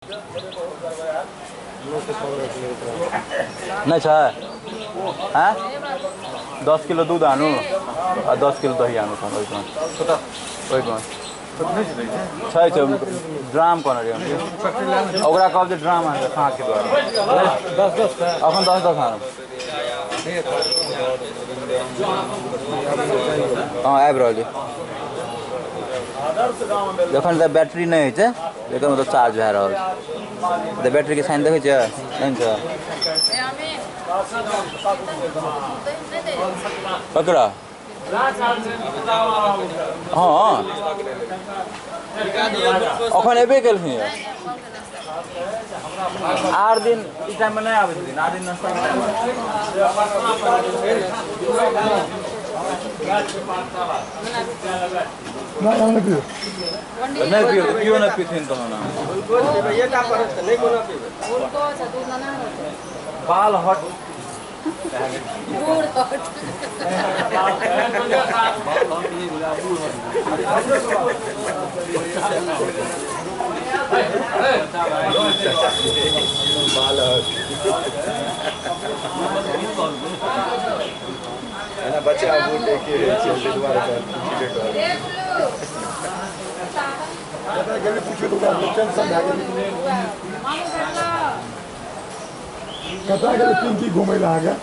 नहीं है 10 किलो दूध आनु और 10 किलो दही आनु ड्राम कौन कहब ड्राम आने कहाँ के द्वारा 10 अपन 10 आनु हाँ आबि रहल जखन तक बैटरी नहीं है मतलब चार्ज भए रहल तो बैटरी के साइन देखे नहीं पकड़ा हाँ अखन एबे केलखिन 8 दिन इस टाइम में नहीं आबे छथिन 8 दिन नाश्ता नहीं पियो ना पीथिन तो ना बाल हट बच्चे कथा के पिंकी घूमे ला गया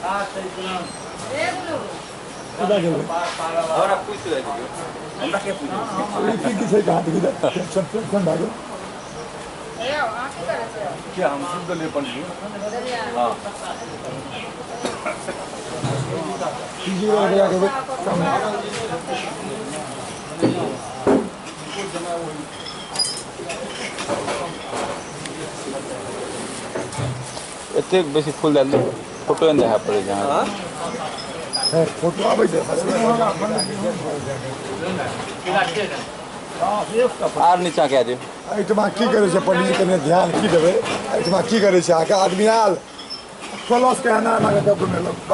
कथा के और आप पूछ रहे थे हमरा के पूछ पिंकी से कहा थी सब भागे क्या हम शुद्ध ले पंडित हां पिंकी वाला गया के एते बेसी फूल डाल दे फोटो नहीं देखा पड़े जहाँ फोटो आबे छै आर नीचा कह दियो एठमा की करे छै पंडित कने ध्यान की देबे एठमा की करे छै आके आदमी आल कलश के ना ना के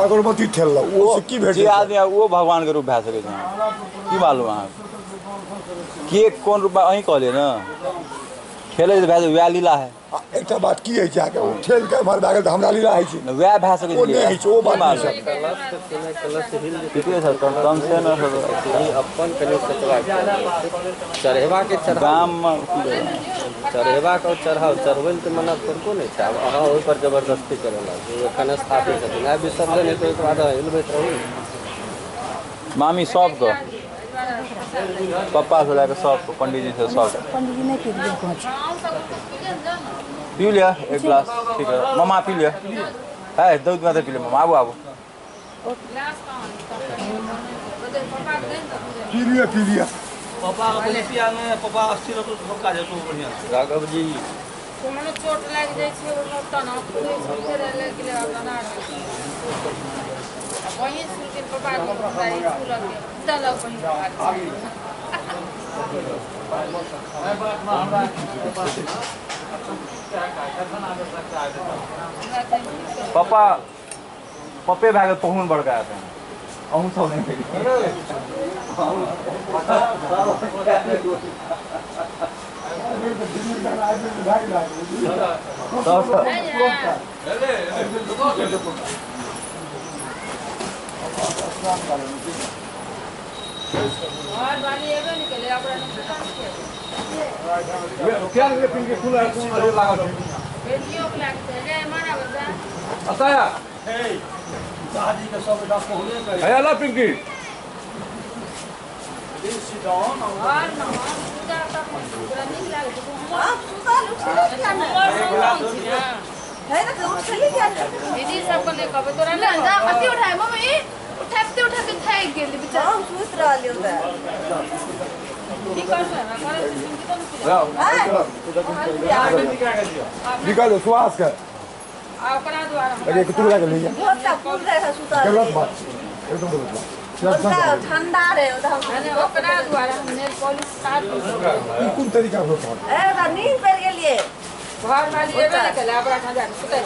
अगरबत्ती ठेलल ओ से की भेट जे आदमी वो भगवान के रूप भए सके छै की मालूम अहाँ के कोन रूप अहीं कहले ना खेले भए वएह लीला है एक बात की है क्या ठेल के भर भागल हमरा लीला है छै वएह भए सके छै नहीं छै ओ बात कलश से हिल कितने सर कम से न अपन कने सचवा चढ़ेवा के गाम चढ़ेवा के चढ़ाव चढ़बैल के मना थोड़को नहीं छै अब अहाँ ओहि पर जबरदस्ती करेला जो एखन स्थापित छथिन आ विसर्जन हेतु एक बाद हिलबैत रहू मामी सब को पप्पा से लेकर सब पंडित जी से सब पंडित जी नहीं पी लिया पी लिया एक गिलास ठीक है मामा पी लिया है दूध में पी लिया मामा आबू आबू पी लिया पापा पिया में पापा 80 रुपए धोखा जेतो बढ़िया राघव जी कोनो चोट लाग जाय छै ओ तना फेर ले के ले बना वहीं सुन के पापा को बताई स्कूल के चलो वहीं पापा पप्पे भागे पहुन बड़का आते हैं अहूँ सब नहीं खेली और वाली एबे निकले अपना क्या ये पिंकी फूल है कौन अरे लगा दो बेटियों को लगते है मारा बता अताया ए शादी के सब डाक होले करे है अला पिंकी और ना पूजा का पूरा नहीं लागे तो हां पूजा लोग है ना तो चली क्या दीदी सब को ले कब तोरा ना जा अति उठाए मम्मी उठाते उठाते थाक गेली बेचारा हम सुत रहली होता ठीक कर ना करे निकालो श्वास का आ ओकरा द्वारा अरे तू लगा ले बहुत फूल रहा सुता गलत बात एकदम गलत बात ठंडा रे उधर अरे ओकरा द्वारा हमने पॉलिश काट दी कौन तरीका होता है ए नींद पर गेलिए घर वाली एबे निकले अपना ठंडा सुते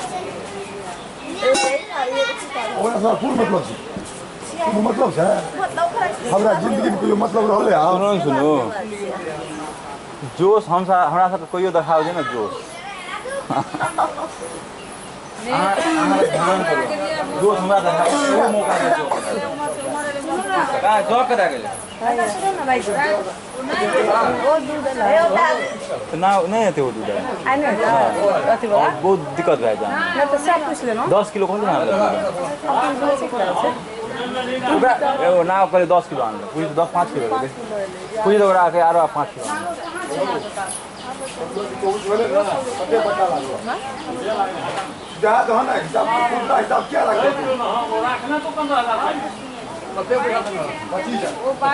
और ऐसा फूल मतलब से मतलब है हमरा जिंदगी में कोई मतलब रहले सुनो जोश हमरा सब कोइयो देखाओ जे ना जोश दोस्त हमरा त मौका दे कहाँ जॉब करा गेले ना नहीं आते वो दूध बहुत दिक्कत रह जाए 10 किलो कौन सा ना करे 10 किलो आने पूरी 10-5 किलो पूरी तो आके आरो 5 किलो ना हिसाब क्या लगा रखना तो 15,000 वो 22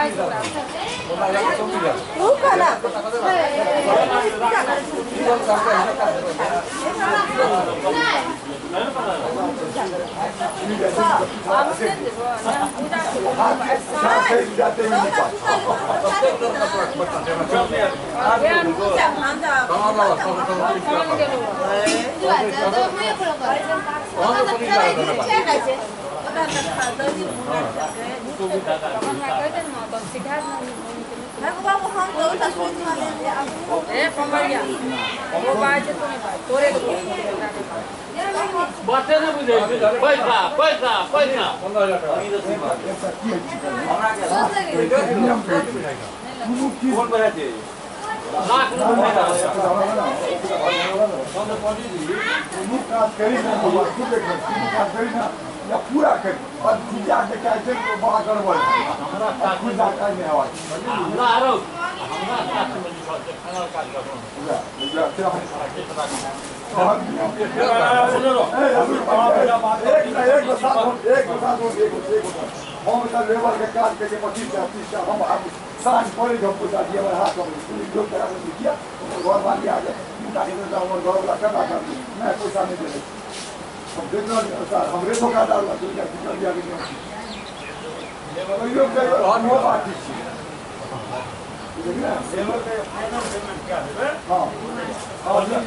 बातें ना बुझे पैसा पैसा पैसा कौन बनाते लाख या पूरा कर और पूजा के क्या है तो बड़ा गड़बड़ है हमरा पूजा करने आवाज हमरा आरो हमरा साथ में खाना काट कर हम सब लेबर के काट के 25-30 हम सांझ पड़े हम पूजा दिए हाथ में लोग तरह से किया घर वाले आ गए ताकि तो हम घर वाला करना मैं पैसा नहीं दे हम देखना सर हमरे तो का डाल तो क्या कितना दिया गया लेबर यो के और नो बात है लेबर के फाइनल पेमेंट क्या है हां और है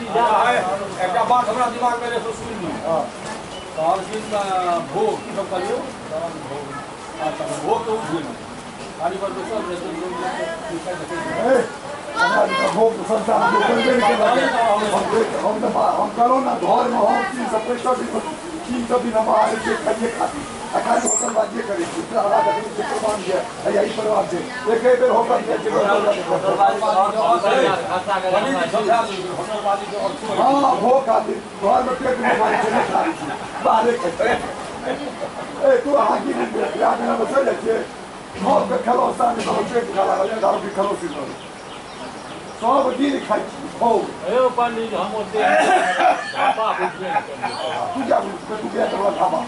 एक बात हमरा दिमाग में तो सुन लो हां और दिन भोग की सब करियो भोग भोग तो उस दिन खाली पर सब हमारे भोग संसार हम करो ना घर में हम 300 दिन हमारे के खाइए खाती अखान होटल बाजी करें दूसरा आवाज अपनी से प्रमाण दिया यही परिवार से एक बार होटल के हाँ भोग खाती घर में पेट में हमारे चले बाहर तू आगे मेरा बच्चा जाइए मौत का खेलो सामने तो पेट खा लगा दारू भी खेलो सी सब दिन खाई हो ए पंडित हम होते बाप तू क्या तो खाबा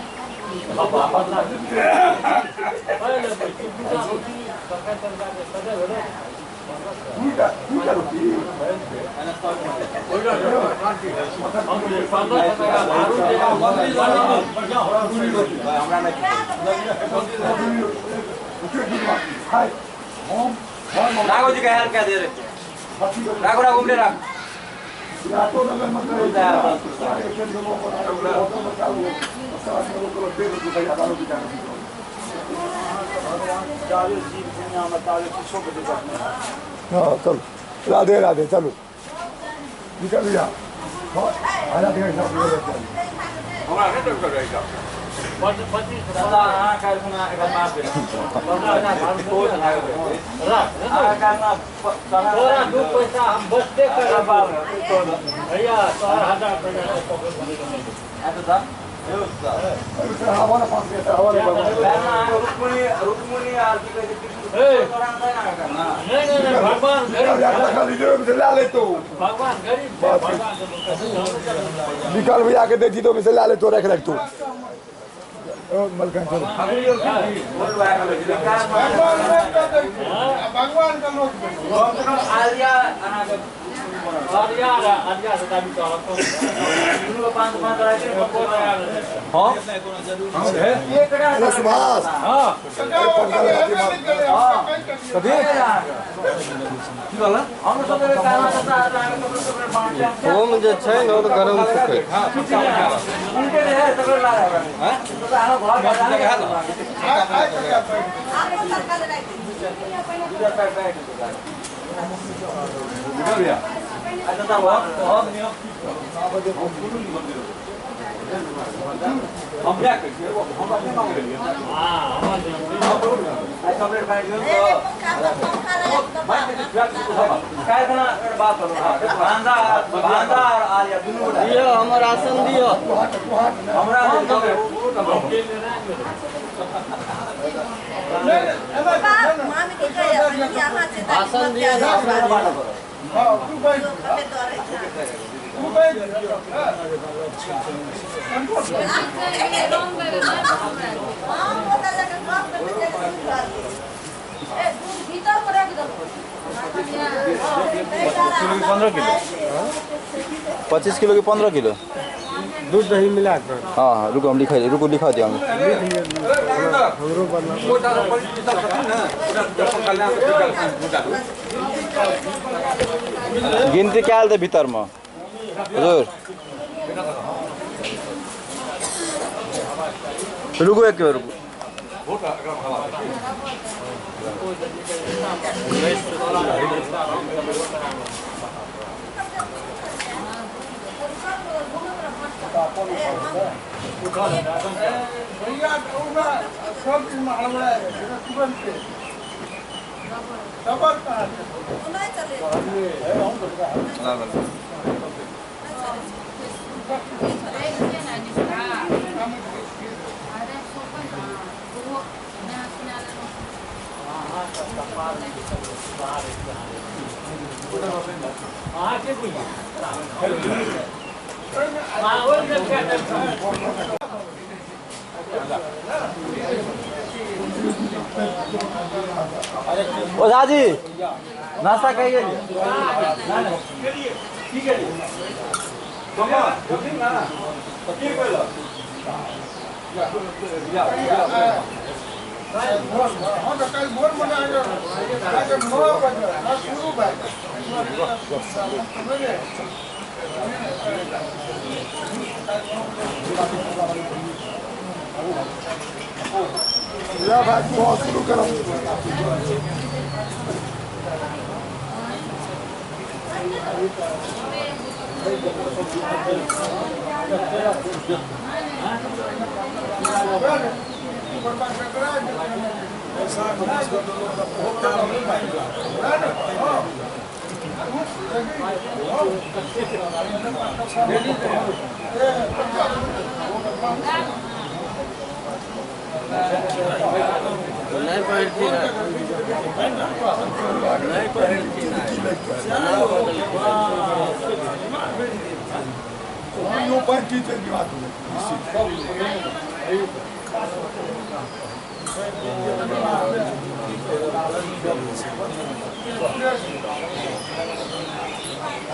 बाबा बदला पहले पूजा होती सरकार सरकार के सदे होले तू क्या रोटी हम ये 15 का दारू देगा बढ़िया हो पूरी रोटी हमरा नहीं हाय हम राघव जी का हेल्प क्या दे रहे राघव राघव घूमने राघव या तो नगर मतलब हाँ चलो राधे राधे चलो निकल भैया आजा देख हमारा नहीं कर रहेगा 25 दादा हां काल कुना एक मार दे बाबा ना घर को लगा दे रख करना थोड़ा दो पैसा हम बचते कर भैया 4000 पैसा ऐसा था हमारा पास में हमारे रुक्मणी आरती के नहीं भगवान गरीब ला ले तो भगवान गरीब भगवान निकाल भैया के दे तो में से ला ले तो रख तू मलकान चलो भगवान का लोग आलिया आलिया से दाबी तो रखो इनको 5 कराए थे हां एक सुभाष हां कभी की बोला हम सब काम करता होम जे छै न तो गरम छै उनके है तब ला रहा है तो आनो घर बजा के हां निकल गया हम क्या करेंगे हम अपने मांग लेंगे दियो हमर आसन दियो आसन दियो पच्चीस किलो की 15 किलो दूध दही मिला कर हाँ हाँ रुको हम लिखा दिया हम गिनती क्या हाल भीतर में हजुर रुको एक रुको ओझा जी नाश्ता कहिए ठीक है शुरू करो नहीं पहनती ना नहीं पहनती यो पैंती की बात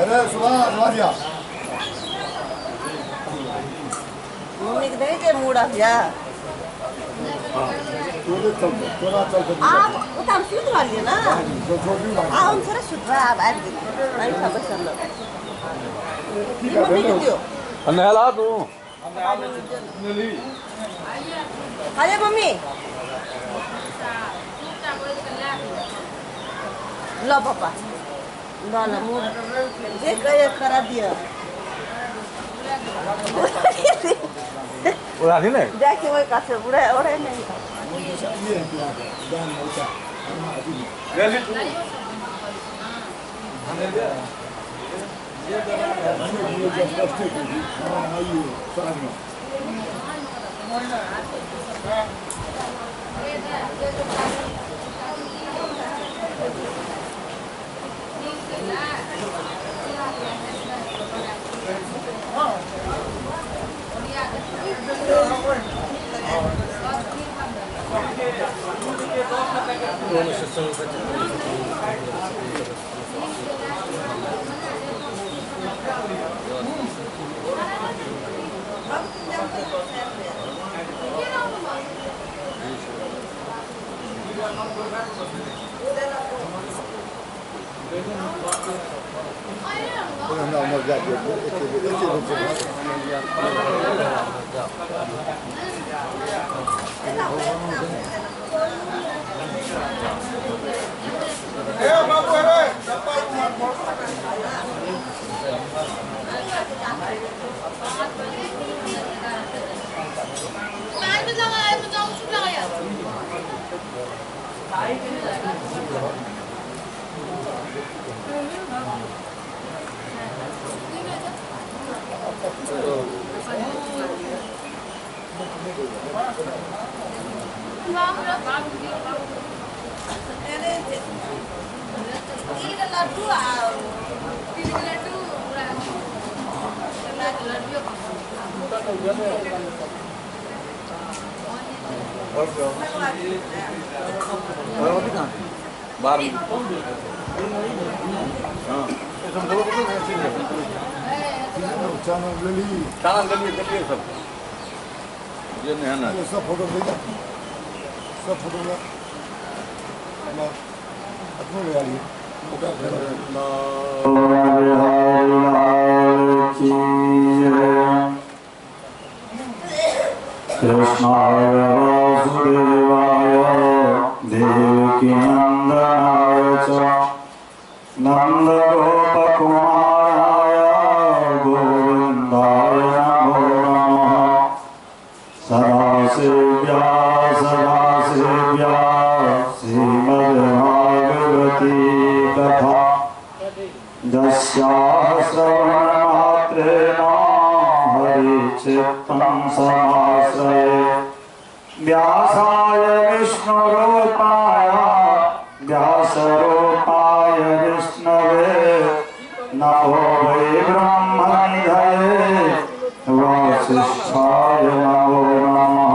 अरे सुबह दिया मम्मी के नहीं के मूड आ गया आप उतार सुत वाली ना हम थोड़ा सुतवा अब आ गए नहीं खबर चल लो मम्मी के दियो नहला तू अरे मम्मी लो पापा लो लो मूड जे कहे करा दिया उड़ा नहीं नहीं जाके वही कासे उड़े उड़े नहीं सब ये मेहनत सब फोटो भेजा सब फोटो ला अपने ले आइए कृष्णाय वासुदेवाय देवकीनन्दनाय च नन्दगोपकुमाराय गोविन्दाय नमो नमः सदाशिव्या श्रीमद्भागवती कथा यस्याः श्रवणमात्रेण हरिचित्तं समाश्रये व्यासाय विष्णुरूपाय व्यासरूपाय विष्णवे नमो वै ब्रह्मनिधये वासिष्ठाय नमो नमः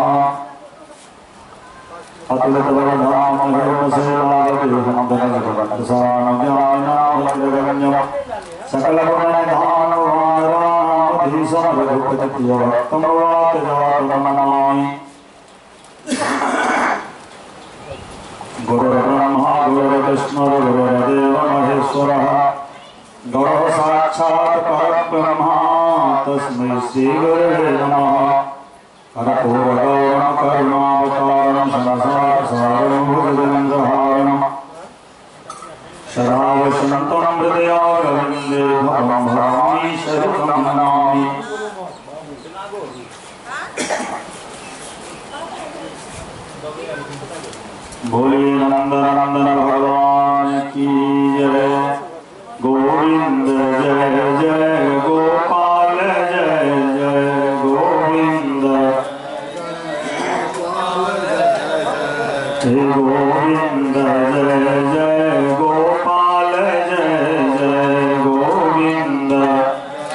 गुरुर्ब्रह्मा गुरुर्विष्णु गुरुर्देव महेश्वरः गुरुः साक्षात् परब्रह्म तस्मै श्री गुरवे नमः कर्पूरगौरं करुणावतारं संसारसारं भुजगेन्द्रहारं शरावसन्तं हृदयारविन्दे भवं भवामि शरणं नमामि बोलिए नंदन भगवान की जय गोविंद जय जय गोपाल जय जय गोविंद हे गोविंद जय जय गोपाल जय जय गोविंद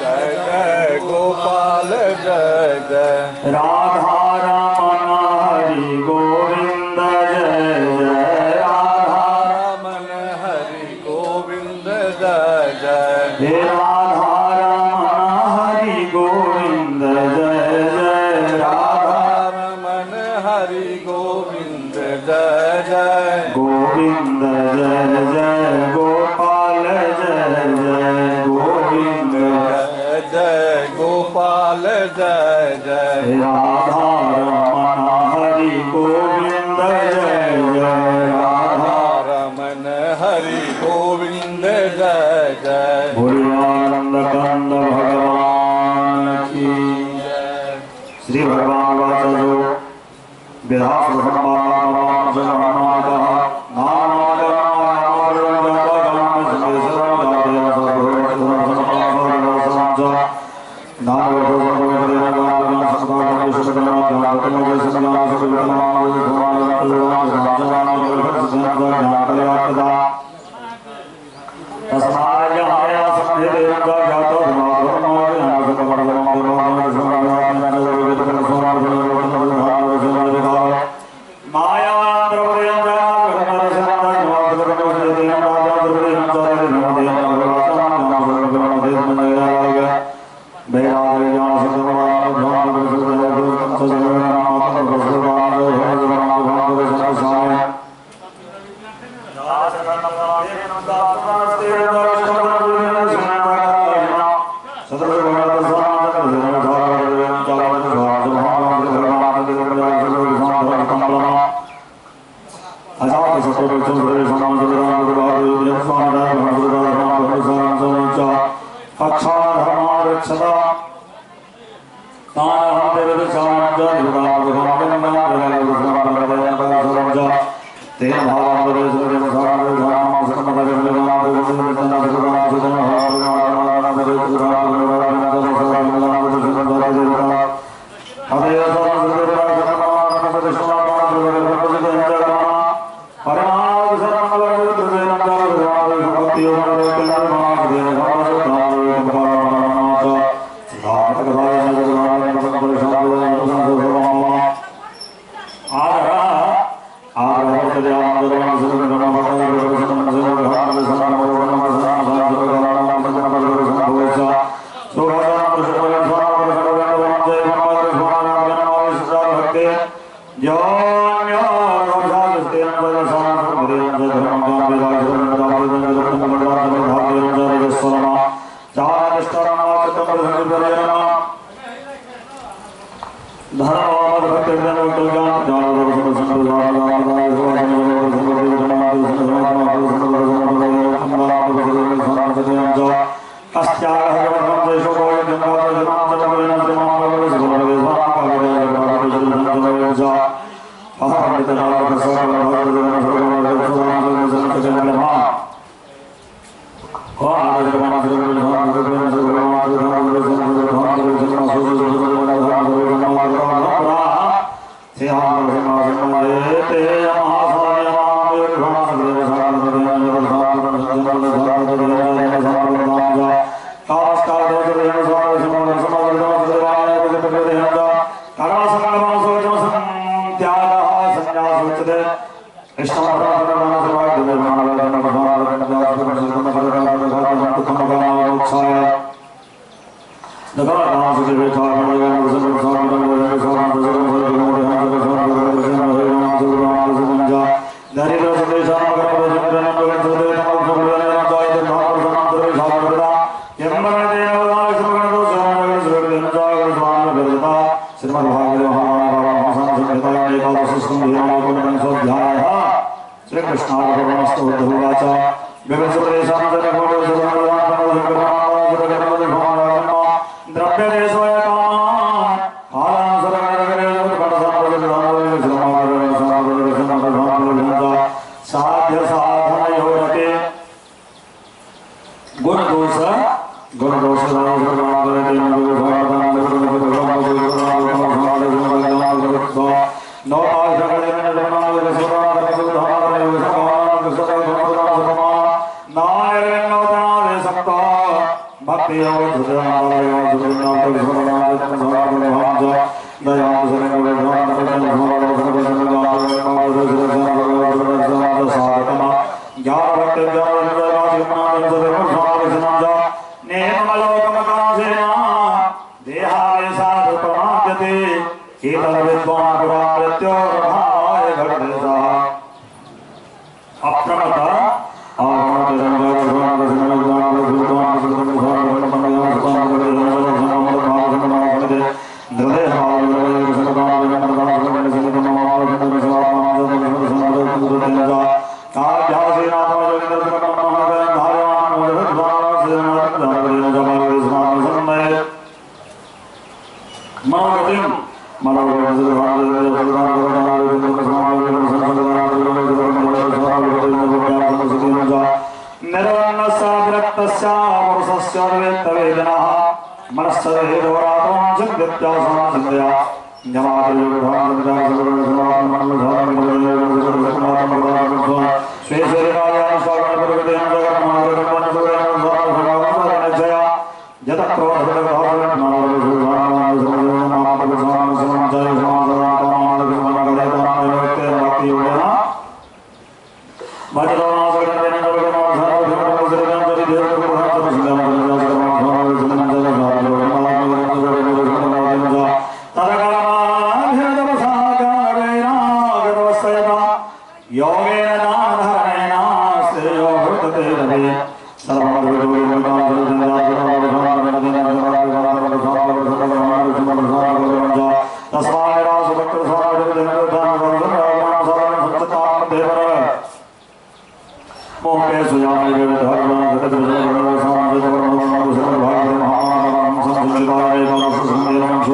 जय जय गोपाल जय जय राधा रमण हरि गोविंद जय जय राधा रमण हरि गोविंद जय जय हे राधा रमण हरि गोविंद जय जय राधा रमण हरि गोविंद जय जय गोविंद जय जय गोपाल जय जय गोविंद जय जय गोपाल जय जय राधा रमण हरि गोविंद जय जय राधा रमण हरि गोविंद जय जय भोलानंद कंद भगवान की श्री भगवान वाचा जो विधास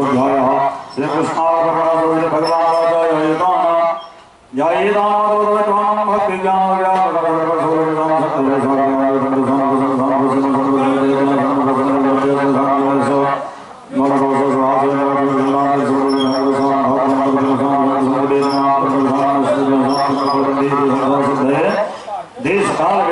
Shreemad श्री कृष्ण भगवान जय दान भक्ति ज्ञान देश काल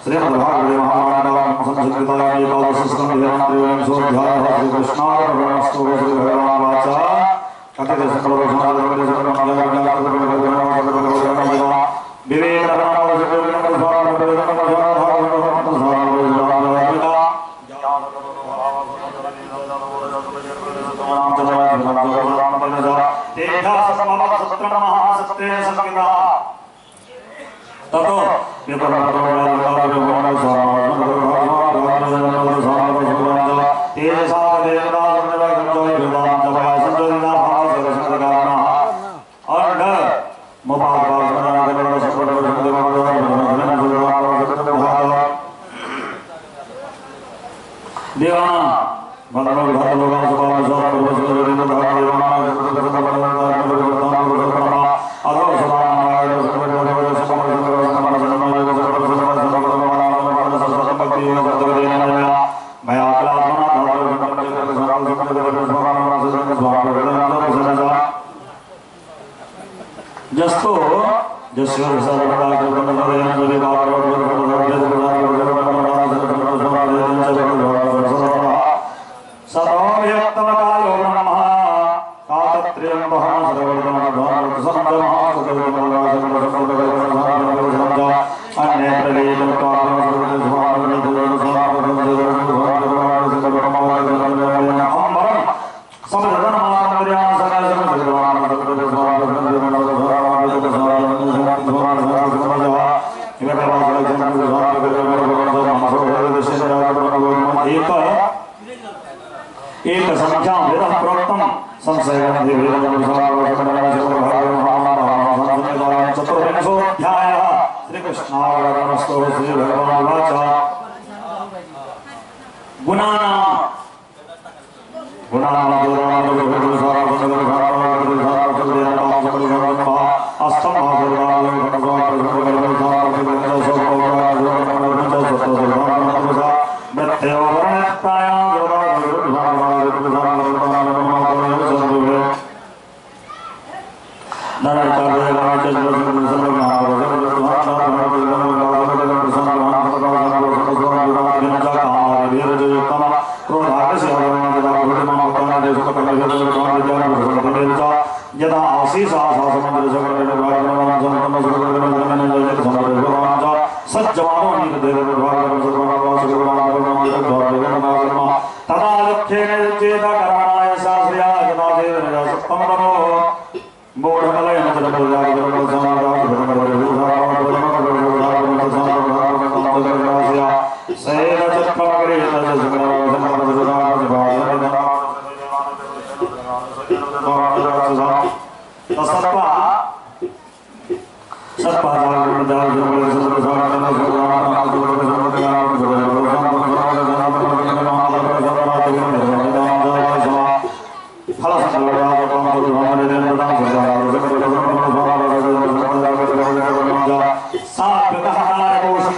श्रीमद् भागवत संस्कृताय एकादशस्कंधे देवं सोऽध्यायः श्री कृष्णार्पणमस्तु श्री भगवान् वाचा कथित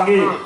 Thank you.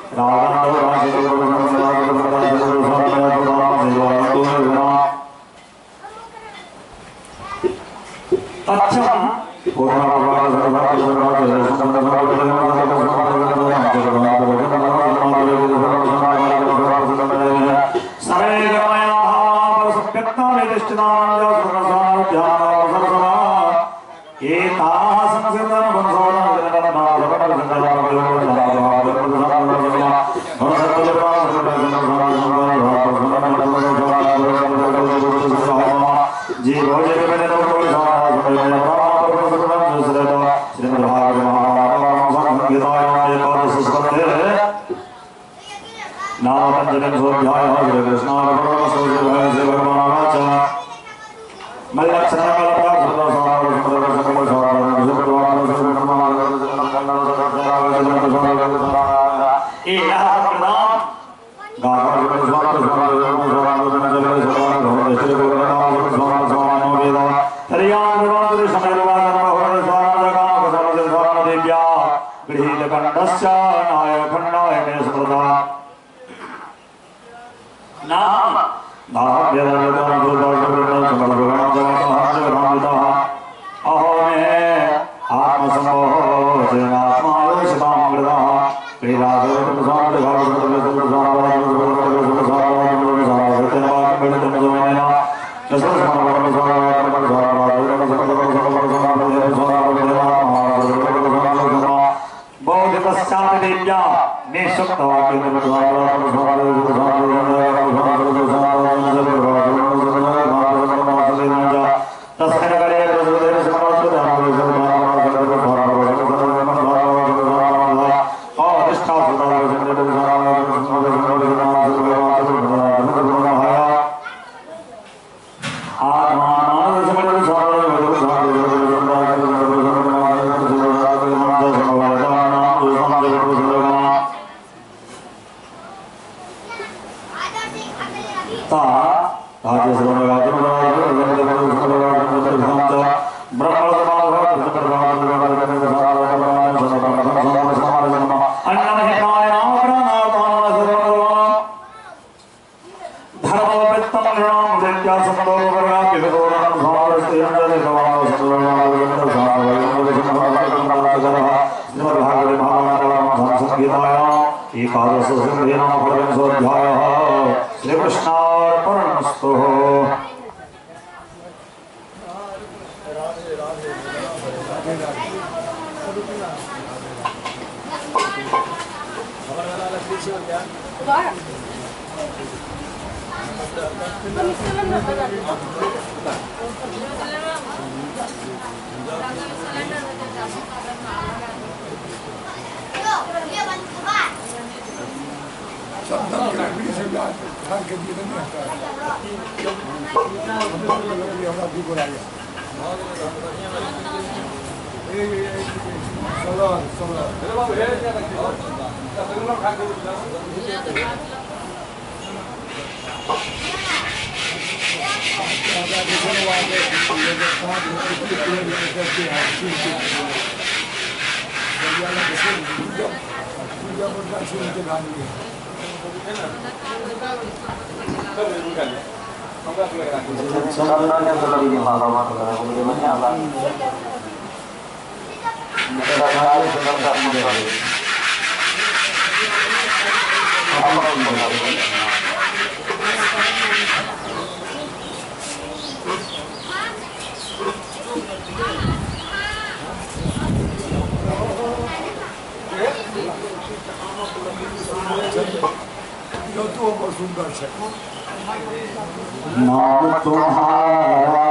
नाम तुम्हारा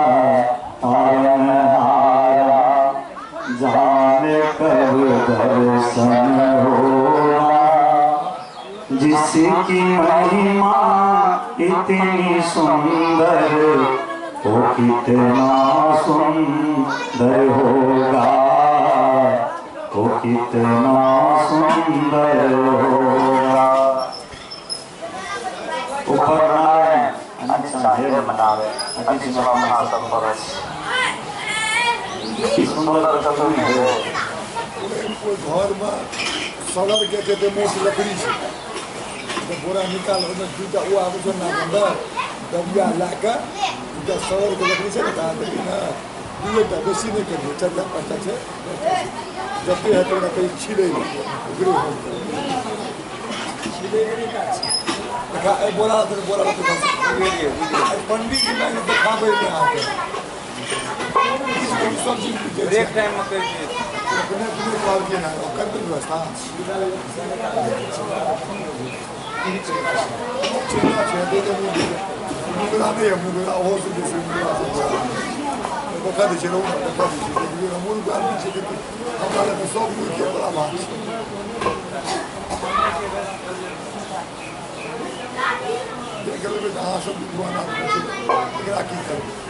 तारनहारा जाने कब दर्शन होगा जिसकी महिमा इतनी सुंदर वो कितना सुंदर होगा वो कितना सुंदर होगा ऊपर चाहे मनावे अति सुंदर सब परस सुंदर कदम है कोई घर में सड़ल के देते मोट लकड़ी से तो बोरा निकाल उसमें जूता वो आगे जो ना अंदर दबिया लाकर जब सड़ल के लकड़ी से निकाल देती ना ये तो बेसी नहीं करिए चलता पड़ता से जब भी है तो ना कहीं छिले उगरे छिले नहीं का देखा बोला तो पंडित जी ने देखा भाई में आके सब चीज ब्रेक टाइम में करके अपने पूरे कॉल किया ना कर दो व्यवस्था चिन्ह छेदे तो मुगला नहीं है मुगला और से दूसरे मुगला वो कर दे चलो कर दे ये मुगला भी छेदे हमारे में सब लोग के बड़ा बात देखो लोग जहाँ सब दुकान आते हैं की करें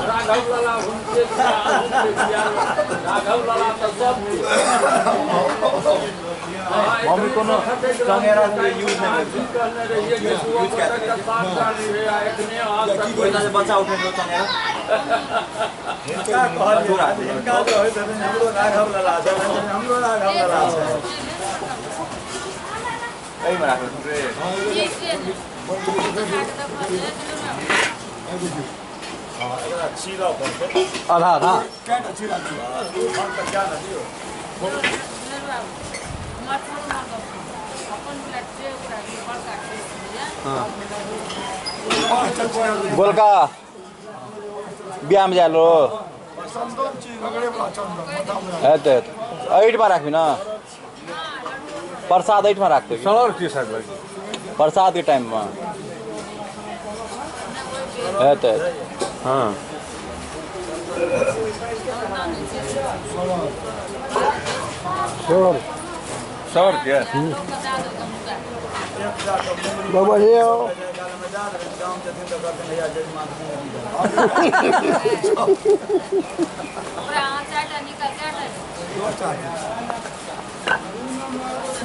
राघव लाला उनके राघव लाला तो सब मम्मी को ना कैमरा से यूज नहीं करने रहिए कि यूज करके साथ कर रही है इतने आज तक कोई ना से बचा उठे तो कैमरा इनका कहल इनका तो है हमरो राघव लाला है हमरो राघव लाला है कई में रख रे आधा आधा क्या चीरा क्या ना दियो गोलका बिहामा जालो चन्दन चाहिँ रगडेवाला चन्दन हेत ऐठमा राख्नु न प्रसाद ऐठमा राख्थ्यो कि सलर के साथ लगी प्रसादको टाइममा हेत हाँ सलर क्या बाबा ये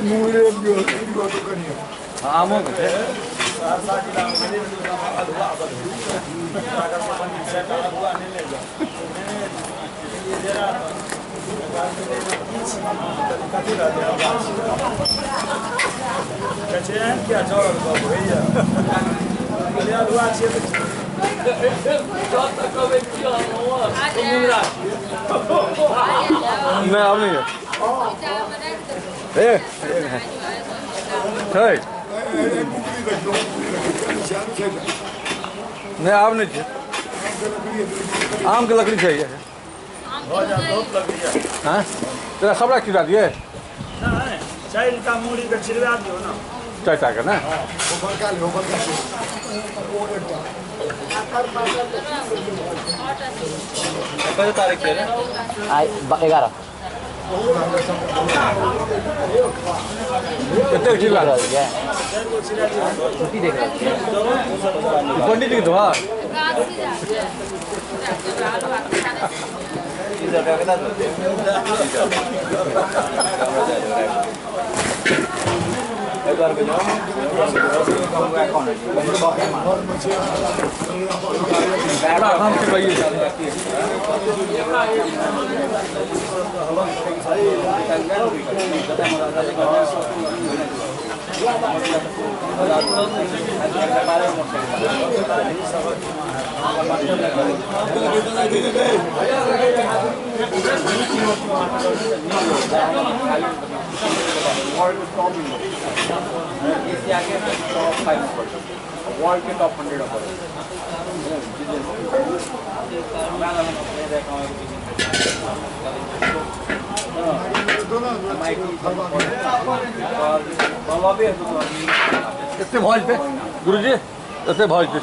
मुरे बियो तो करियो आमो नहीं अब नहीं है नहीं आप नहीं चाहिए आम की लकड़ी चाहिए हाँ तेरा सब रख खिला दिए चाय का मूड़ी का छिलवा दियो ना चाय चाय का ना कति तारिक थियो अरे 11 कितने खिला छुट्टी देख रहा पंडित जी तो हाँ वर्ल्ड के टॉप 100 कितने भोज पे गुरुजी कितने भोज पे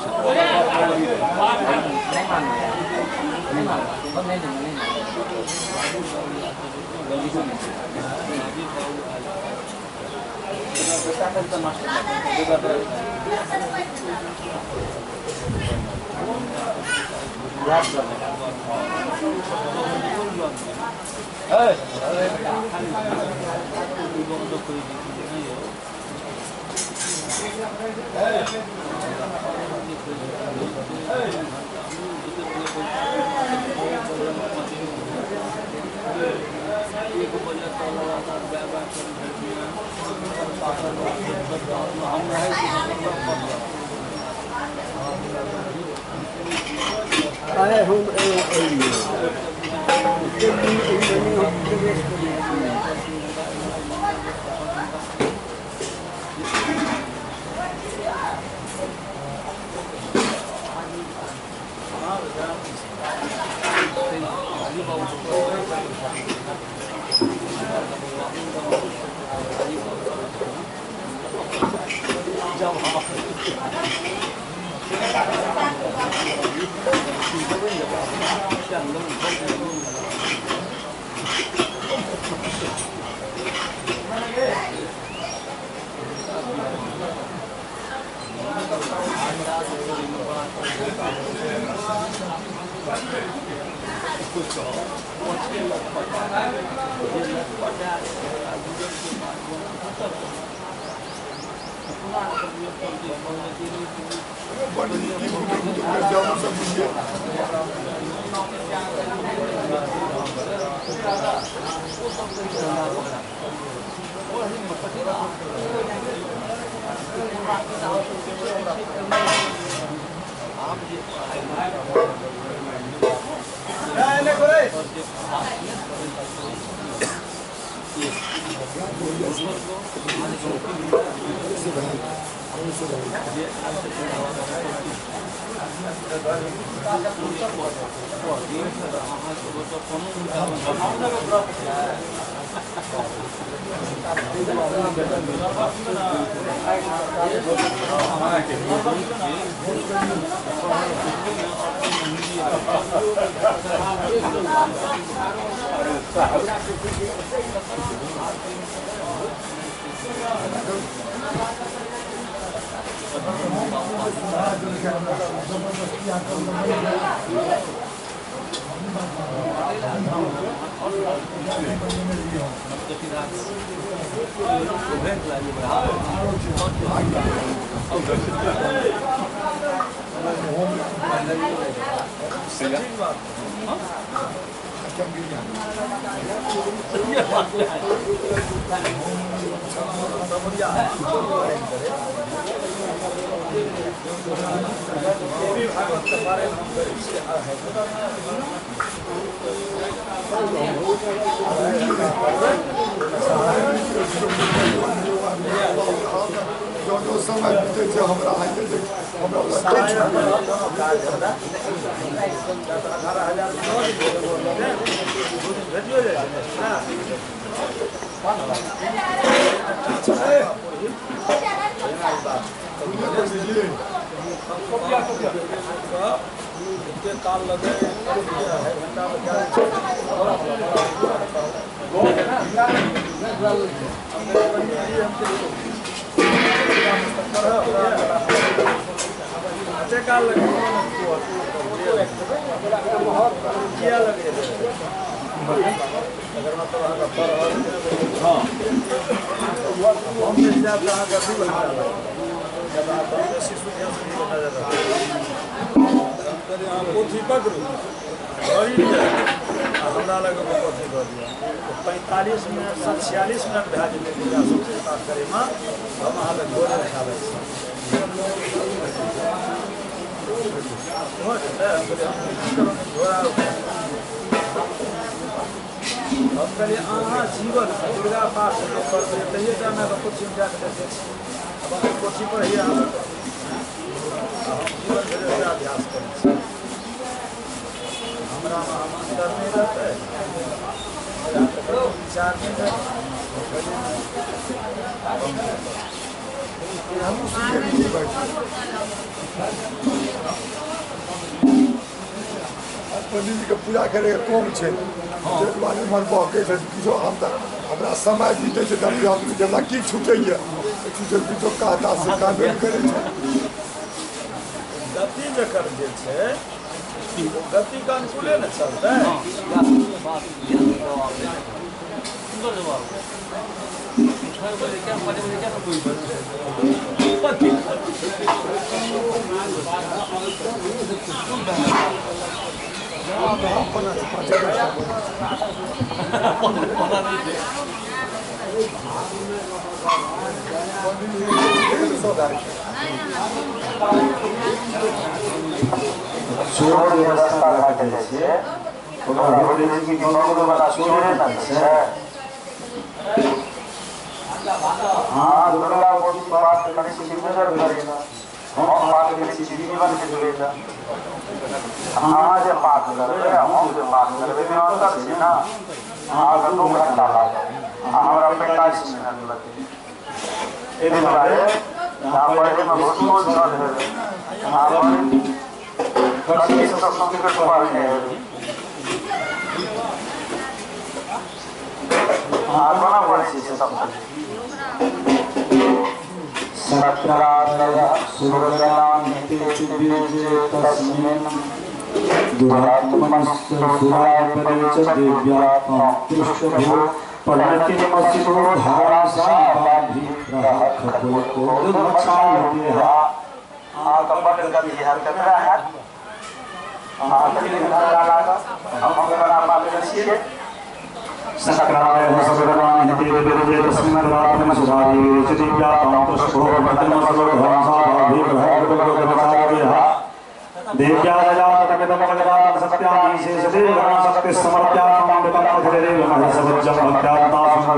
जो समय बीते थे हमरा आइए हमरा काल लगे अच्छे काल लगे क्या लगे अगर मतलब हाँ हम शिशु बना जाता पोथी पकड़ू हमरा लगे पोथी कर दिया 45 मिनट 46 मिनट भए जेतै सबसे बात करे में हम अहाँ लग बोले उठाबै हम कहलिए अहाँ जीवन दुर्गा पाठ करबै तैयो टाइम पोथी में जाके देखै अब पोथी पर ही हम जीवन भरि अभ्यास करै छी हमरा अंदर नहीं रहता है विचार नहीं पंडित जी के पूजा करे कम है मन बहके किछो हमरा समय बीते जरा की छूटैया किछो कहता से कामे करे गति जकर जे छै गति का अनुकूले न चलता है चोर व्यवस्था रखे छियै ओकरा होते छै कि गाँव वाला चोरे न छै हां दुर्गा मोदी बात करे छी नजर करेगा हम बात करे छी जीवन के जुड़ेगा हां जे बात करबे हम जे बात करबे में अंतर छै ना अगर 2 घंटा लागे हमरा 45 मिनट लगे ए दुआरे यहाँ पर में बहुत चल है यहाँ पर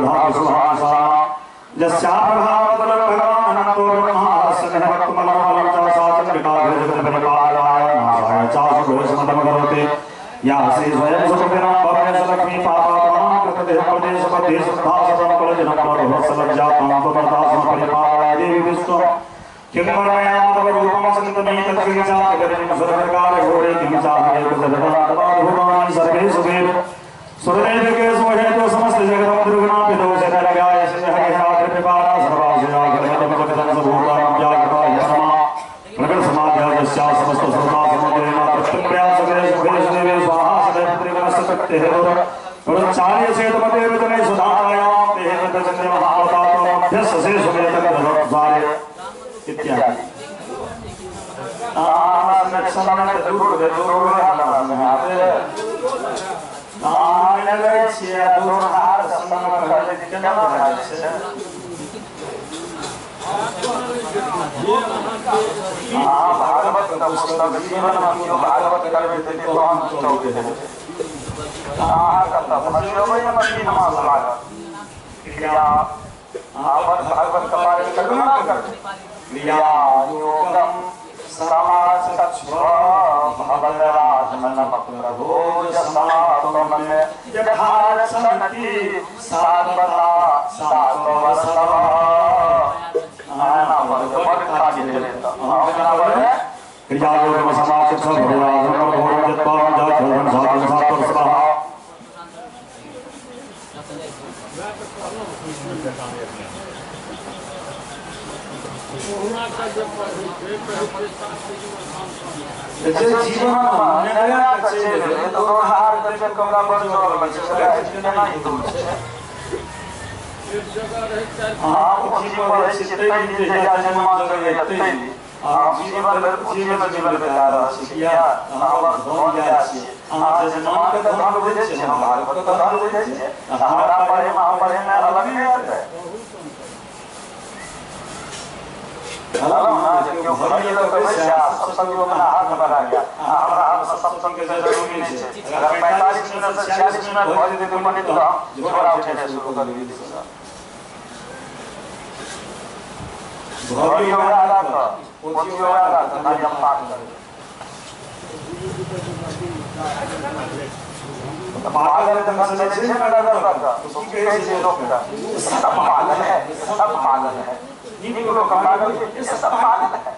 भाव सुभाषा जस्याभावतल भगवान तो महासनः कमलमलम साचन विकास जगत परिपालनाय नासाय चासु गोसमतम करोते या श्री स्वयं सुखिना भवने लक्ष्मी पापात्मा कृते प्रदेश प्रदेश स्थासनं प्रजनम परवत्सलज्जा पापमदास परिपालनाय देवी विष्णु किंकरमयाम रूपम संतमी तत्विचा गरिम सर्वकार घोरे किंचा हरे कुदरवाद सर्वे सुखेव सुरदेव के सुहे तो समस्त जगत दुर्गुणा पितो से लगाय से हरि हाथ पिपारा सर्वासया गणपति भगतन सबूता जागता यमा प्रगट समाध्या जस्या समस्त सुरता समुद्रेना प्रत्यप्या सगरे सुखे सुदेवे स्वाहा सदे पुत्रिकन सत्ते हेरो चार्य से तमते वितने सुधारायाम देह तजन्य महावतातो मध्यस्थ से सुमेत द्वारे इत्यादि नक्षत्र दूर दूर आनगच्छे दुर्हार संग कलिकना भाषे भागवत का पुस्तक जीवन में भागवत करवे थे तो हम चौके थे कथा भजोय मती नमः समागम क्रिया भागवत का पाठ करना कर क्रिया योगम समाज तत्व भगवत मनम प्रभो जसनातम में जधार सनति साधवता साधवसव आना भगवत का चिंतन आना बरे क्रिया योग समाज तत्व भगवान भगवत जत्पाम जात साधन साधन स्वाहा जैसे जीवन में नया कचे तो हार करके कमरा पर जोर बचे ना ही तुम आप जीवन में चित्त ही जैसा जन्म गए तत्ते आप जीवन बिता रहा किया आप धन जासी आप जन्म के धन बुझे छे हमारे को तो धन बुझे छे हमारा परे महापरे में अलग नहीं आता अलग ना क्यों भले तो कैसे सत्संग में हाथ बढ़ा गया हमारा हाथ सत्संग के जरूरी नहीं है अगर 45 मिनट से 46 मिनट भोज देते पड़े तो जोरा उठे शुरू कर दी भोज योगा का पोथी योगा का ना हम पाठ कर पागल ढंग से नहीं लगा करता उसकी कैसे रोकता सब पागल है इन्हीं को पागल ये सब पागल है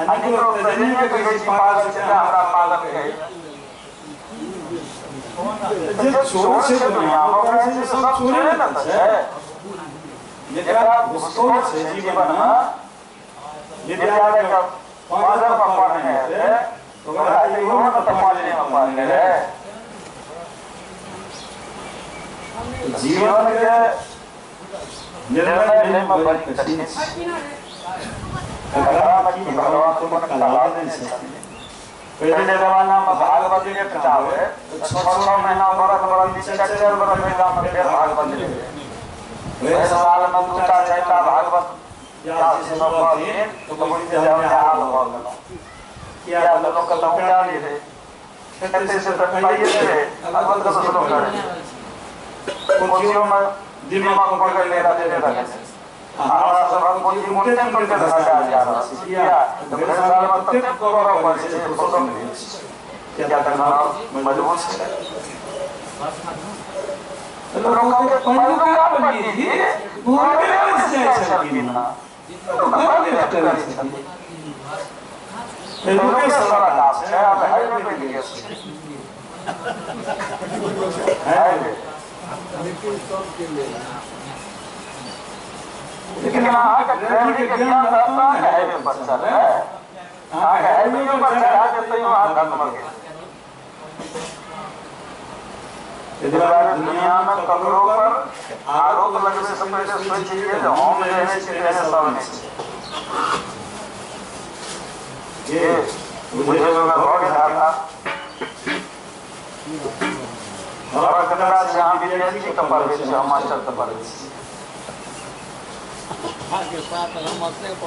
अन्य लोग तजनी के कैसे पागल से हमारा पागल है जब छोड़ से दुनिया में से सब छोड़े ना है ये जरा उसको से जीवन ये विद्यालय का पागल पापा है तो मेरा ये हो ना तो पागल में पागल है जीवन के निर्णय लेने में बड़ी कठिन है भगवान को मन कला नहीं सकते पहले जमाना में भागवत के प्रचार है 6 महीना बरस 4 बरस में गांव में भागवत ले वे साल में 2-4 भागवत या सब दिन तो कोई जाने हाल हो गया क्या लोग का लौटा नहीं थे कहते से तो पाइए थे भागवत का शुरू कर कोचियों में दिमाग में पकड़ ले रहा है हमारा सब कोई मुंडे में कर रहा है यार किया तो मेरे साल में तक करो पर से फोटो में क्या करना मजबूत है तो लोगों के पहले का बनी थी वो में से चलती ना तो बंद कर सकती है लोगों के सारा दास है अब हाईवे पे गए हाईवे लेकिन यहाँ का ट्रेन के ज्ञान रहता है हाईवे पर चल रहा है हाईवे पर चला देते हैं वहाँ धन मर गए दुनिया में कब्रों पर आरोप लगने से पहले सोचिए जो होम रहने चाहिए सब ये मुझे मैं बहुत था और कतरा से हम विद्यार्थी का परवेश हम मास्टर का परवेश के साथ हम मसले को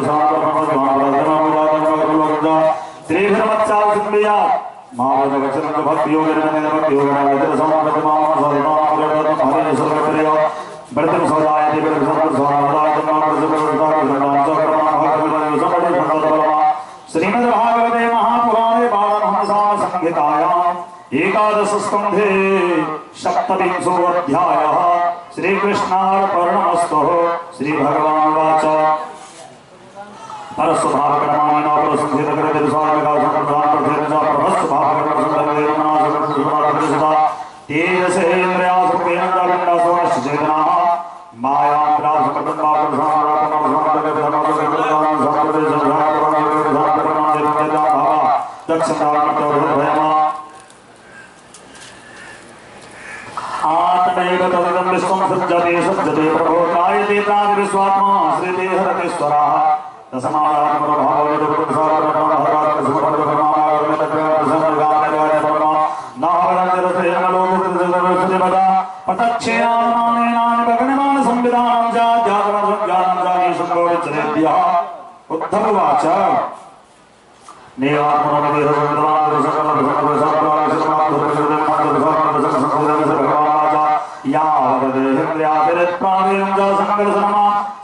Shreemad भगवत भक्ति योग भक्ति योग बर्तन सौदाय श्रीमद् भागवते महापुराणे बालमहासार संहितायाम् एकादश स्कन्धे सप्तविंशोऽध्यायः श्रीकृष्णार्पणमस्तु। श्री भगवान् वाच परस्वभावकर्माणि आत्मैव तदिदं विश्वं सज्जते सज्जते प्रभो कायते प्राणिविश्वात्मा श्रीते हरतेश्वरः उद्धवाच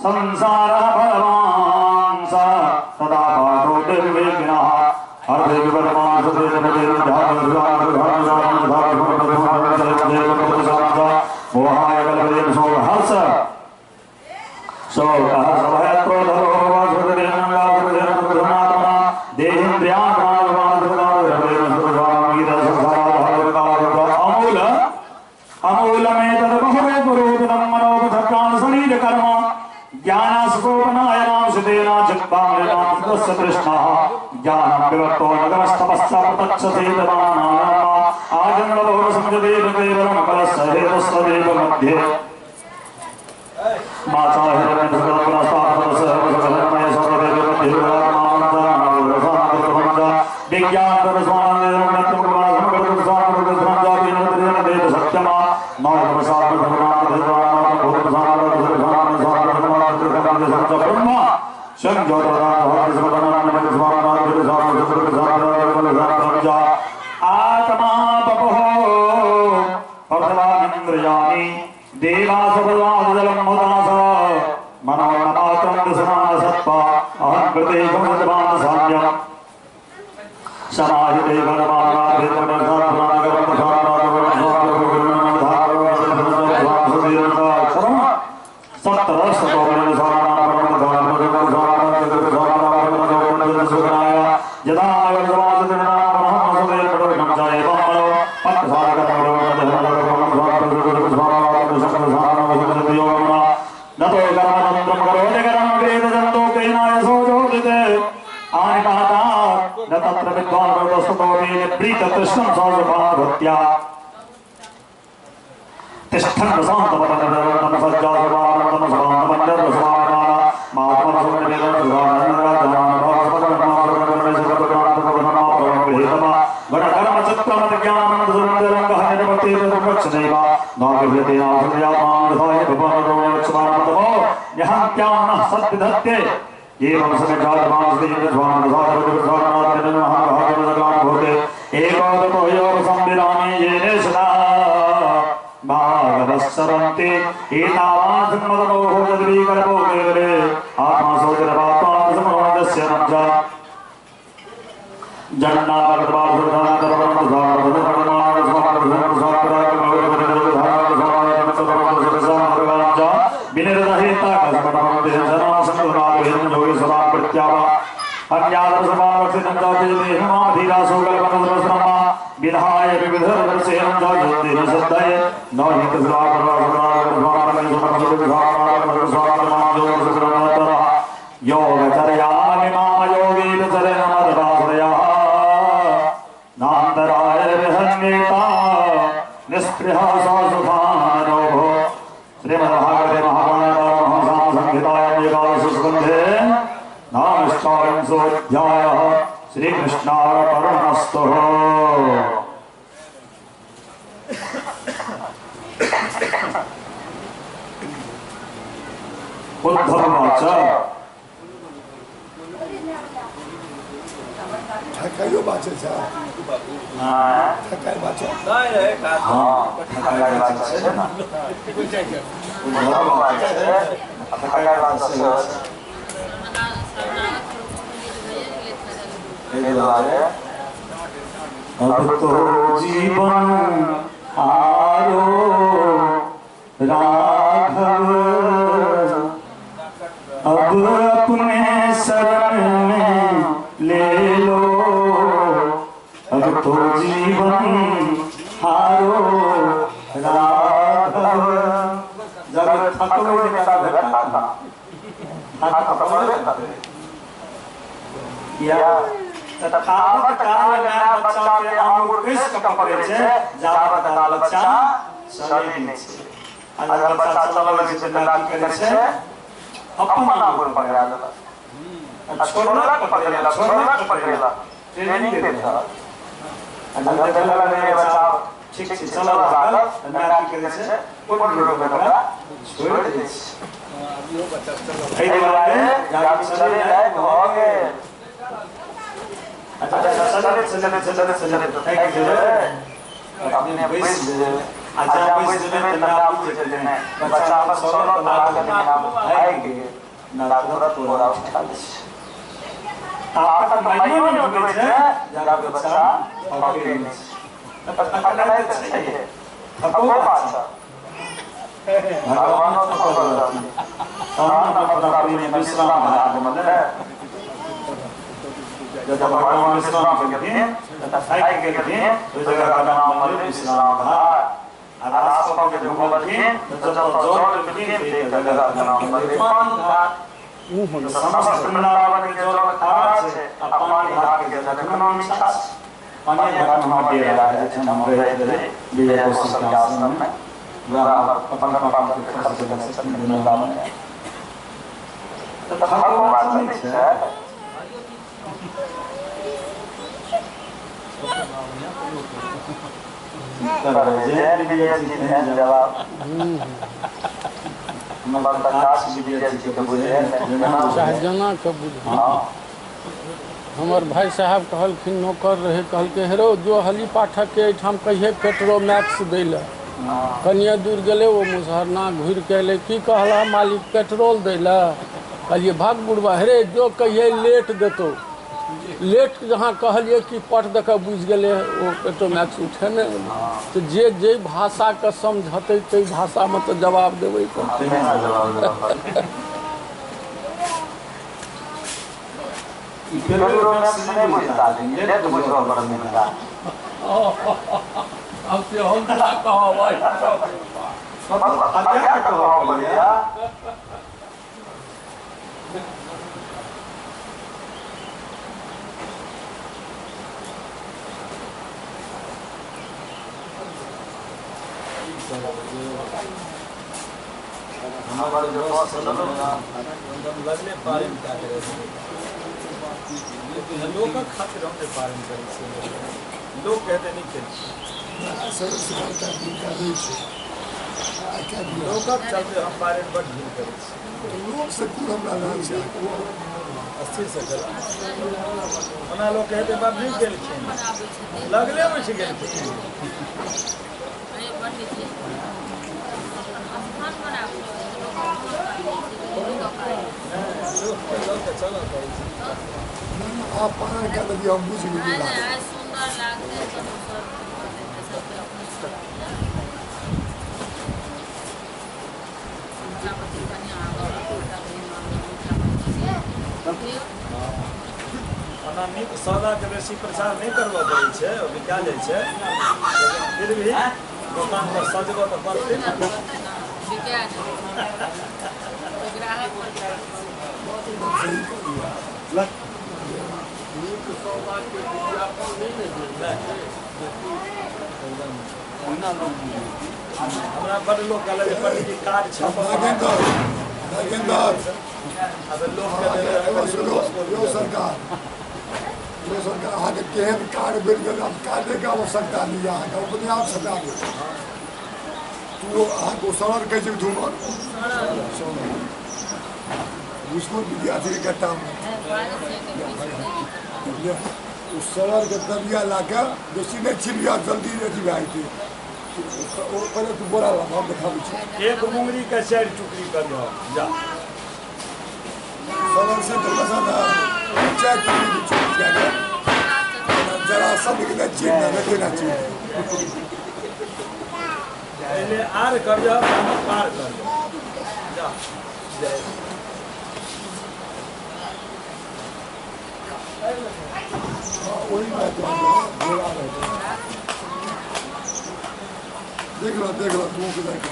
संसार भगवान सा सदा पाठो निर्विघ्नः हरे विवर्तमान मोहाय कल्पयन् सोहर्ष श्रीकृष्णार्पणमस्तु। उद्धवाच थकाइयो बात है हाँ थकाइ बात है नहीं रहे का हाँ थकाइ बात है ना उधर बात है थकाइ बात है ये द्वारे अब तो जीवन आरो राघव अब अपने शरण में ले लो अब तो जीवन हारो राघव जब थको या तथावत काल में बच्चा के अंगूर कृष्ण पकड़े छे जावत काल बच्चा चले नहीं छे अगर बच्चा चलल लगे छे त की करे छे अपन अंगूर पकड़ा देला छोड़लक पकड़ेला ट्रेनिंग देता अगर देखला लगे बच्चा ठीक से चलल लागल त ना की करे छे कोन लोग ओकरा छोड़ दे छे एहि दुआरे जाके चले जाए भ गेल अच्छा चले तो थैंक यू अपने बैस अच्छा बैस देने तो ना पूछ चलते हैं बच्चा बस सोलो तो लगा के नाम आएंगे ना तुरंत पूरा उठा ले ताकत माइयो में होवे छे जरा बच्चा पकड़े नहीं पकड़े तो चाहिए सबको बात भगवान तो पकड़ हम पता अपने विश्राम भाग मतलब जब भगवान विश्राम करते हैं तथा साइकिल के करते हैं तो जगह का नाम है विश्राम घाट और आसपास के जंगल में तो जब जोर करते हैं तो जगह का नाम है पानी घाट समस्त वृंदावन के जो घाट है पानी घाट के जगह का नाम है पानी घाट हम दे रहा है जब हम रहे विजय कौशल के आश्रम में बराबर पवनक के खर्च कर सकते हैं वृंदावन में तो भगवान बात नहीं है शाहजना के बुझा हमर भाई साहब कहलखिन नौकर रहे कहलके हेरो जो हली पाठक के एठाम कहिए पेट्रोमैक्स दै ले कनिए दूर गेले वो मुसहरना घुर के अयलै की कहला मालिक पेट्रोल दै ले कहलिए भाग बुढ़वा हेरे जो कहिए लेट देतो लेट जहाँ कहलिए कि पट देख बुझ गए वो पेट्रोमैक्स उठे ने तो जे भाषा के समझते ते भाषा में तो जवाब देवे हमारे जो लगने पालन क्या करे लोग का खातिर हमने पालन करे लोग कहते नहीं थे लोग का चलते हम पालन बड़ भूल करे लोग से पूरा नाम से अस्थिर से चला मना लोग कहते बाप नहीं गेल लगले में से गेल आप पान क्या लगी हम बुझ गए सुंदर लागते अनामिक सौदा के बेसी प्रचार नहीं करबो पड़े छे ओ बिका जाय छे लेकिन फिर भी दुकान पर सजबो तो पड़ते ना बिका ग्राहक हमरा बड़ लोग कहले पड़ी की कार्ड छप नागेंद्र अब लोग के सरकार अहाँ के केहन कार्ड बन गए अब कार्ड के आवश्यकता नहीं अहाँ के अपने आप सजा दे तो अहाँ को सरल कैसे झूमर उसको विद्यार्थी के काम उस सवार के दबिया लाके बेसी नहीं छिड़िया जल्दी रेडी भए जेतै पहले तू बोरा ला हम देखाबै छी एक मुंगरी के 4 टुकड़ी कर दो जा सवार से बसा ना 4 टुकड़ी छूट गया जरा सा निकले चीज ना रहते ना चीज पहले आर कर दो हम पार कर दो जा वही बात है बोरा देख लो तू के देख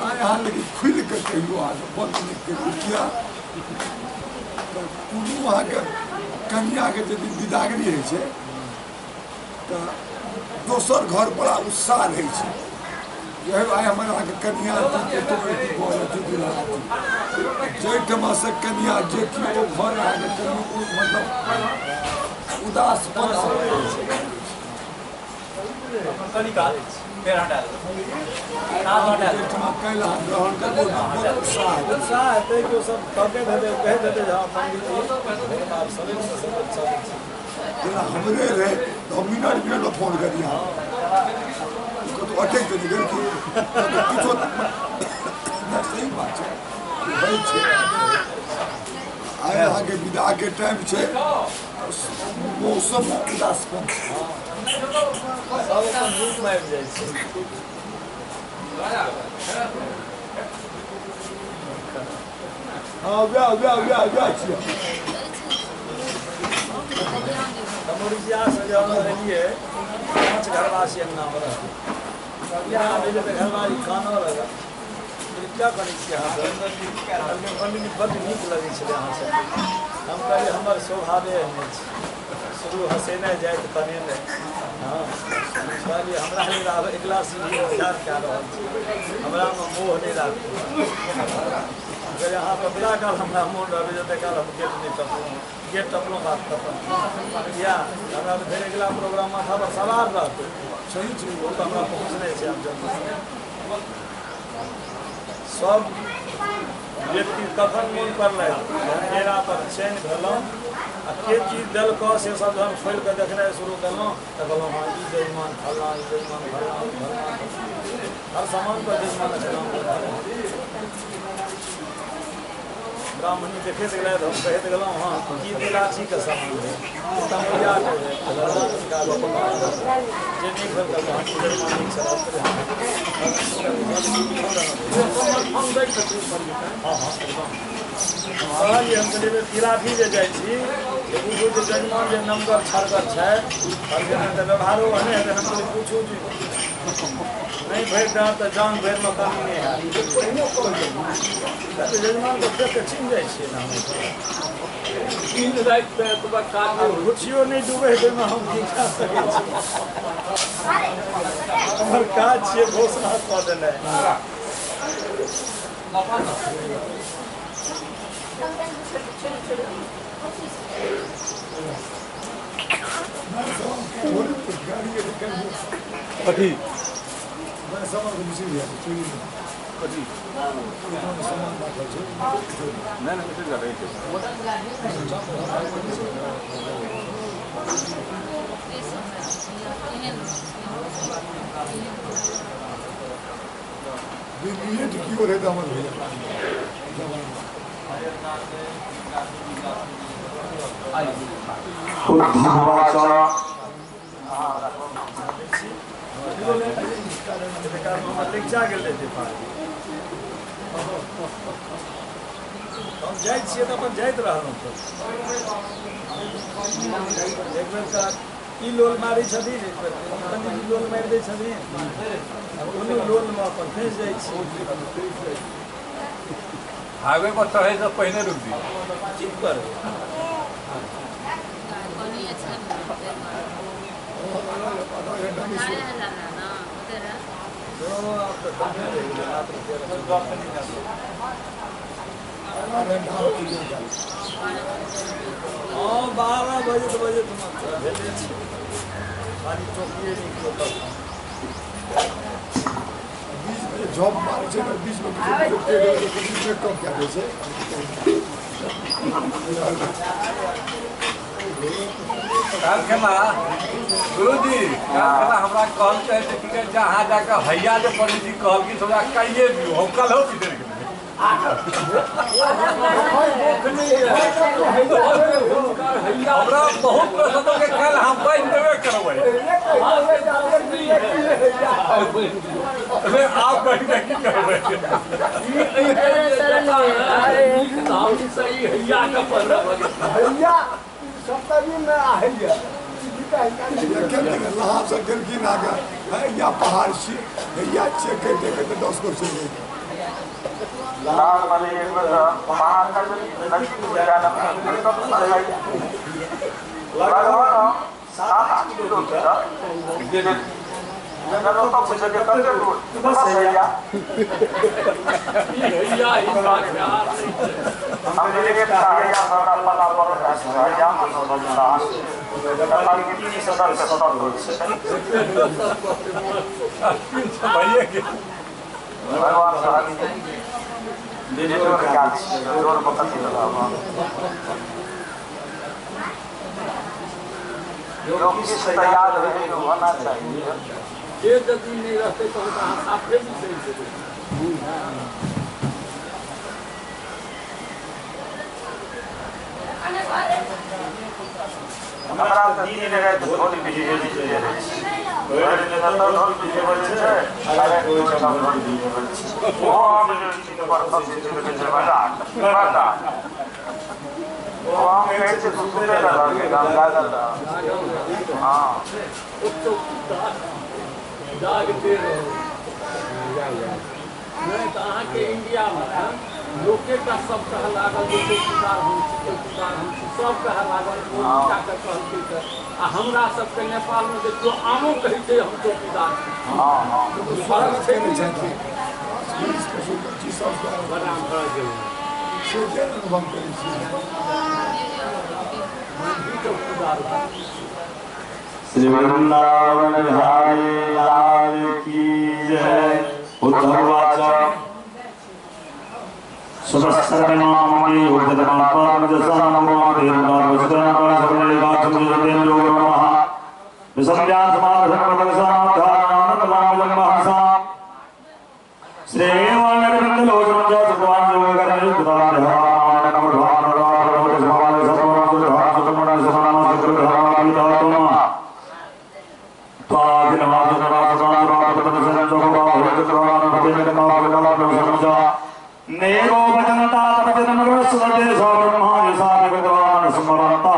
आए हाल की खुल के कहियो आज बंद नहीं कर दिया कोनो वहाँ के कन्या के यदि विदागरी है छे तो दोसर घर बड़ा उत्साह रहे छे यही आए हमारे वहाँ के कन्या जैठमा से कन्या जे की वो घर आगे मतलब उदास बना उत्साह है कि सब कहते कह देते जहाँ पंडित हमरे रहे 2 मिनट में फोन करिए उसको तो अटैक तो निकल की सही बात है भाई छे आए आगे विदा के टाइम छे मौसम उदास कम हाँ व्या छियै तमोरिया सजाना रहिए 5 घरवासी अंगना में रह यहाँ मिले तो घरवासी खाना लगा क्या करी बड़ नीक लगे यहाँ से हम कहे हमार स्वभावे शुरू हंसे नहीं जाए तो कने नहीं हाँ कहलिए हमरा नहीं रहा एक गिलास विचार क्या रहा हमरा में मोह नहीं रख अगर यहाँ पर बड़ा काल हमरा मोह रहे जते काल हम गेट नहीं टपलो गेट टपलो बात खत्म या हमरा तो फिर अगला प्रोग्राम माथा पर सवार रहते सही चीज वो तो हमरा पहुँचने से हम जब सब व्यक्ति कखन मन पड़ल डेरा पर चैन भेलहुँ आ के चीज देलक से सब जन खोल के देखनाइ शुरू केलहुँ तऽ कहलहुँ हाँ ई जजमान फल्लाँ ई जजमान फल्लाँ हर सामान पर जजमान छलहुँ ब्राह्मणी देखैत गेलै तऽ हम कहैत गेलहुँ हाँ ई तिलाठी के सामान है तमरिया के जे नीक भेल तऽ जजमान नीक छल हाँ हाँ कहलिए हम कहलिए तिलाठी जे जाइ छी बुझू जे जजमान जे नमगर छरगर छै तऽ व्यवहारो ओहने हेतै हम कहलिए पूछू जे नहीं भरि डाँर तऽ जान भरिमे कमी नहीं है जजमान को देख के छीन जाइ छियै ना घुछियो नहीं डूबे ताहिमे हम की कऽ सकै छी हमर काज छियै घोषणा कऽ देनाइ कथी कथी नहीं मैसेज कर रही थी की हो रहे दामन भैया हम जाइ छियै तऽ अपन जाइत रहलहुँ एक बेर का ई लोल मारै छथिन एक बेर कनि लोल मारि दै छथिन कोनो लोलमे अपन फँसि जाइ छी हाईवे पर चढ़े से पहले रुक दी की कर हाँ 12 बजे तुम भेले छी खाली चौकिए नहीं जॉब मारे छै 20 में कम क्या छै काल खेला गुरुजी काल खेला हमरा कहल के ठीक है जहाँ जाकर भैया जे पंडित जी कहल कि थोड़ा कहिए दियो हम कल हो किधर के हमरा बहुत प्रसन्नों के कल हम बैठ देवे करबै अरे आप बैठ के की करबै सही भैया का पर्व भैया सप्तरी में आहैया लहा से गिरगी ना गया या पहाड़ से या चेक करते करते 10 को चले लाल वाले एक पहाड़ का नदी पूजा ना लगभग 7-8 किलोमीटर जगह तो कुछ जगह करते दूर बस है या हम लेके या सारा पता पर या जगह की 30,000 से 7 भैया के भगवान साहब दे दे और क्या जोर पता चल रहा जो किसी से याद रहे तो होना चाहिए ये यदि नहीं रहते तो हम आपके भी सही से हमारा दिन रहे बहुत बिजी बिजी चले रहे कोई दिन तो बहुत बिजी बच्चे अरे कोई छोटा बहुत बिजी बच्चे वो हम चीज पर सब चीज के जमाना वो हम कैसे सुनते रहा के काम करता हां जागते रहो नहीं तो अहाँ के इंडिया में लोके का सब कह लागल जो चौकीदार हम सब कह लागल वो जाकर कहते थे आ हमरा सब के नेपाल में देखियो आमो कहै छै हम चौकीदार हां हां फर्क छै नहीं छै बड़ा भड़ गेल से के अनुभव करै छी चौकीदार श्री वृंदावन बिहारी लाल की जय। उत्तरवाच सुरसर्वनामनि नेरो वचनता वचन सुरते ब्रह्मा साधि भगवान स्मरता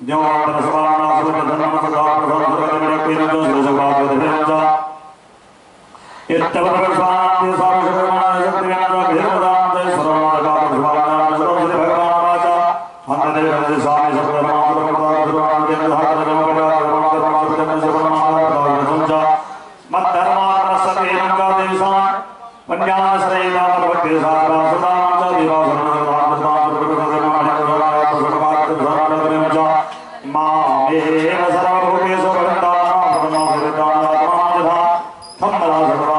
ज्ञान समाना सुरत धर्म सदा प्रसाद मेरे जो सुजगात देवजा इत्तव भगवान साधु भगवान शक्तियान भेददान सर्वदा भगवान सर्वश्री भगवान वाचा हम देव स्वामी सर्वधर्म भगवान देव धारण भगवान मत धर्म सत्य का देवसान पंजाब श्रेया भगवते सारा सदा दिवा सर्वदा मामे सर्वभूतेषु भगवता परमात्मा थम्मला सर्वा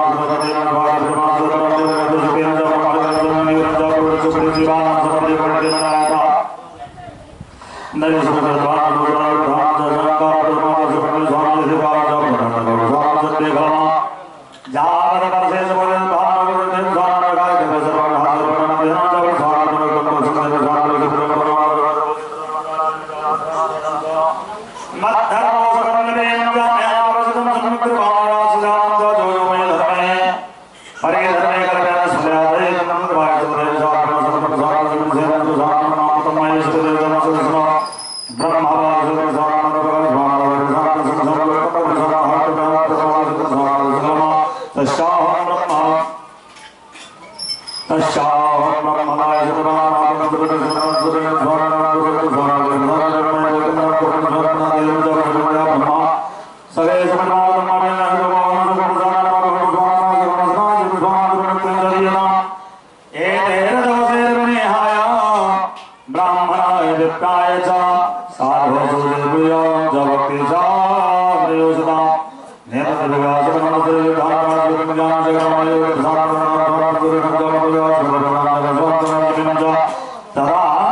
तथा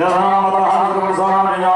Nirvana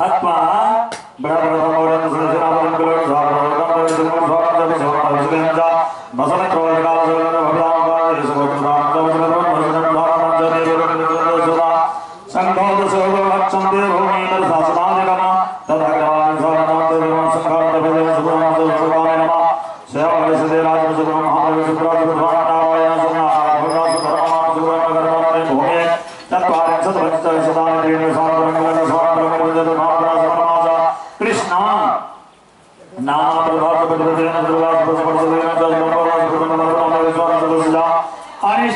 हत्वा बड़ा बड़ा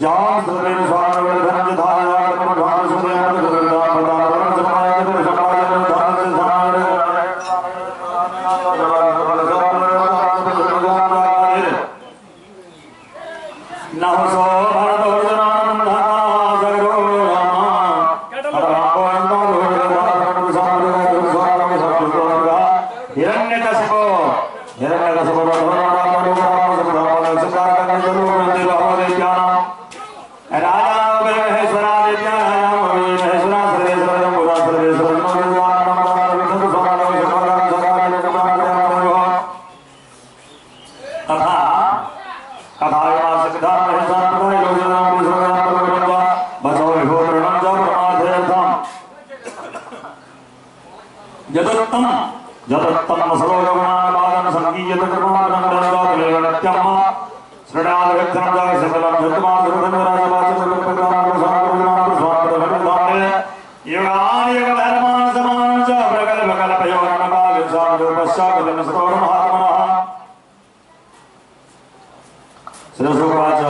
जा नमसो भरतोर्जुनानंदा जगरो हिरण्यकशिपो जतत्तम सरोगुणापादन संगीयत कृपानंदनदातलेवनत्यम श्रणादविक्रम जाग सकलम जगमाधुरधन्वराजवासुरपदानस्वामि युगान युगधर्मान समान च प्रकल्प कल्पयोगनकाव्यसाधुपश्चाकलं सतोर्महात्मनः श्रीसुवाच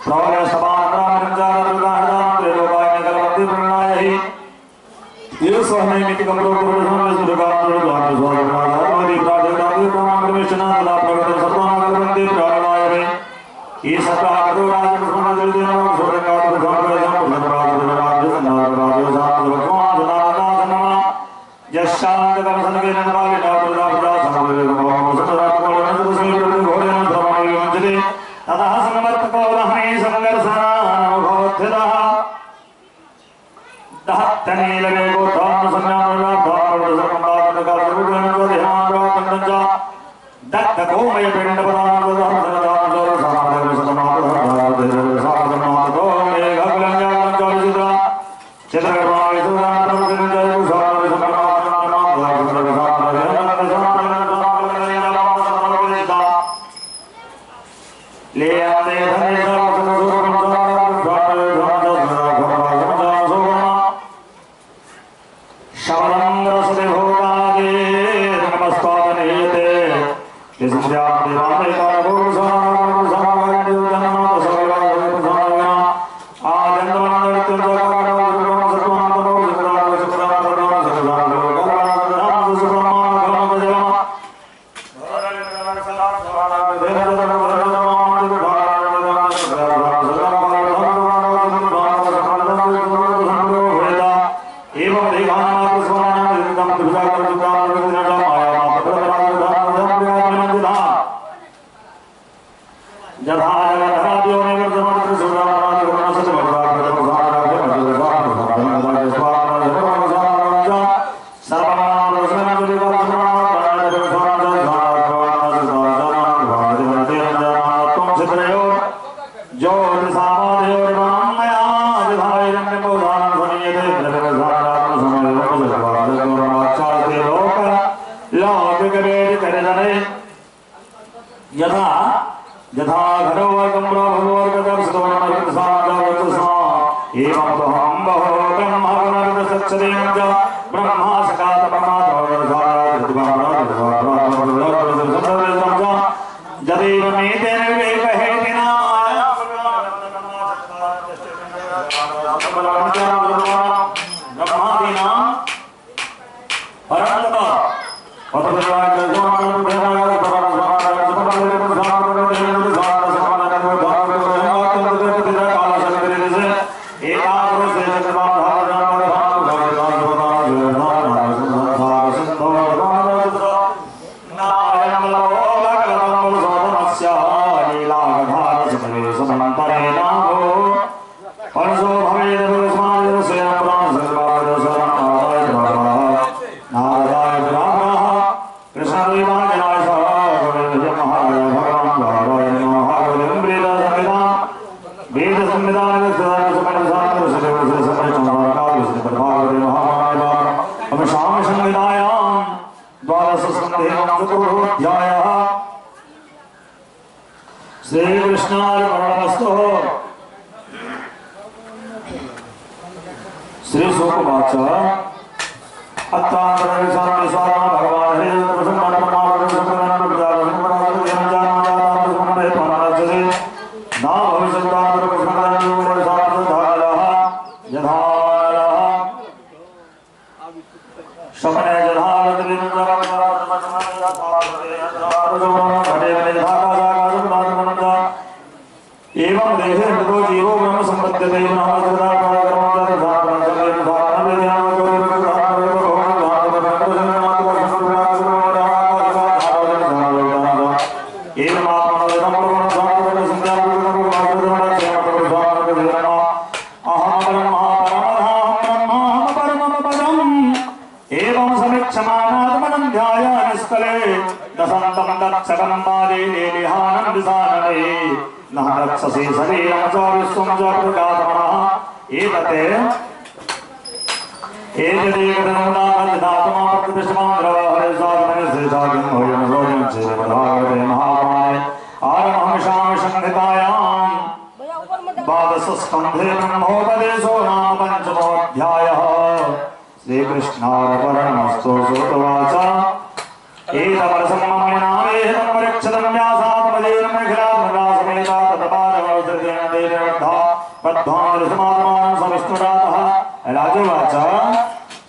प्रवल सभा स्वामी मिति कमलो पुरुषं सुरगानो द्वार स्वामी प्रादेव परमेश्वरना प्रगत सत्वान वंदे प्राणाय वे ये सत्वारो राज समाज देव सुरगानो भगवान राज भगवान जनाना यशांत कर्मसन के नवाले डाबरा प्रजा समवे भगवान सतरात को नंद घोड़े धर्माय वंजते तथा समर्थ को रहने संगर्षण भवत्यदा दहत्तने लगे को धाम संज्ञाना धाम संज्ञाना का रूपन को ध्यान रखना दत्त को मैं पिंड प्रदान धाम संज्ञान जो समाधि समाधि धाम साधना तो मैं गगलंगा चौरिद्रा चित्रकर्माय सुरान प्रभुजय साधु समाधि नाम ले आते धने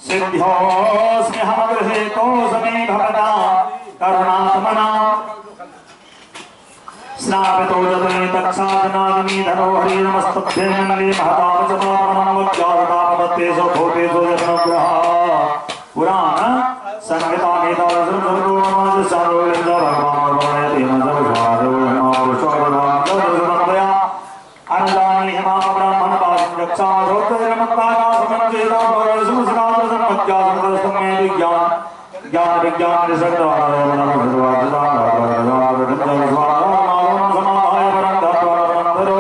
सिद्ध्यो स्नेहं गृहीतो समे भवता करुणात्मना स्नापितो जतने तत्साधनादिनी धनो हरि नमस्तभ्ये नमले महतावचमानमज्जातापत्ते सभूते सुजनग्रह पुराण संहिता गीता सर्वो नमः सर्वलिंग भगवान वर्णयति नजरभारो नमः अनुदानी हिमा ब्राह्मण पासं रक्षा रोक्तजनमत्ताका समञ्जेता परसुमस्कार समज्ञासमस्तमे विज्ञान ज्ञान विज्ञान निसर्गवादय मनः भगवाजता समाधाय परं धत्वानन्दरो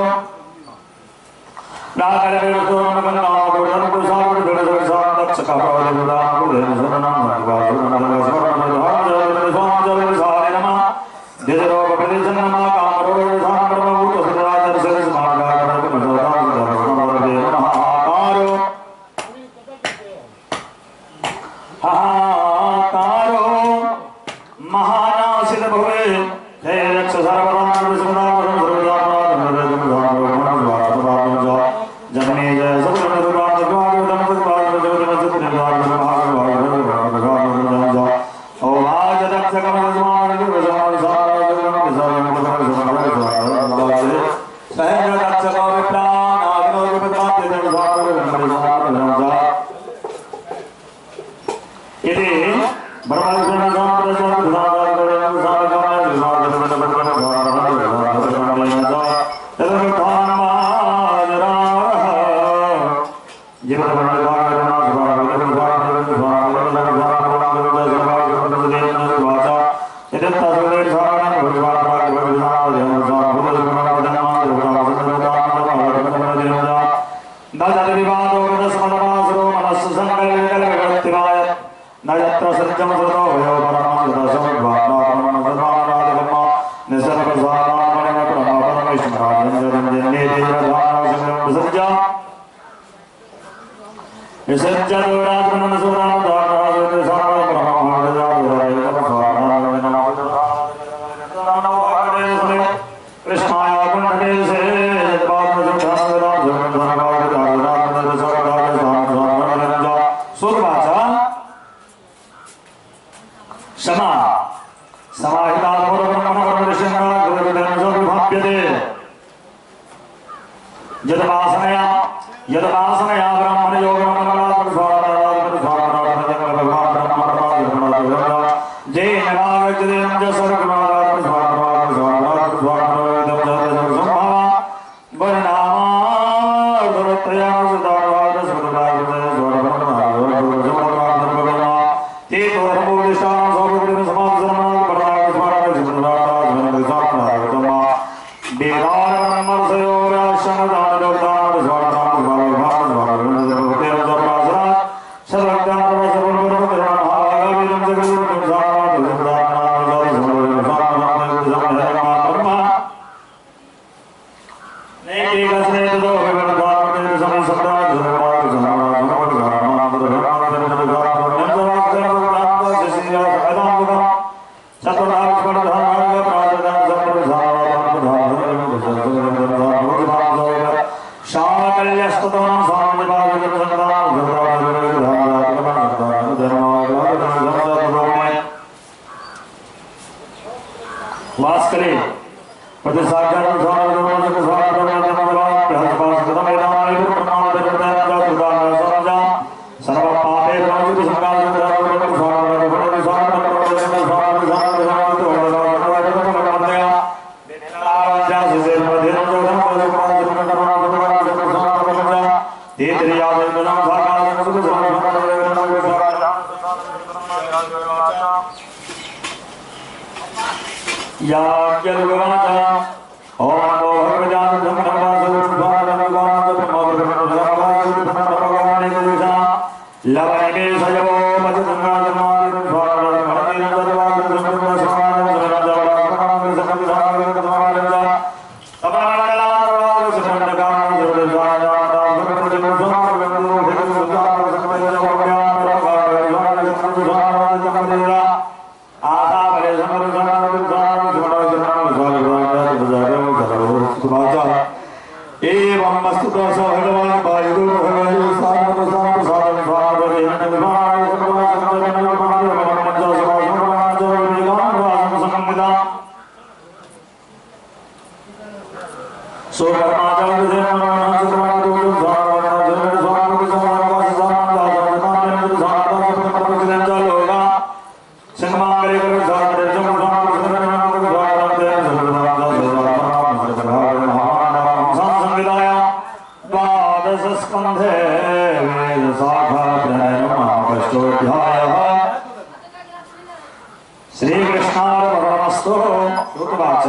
एवं मस्तु भगवान वायुदेव भगवान द्वादशस्कन्धे वेदशाखाप्रणयमापष्टोऽध्यायः श्रीकृष्णार्पणमस्तु। श्रुतवाच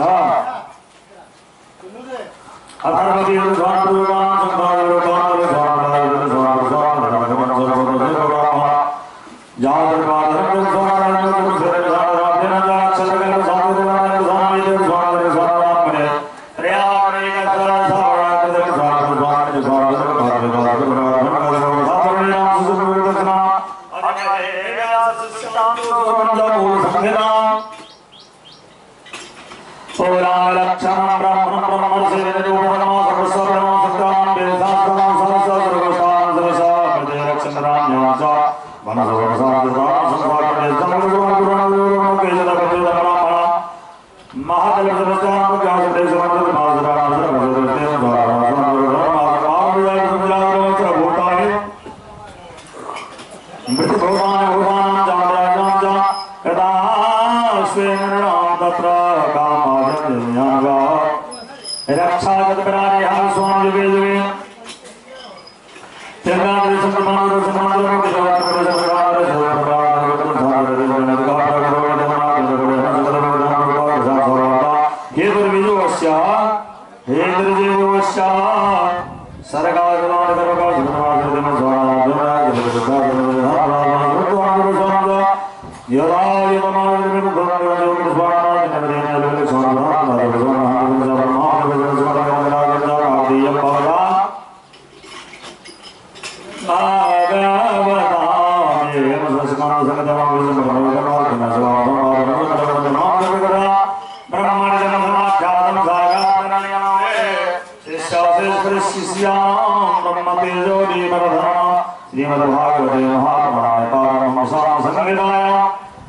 श्रीमद्भागवते महापुराणे पारमहंसासंहितायां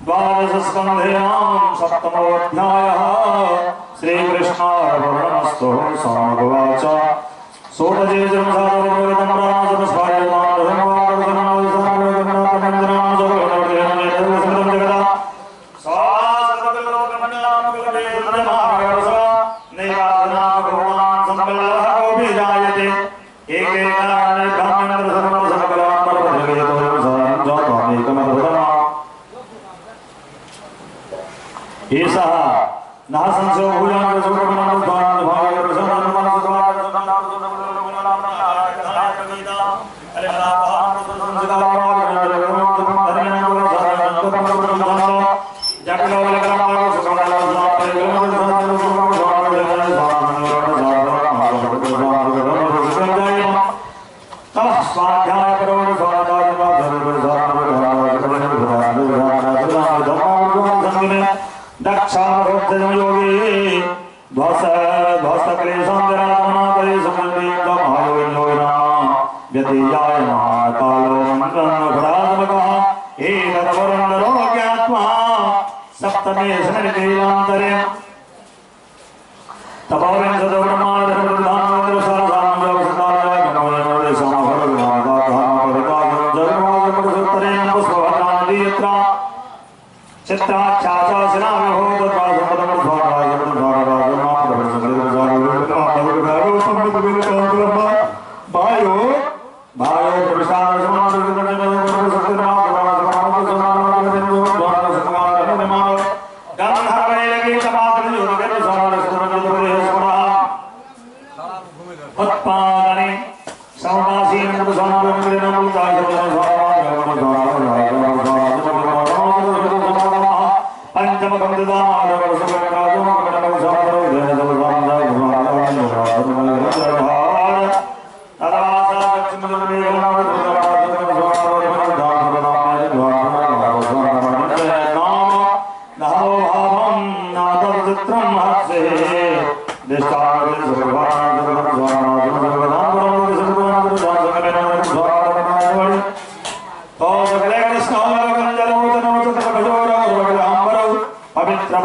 द्वादशस्कन्धेनां सप्तमोऽध्यायः श्रीकृष्णार्पणमस्तु। सामगवाच सोटजे पवित्र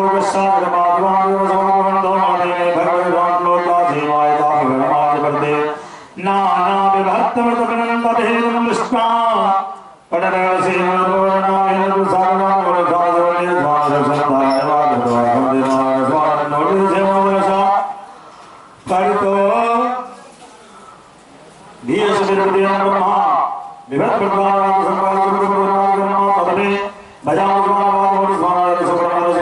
लोक सागर माधवान समबंधो माने भगवान लोका जीवाय तामाज करते नाना विभक्त मत बनंत भेदम विष्णा पडर से नरोना हिंदू सागरा और सागरे द्वार संधायवाद द्वार देवार द्वार नोड़ सेवसा परितो धीर सुविद्या ब्रह्मा विभक्त प्रकार संवाद गुरु तदे बजाओ स्वामी स्वामी सुब्रह्मण्य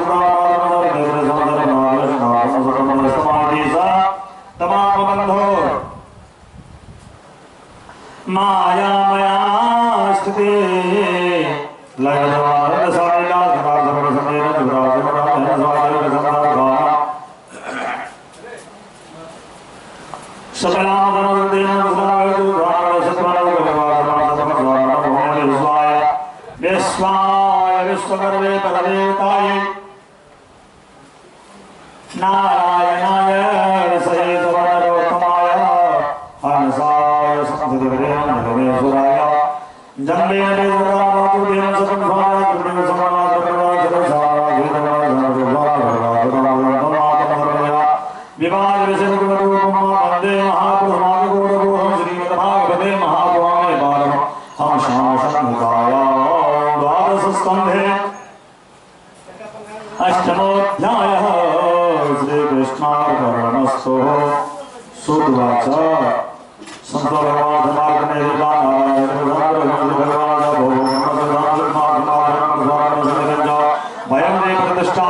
सुब्रह्मण्य तमाम बंधो माया मया स्थिति लयवार साइला समाज समर समेत विराज मना स्वामी संवाद सकला धनदेन स्वामी द्वार सत्वनो भगवान भगवान स्वाय विश्वाय विश्वकर्मे परदेताय नारायणाय रसये सवरोत्तमाय हंसाय संसदेवेश्वराय जम्बे देवरामातुदेन सपन्वाय कृष्ण समानाय प्रभावसाय विवाद विषय गुरुरूपम वंदे महापुरुषाय गौरवोहं श्रीमद्भागवते महापुराणे पारम हम शासनकाय द्वादश स्कंधे अष्टमोऽध्यायः श्रीकृष्णार्पणमस्तु सुवाच संत भगवान धर्मार्थ में भयं दे प्रतिष्ठा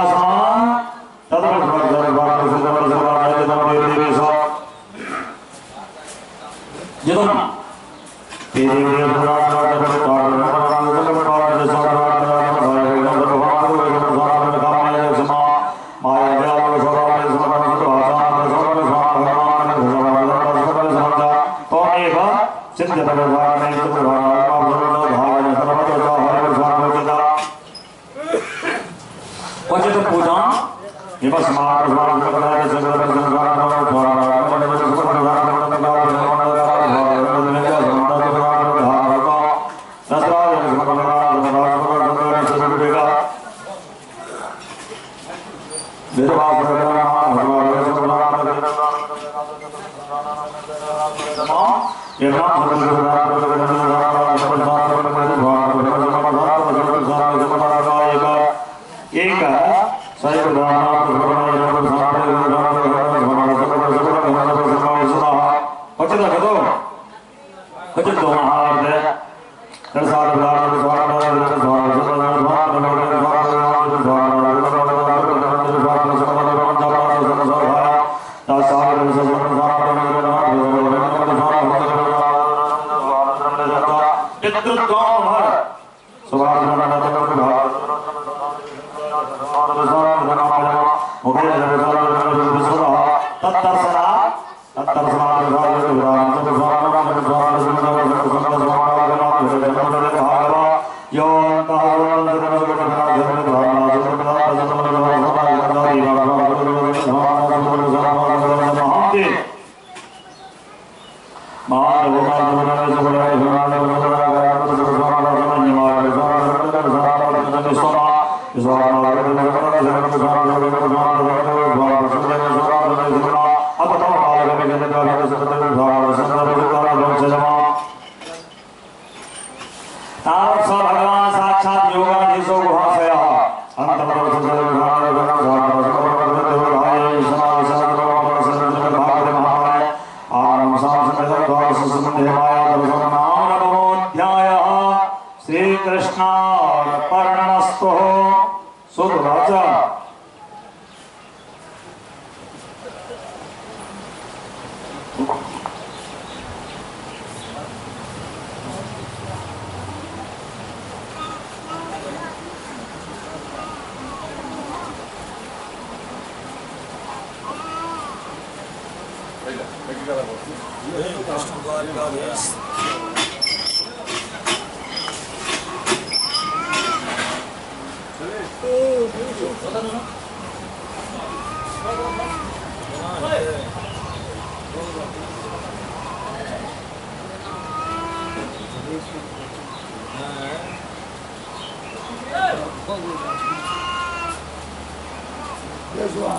ये सुआ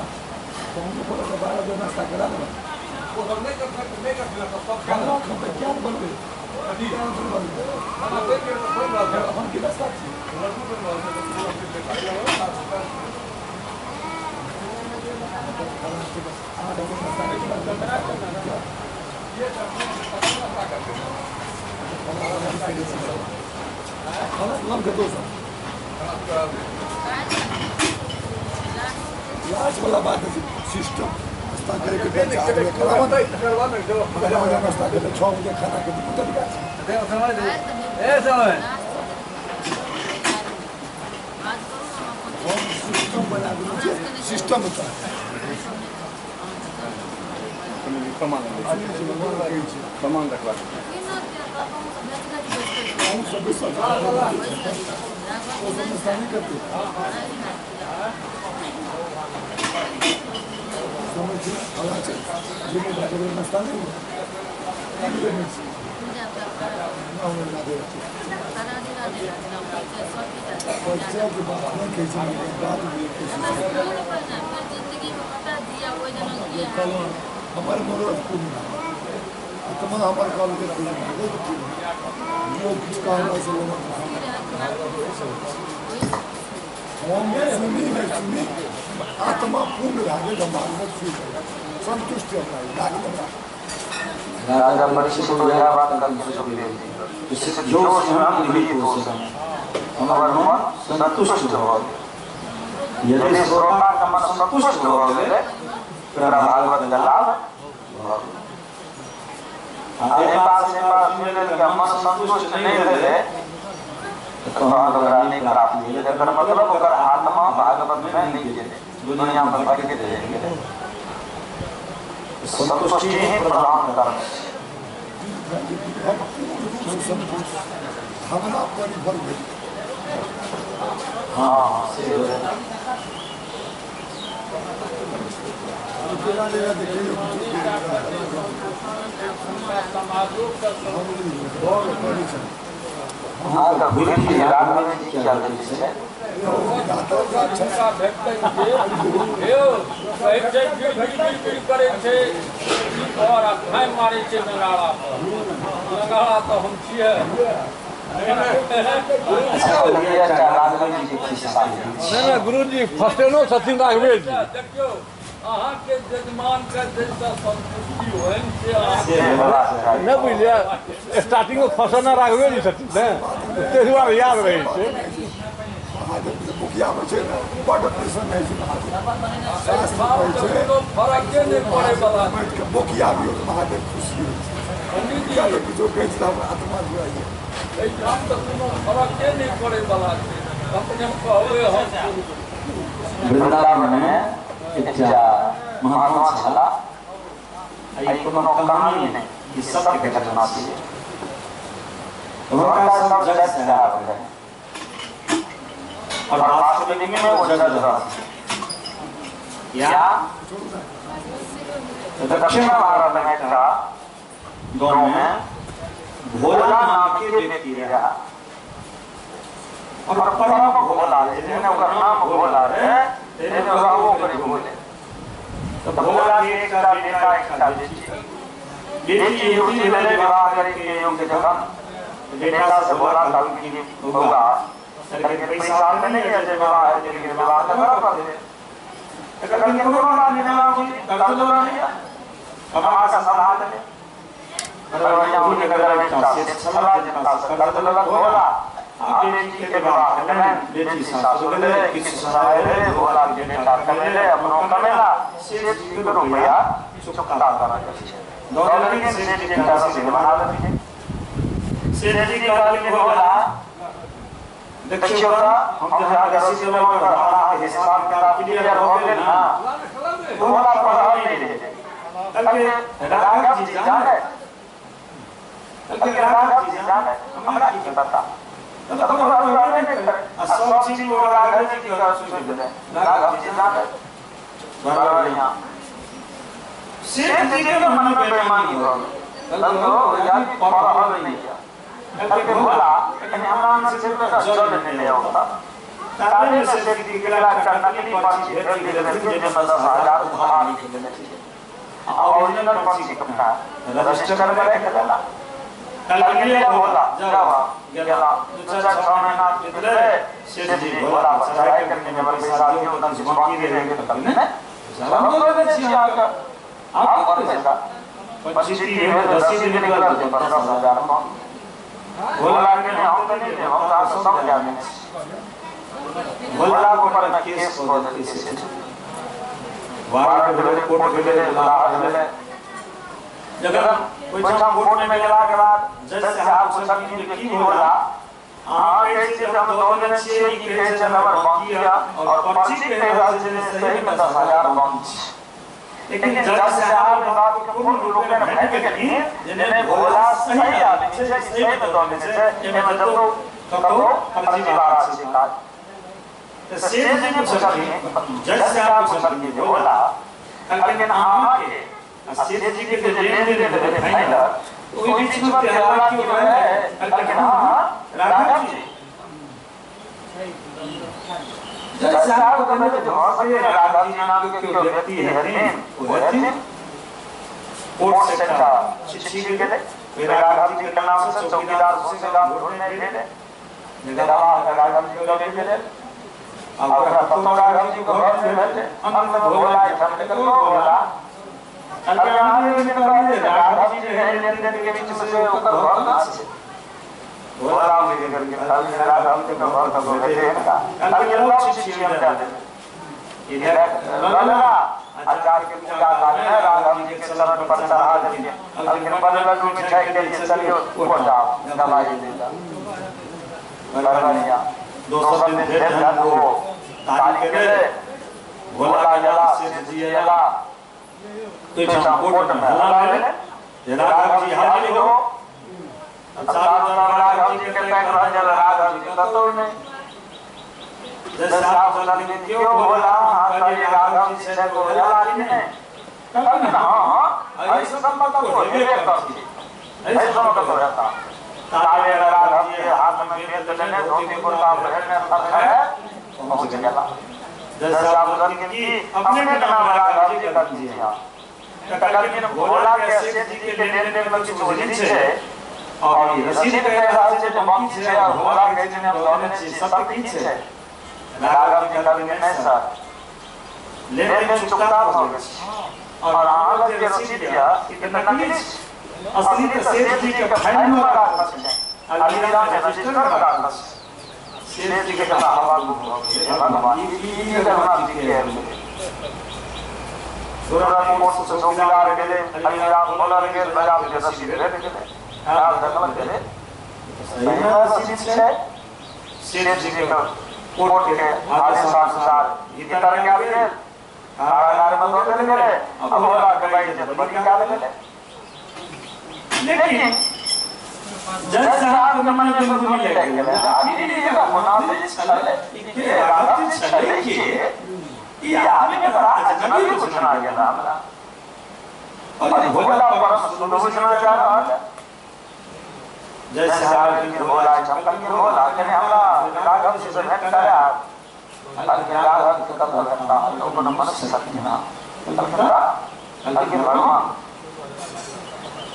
तुमको पता है 12 दिन नाश्ता करा ना वो हम नहीं कर सकते सब खाना खा क्या बन गए अभी खाना पे के कोई बात है हम की नाश्ता लास्ट वाला बात है सिस्टम नाश्ता करके करवा में जो नाश्ता करके 6 बजे खाना के तरीका दे समझ दे ए समय सिस्टम बना दो सिस्टम होता है सामान रखवा हम सब नहीं करते समझिए हालांकि जिम्मेदारी नाश्ता नहीं हमारे मनोरथ पूर्ण तमाम हमारे कॉल के सुनी आत्मा पूर्ण रागे भागवत संतुष्ट राजा परीक्षित को यह बात करके सुखदेव जी जिससे जो हम विहित हो सके हमारा मन संतुष्ट हो यदि श्रोता का मन संतुष्ट हो गए फिर भागवत का लाभ आगे पास मिले का मन संतुष्ट नहीं रहे तो नहीं प्राप्त नहीं अगर मतलब अगर आत्मा भागवत में नहीं गिरे दुनिया में भटके रहेंगे संतुष्टि ही प्रधान कर्म हमारा परिफल हाँ हाँ गुरुजी राघवेंद्र जी क्या देते हैं गुरुजी फसेनो सचिन राघवेंद्र जी देखियो अहाँ के जजमान के जैसा संतुष्टि होन से न बुझलिए स्टार्टिंग में फसना राघवेंद्र जी छथिन ने ते दुआरे याद रहे छै मुखिया में छै बड़ प्रसन्न है शास्त्र है तो फरक के नहीं पड़े वाला मुखिया भी महादेव खुशी मुखिया लोग जो कहता आत्मा जुड़ा है ए काम तो कोनो फरक के नहीं पड़े वाला छै अपने कहवे हम वृंदावन में एकटा महात्मा छला आई कोनो कहानी नहीं ई सत्य के घटना छी उनका सब जगत से आ गए और वास्तविक में वो जगत रहा या दक्षिण भारत में था गांव में भोला नाम के व्यक्ति रहा और परम भोला जिन्हें उसका नाम भोला है तेरे वो करी बोले तो भोला के एक बेटा एक बेटी युवती ने विवाह करके योग्य जगह बेटा से बोला था कि होगा लेकिन पैसा नहीं है जब विवाह है लेकिन विवाह करना पड़े अगर कोरोना निकला हुई कर दो नहीं अब आका सलाह दे अरे यहाँ उनके घर में से सलाह देता कर दो बोला आपने के विवाह करना बेटी सासुर ले किसी सहारे बोला के बेटा कमेले अपनो कमेला से करो भैया चुकता करा दो लड़के से के तरह से बना लेते से रेडी कर के बोला देखियो हम जहां किसी से लोग का हिसाब किताब क्लियर हो गए ना बोला पढ़ा नहीं दे तलके राघव जी जाने तलके राघव जी जाने हमरा की पता तो हमरा नहीं करे सब चीज को राघव जी की सोच दे राघव जी जाने बराबर यहां शेख जी के मन में बेईमानी हो तलको याद पढ़ा नहीं किया तलके बोला लेकिन हमरा से जल नहीं होता तारे में से गिरा का नकली पर्ची भेज दिए थे जिसमें 10,000 उपहार मिले थे ओरिजिनल पर्ची का रजिस्टर में रख देला कल के होला जावा गेला 2-4 महीना भीतर से जी होला चढ़ाई करने में बड़े साथियों उधर से बाकी रहेंगे तो कल ने हम तो दे छी आप कर पैसा 25 में 10 दिन निकल जाते 10,000 का होला के हम तो नहीं हम तो सब जाने होला को पर केस को देते वारंट के कोर्ट के लिए ला जगह कोई हम कोर्ट में गेला के बाद जज साहब पूछन कि की होला हां कैसे हम दोनों छिए कि कैसे नंबर बाकी है और पर्ची के हिसाब से सही में 10,000 बाकी लेकिन जज साहब ने बात को पूर्ण रूप में भेज के दी जिन्हें बोला सही आदमी से सही में दोनों से ये मतलब तो पर्ची बात से का तो सेठ ने पूछा जज साहब पूछा कि बोला लेकिन हां के सेठ जी के लेन देन फाइनल तो बीच में बोला कि है लेकिन हां राघव जी जज साहब को कहते जो से राघव जी नाम के कोई व्यक्ति है वो है कोर्ट से का चिट्ठी के लिए राघव जी के नाम से चौकीदार से काम ढूंढने के लिए निगरान राघव जी को लेके ले और पत्ता राघव जी को घर में भेजे अंत में बोला है हमने को बोला कल्याण में निकले राघव जी है लेन देन के बीच से ऊपर घर ना से बोला मुझे करके कल राघव जी का घर का भेजे इनका कल ये लोग चिट्ठी में जाते इधर लला आचार्य के पूजा करने राघव जी के चरण पर चढ़ा देंगे लेकिन बदला में मिठाई के लिए चलिए ऊपर जाओ दवाई देगा बरवानिया 200 दिन भेज जान को ताली के बोला जला सेठ जी जला तो कोर्ट में हला ले राघव जी हाजिर हो चार राघव जी के पैर जल राघव जी का तो नहीं जैसे साहब बोला कि क्यों बोला कल राघव जी से बोला नहीं कल हां ऐसा संबंध को ये करती ऐसा मतलब रहता ताले राघव जी हाथ में बेल लेने धोती कुर्ता पहनने पर है पहुंच गया जैसे आप बोल कि अपने नाम राघव जी कर दीजिए कल के बोला के सेठ जी के लेन देन में कुछ होनी है और ये रसीद के हिसाब से जो बाकी है बोला के ने हम दोनों ने सब ठीक है राघव जी कल के नहीं सर लेन देन चुकता हो गया और आगे के रसीद दिया कितना नकली असली तो सेठ जी के फाइल में लगा सकते हैं अलीराम ने रजिस्टर लगा सकते सेठ जी के हवा भगवान ये करना चाहिए सूरत कोर्ट से चौकीदार के लिए अलीराम बोलर के लगा के रसीद दे के आप धन्यवाद दे सही में रसीद है सेठ जी के कोर्ट के आदेश अनुसार ये तरह के आपके कारागार में दो दिन गए अब बोला के भाई जब बड़ी निकाल ले लेकिन जज साहब के मन में गुण ले गए आदमी ने ये मुनाफे चले ये राघव जी चले कि ये आदमी के बड़ा अजनबी पूछना गया था हमरा और भोला परम सुनना चाह रहा है जज साहब के बोला चमकन के बोला कि हमरा राघव जी से भेंट करा राघव के कब करता लोगों ने मन से सत्य ना लेकिन भगवान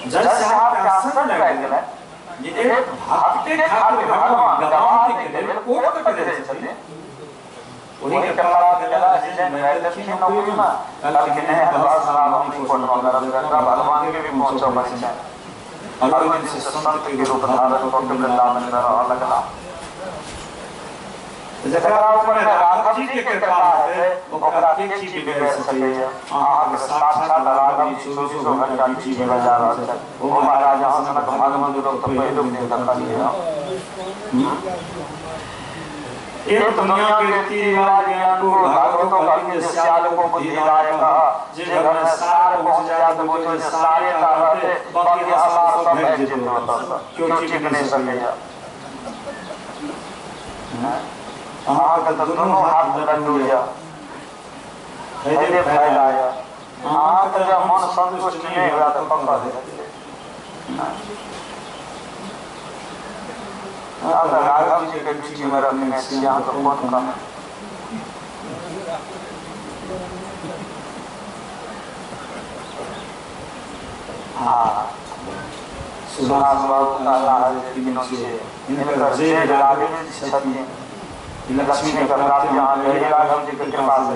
जज साहब का आसन लगा गया ये एक भक्ति खातिर भगवान गवाह के लिए कोर्ट के दे छथि उन्हीं के कला के लगा जिसे मैं लक्ष्मी नौकरी में लेकिन है अल्लाह साहब अपनी कोर्ट में रखा भगवान के भी पहुंचो बन जाए और इनसे संत के रूप धारण को वृंदावन में रहा लगा जकरा ऊपर राघव जी के कृपा है ओकरा के चीज बिगड़ सके आंख साक्षात राघव जी 24 घंटा चीज बजा रहा है वो महाराज हसन भगवान लोग तो पहले ने देखा लिया ये दुनिया के रीति रिवाज ज्ञान को भागवतों का के सियाल को बुद्धिदायक कहा जे घर में सार पहुंच जाए तो वो जो सारे का रहते बाकी आसार सब भेज देते होता क्यों ठीक नहीं सके हाँ कल तो दोनों हाथ बुलंद हो गया मेरे फायदा आया हाँ कल जब मन संतुष्ट नहीं हुआ तो पकड़ा दे राघव जी के ड्यूटी में रखने से यहाँ तो कौन कम हाँ सुभाष बाबू का लाल दिनों से इनका जेल राघव जी छती लक्ष्मी का प्राप्त यहाँ गए राघव जी के कृपा से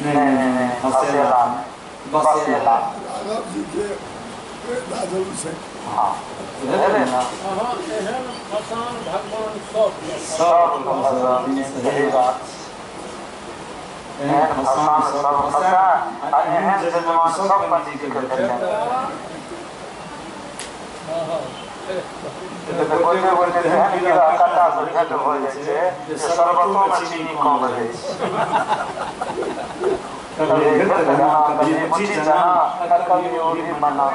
नहीं हसेला बसेला राघव जी के दादू से हाँ ले ना एहन फसान भगवान सब सही बात एहन फसान सब फसा एहन जजमान सब पंजी के करते हैं बोलते बोलते ध्यान की कथा से भेंट हो जाए छे जे सर्वतो में चीनी कम रहे कभी मुची जना कभी ओरी मना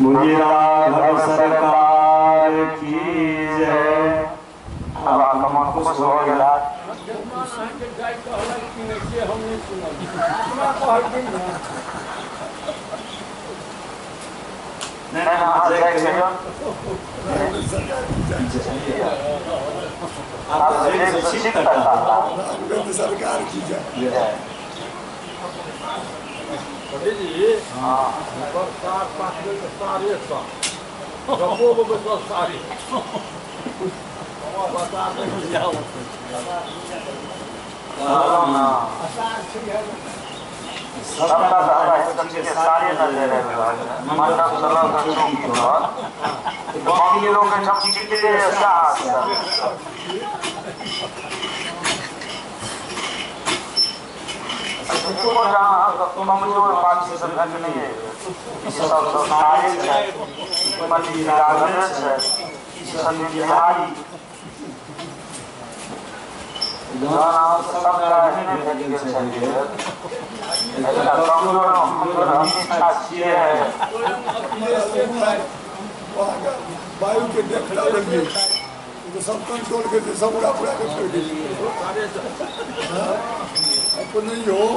बोलिए राघव सरकार की जय। अब आत्मा खुश हो गया नहीं ना आज एक आप एक शिक्षित करता सरकार की जय। पंडित जी हाँ बरसात पाँच सारे जबो बस सारे बरसात में जाओ सबका सारा के सारे नजर है मतलब सलाह करने की बात बाकी लोग के सब चीज के साथ तो जहाँ कमजोर पार्टी संगठन नहीं है सब सारे पति राघव है संध्यारी जाना सब रहने लगे चाहिए ऐसा कमजोर हम अच्छी है वायु के देखना लगे तो सब कंट्रोल करके सब उड़ा पूरा कर अपन नहीं हो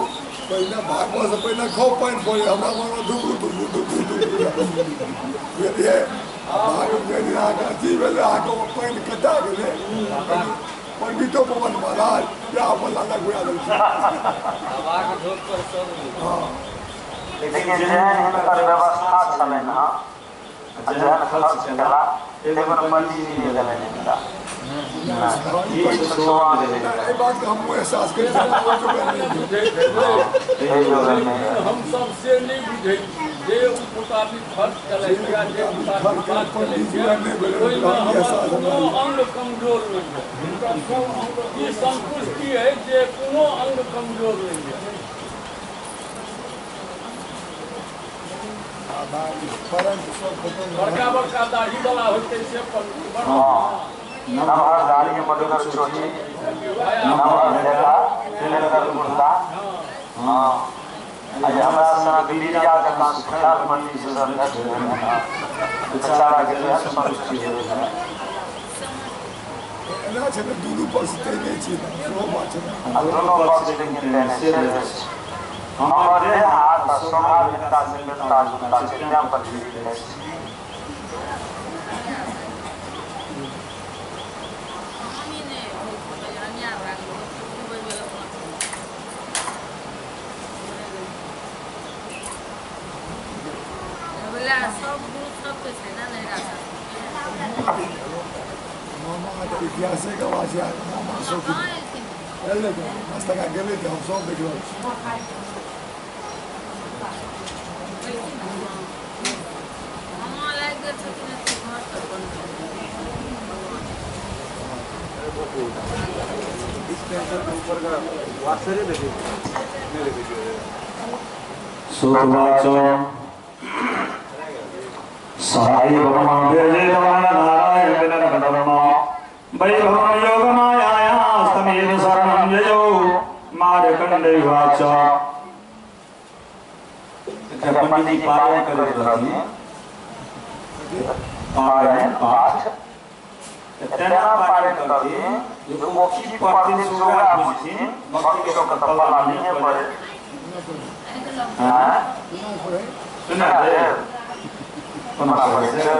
पहले भागवत से पहले खो पाइन पड़े हमरा मन दुगु ये भागवत के दिन आका जीव ले आका पाइन कटा गेले पंडितो पवन महाराज क्या बोला ना गुया दे आवाज ढोक कर सब हां लेकिन जहन हिनकर व्यवस्था चले ना जहन खर्च चला लेकिन पंडित जी ने गले नहीं ये सोवा दे ये बात का हम एहसास कर हम सब से नहीं बुझे जे मुताबिक खर्च चलेगा जे मुताबिक बात चलेगा कोई में कोनो अंग कमजोर नहीं है ये संतुष्टि है जे कोनो अंग कमजोर नहीं है बड़का बड़का दाढ़ी वाला होते से नमहर दाढ़ी मडगर चोटी नमहर देखा तिलकर कुर्ता हाँ आज हमरा सना बिरिया का काम खराब मंडी से सब घट गए बेचारा के लिए संतुष्टि हो गई ना छे दुनु पक्ष तेने छी वो बात है दोनों पक्ष लेकिन लेने से हमारे हाथ समाज नेता से मिलता जुलता से क्या पति है मामा का इतिहास का वासिया मामा सो एले को हस्ता का गेले थे हम सब देखलो मामा लाइक दे छथिन घर पर इस टेंशन के ऊपर का वासरे देखिए नहीं देखिए सुतवाचो सहाय भगवान जय नारायण विनन कदमा वैभव योग माया स्तमेन शरणं ययो मार्कंडे वाच पंडित पालन करते रहते पारायण पाठ तेना पारायण करते जो मोक्षी पति सुगा बुझी भक्ति लोग का तपला नहीं है पर हां सुना है सुना है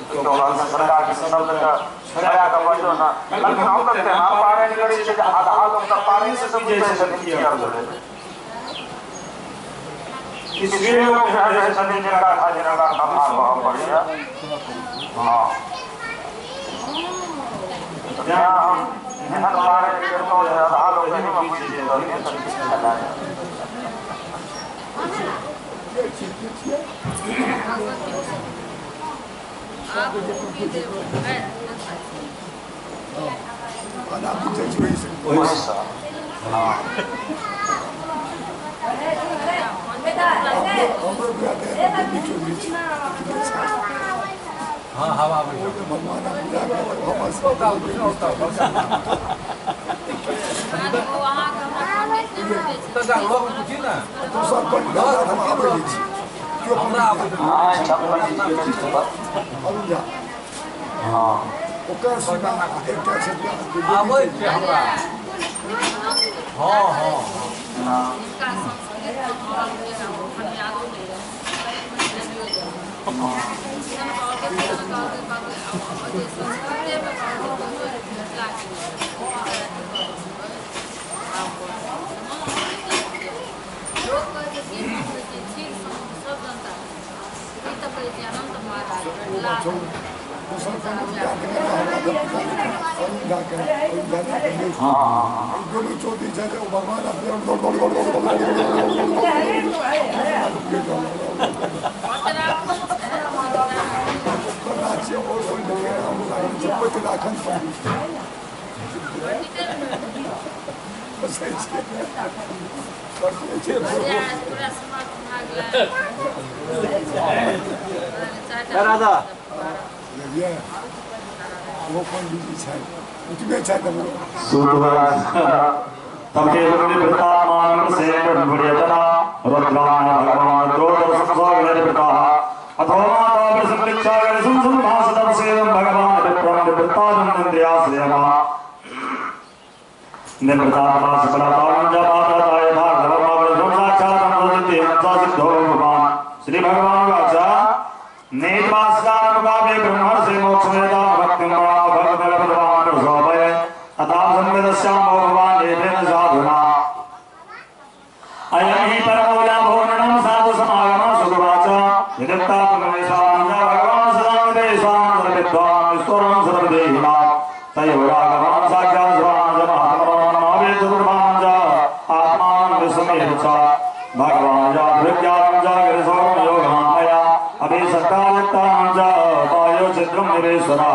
अतः सरकार के शब्द का छड़ा का वजह ना लेकिन हम करते हैं हम पारायण करी से आधा उनका पारायण से सब जैसे किया करते इसलिए लोग जैसे सदी का हाजिर का आभार भाव बढ़िया हां यहां हम हमारे को आधा लोग नहीं पीछे दे रहे हैं हाँ हवा राधा वो कौन बीजी छाई उसमें छाई तब सुदवास तमके लोगने प्रतापमान से बढ़ियातना रुद्रान भगवान क्रोध संसार पिता अथवा माता प्रसन्निच्छा गण संसम भासतम सेवम भगवान विप्रम प्रतापम नंद्यासेवा निप्रतापमा सबलातारं जपाता ताय भागवत साक्षात् नमोते मनसा सिद्धो भगवान श्री भगवान वाचा नेतवास्कार मुकाबे ब्रह्मण से मोक्ष वेदा भक्तिं भगवत भगवान सोभय अताप संवेदस्याम भगवान देवेन साधुना अयं हि परमोला भोननं साधु समागम सुखवाचा यदत्ता पुनरेशां भगवान सदां देशां सर्वविद्वान् ईश्वरं सर्वदेहिना तयोरागमं साक्षात् स्वामजमात्मनं मावे चतुर्भां च आत्मानं विस्मयेन च भगवान जागृत्यां जागृसोम योगमामया अभी सकालतां च वायो चित्रं निवेशनः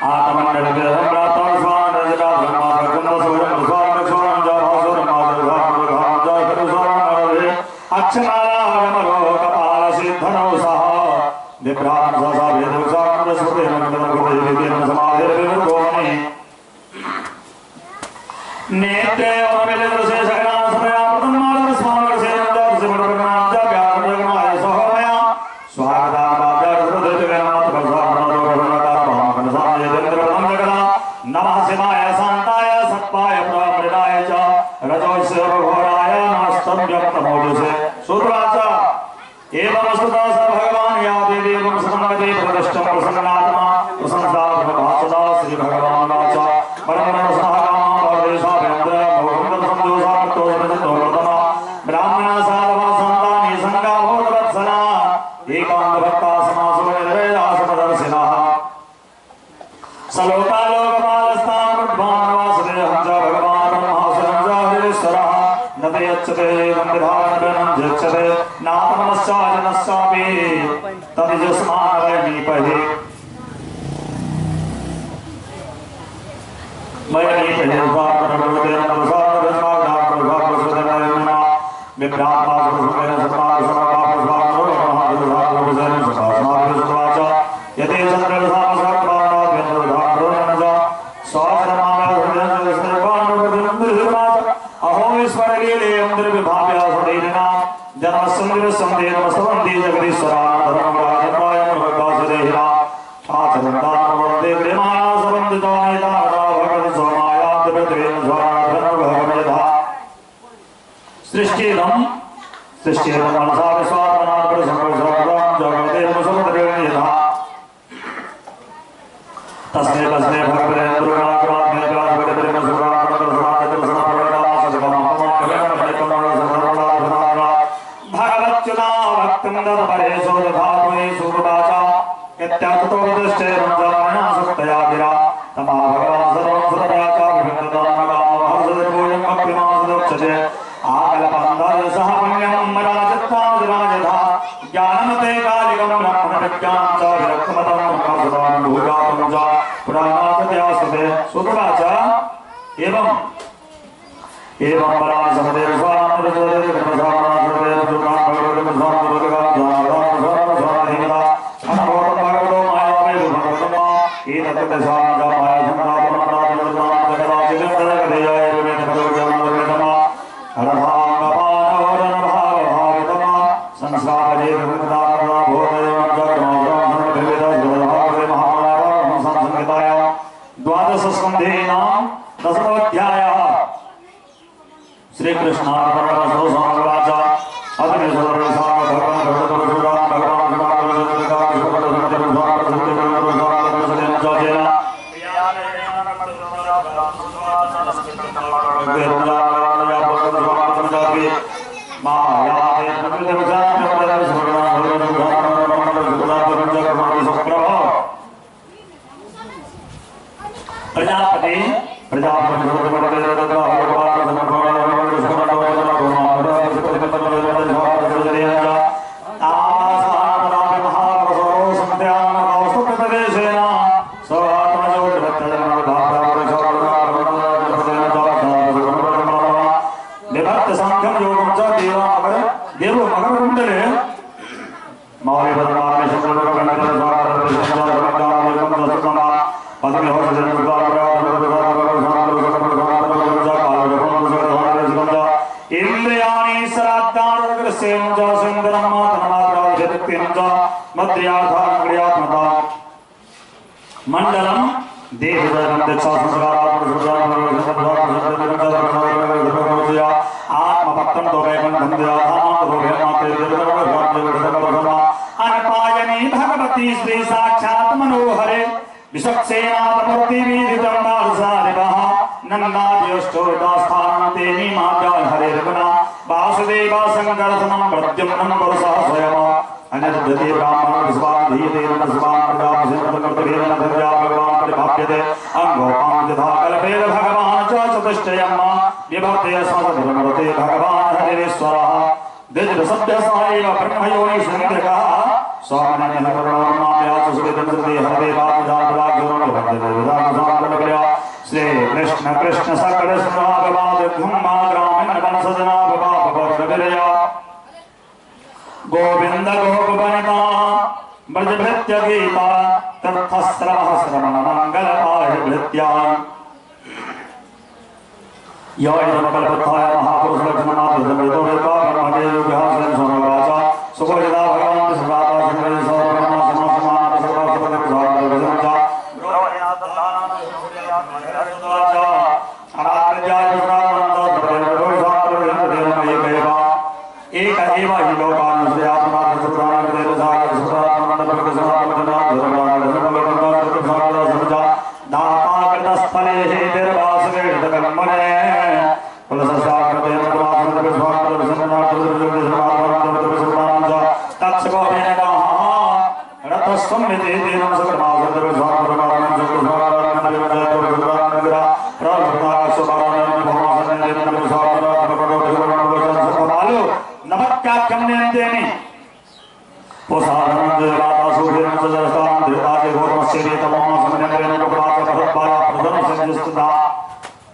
आत्ममण्डल विरहम्रातं स्वान् रजता ब्रह्मा कुंड सोरं स्वान् च भासुरं माधुर्भां च करुसोरं अक्षमालागमरो कपाल सिद्धनौ सह विभ्रां ससा वेदुसां स्मृतेन नमः समाधिर्विभूमि नेत्रे ओमिलित से सकला समया प्रथमाल स्वामी से नंद से प्रणाम च ज्ञान जगमाय सहमया स्वागता राजा हृदय जगन्नाथ भगवान भगवान भावना सामने चंद्र मंगला नमः शिवाय शांताय सत्पाय प्रमृदाय च रजोस्य घोराय नमस्तं जपतमोजसे सुद्राचा एवं स्तुता स भगवान या देवी एवं समन्वते प्रतिष्ठं प्रसन्नात्मा प्रसन्नात्मा भासदा श्री भगवान वाचा परम सहागाम भवेशा वेन्द्र भगवत संदोषा तोषितो वर्तमा ब्राह्मण साधवा संतानि संगा भवत्सना एकांत भक्ता समासो निरयास प्रदर्शिनः सलोका लोकपालस्तां भगवान च भगवान महासनं च हरिश्वरः न ते यच्छते वन्दिभावनं यच्छते नात्मनश्चाजनश्चापि तदिजस्मान् पहे मयि पहे भगवते नमः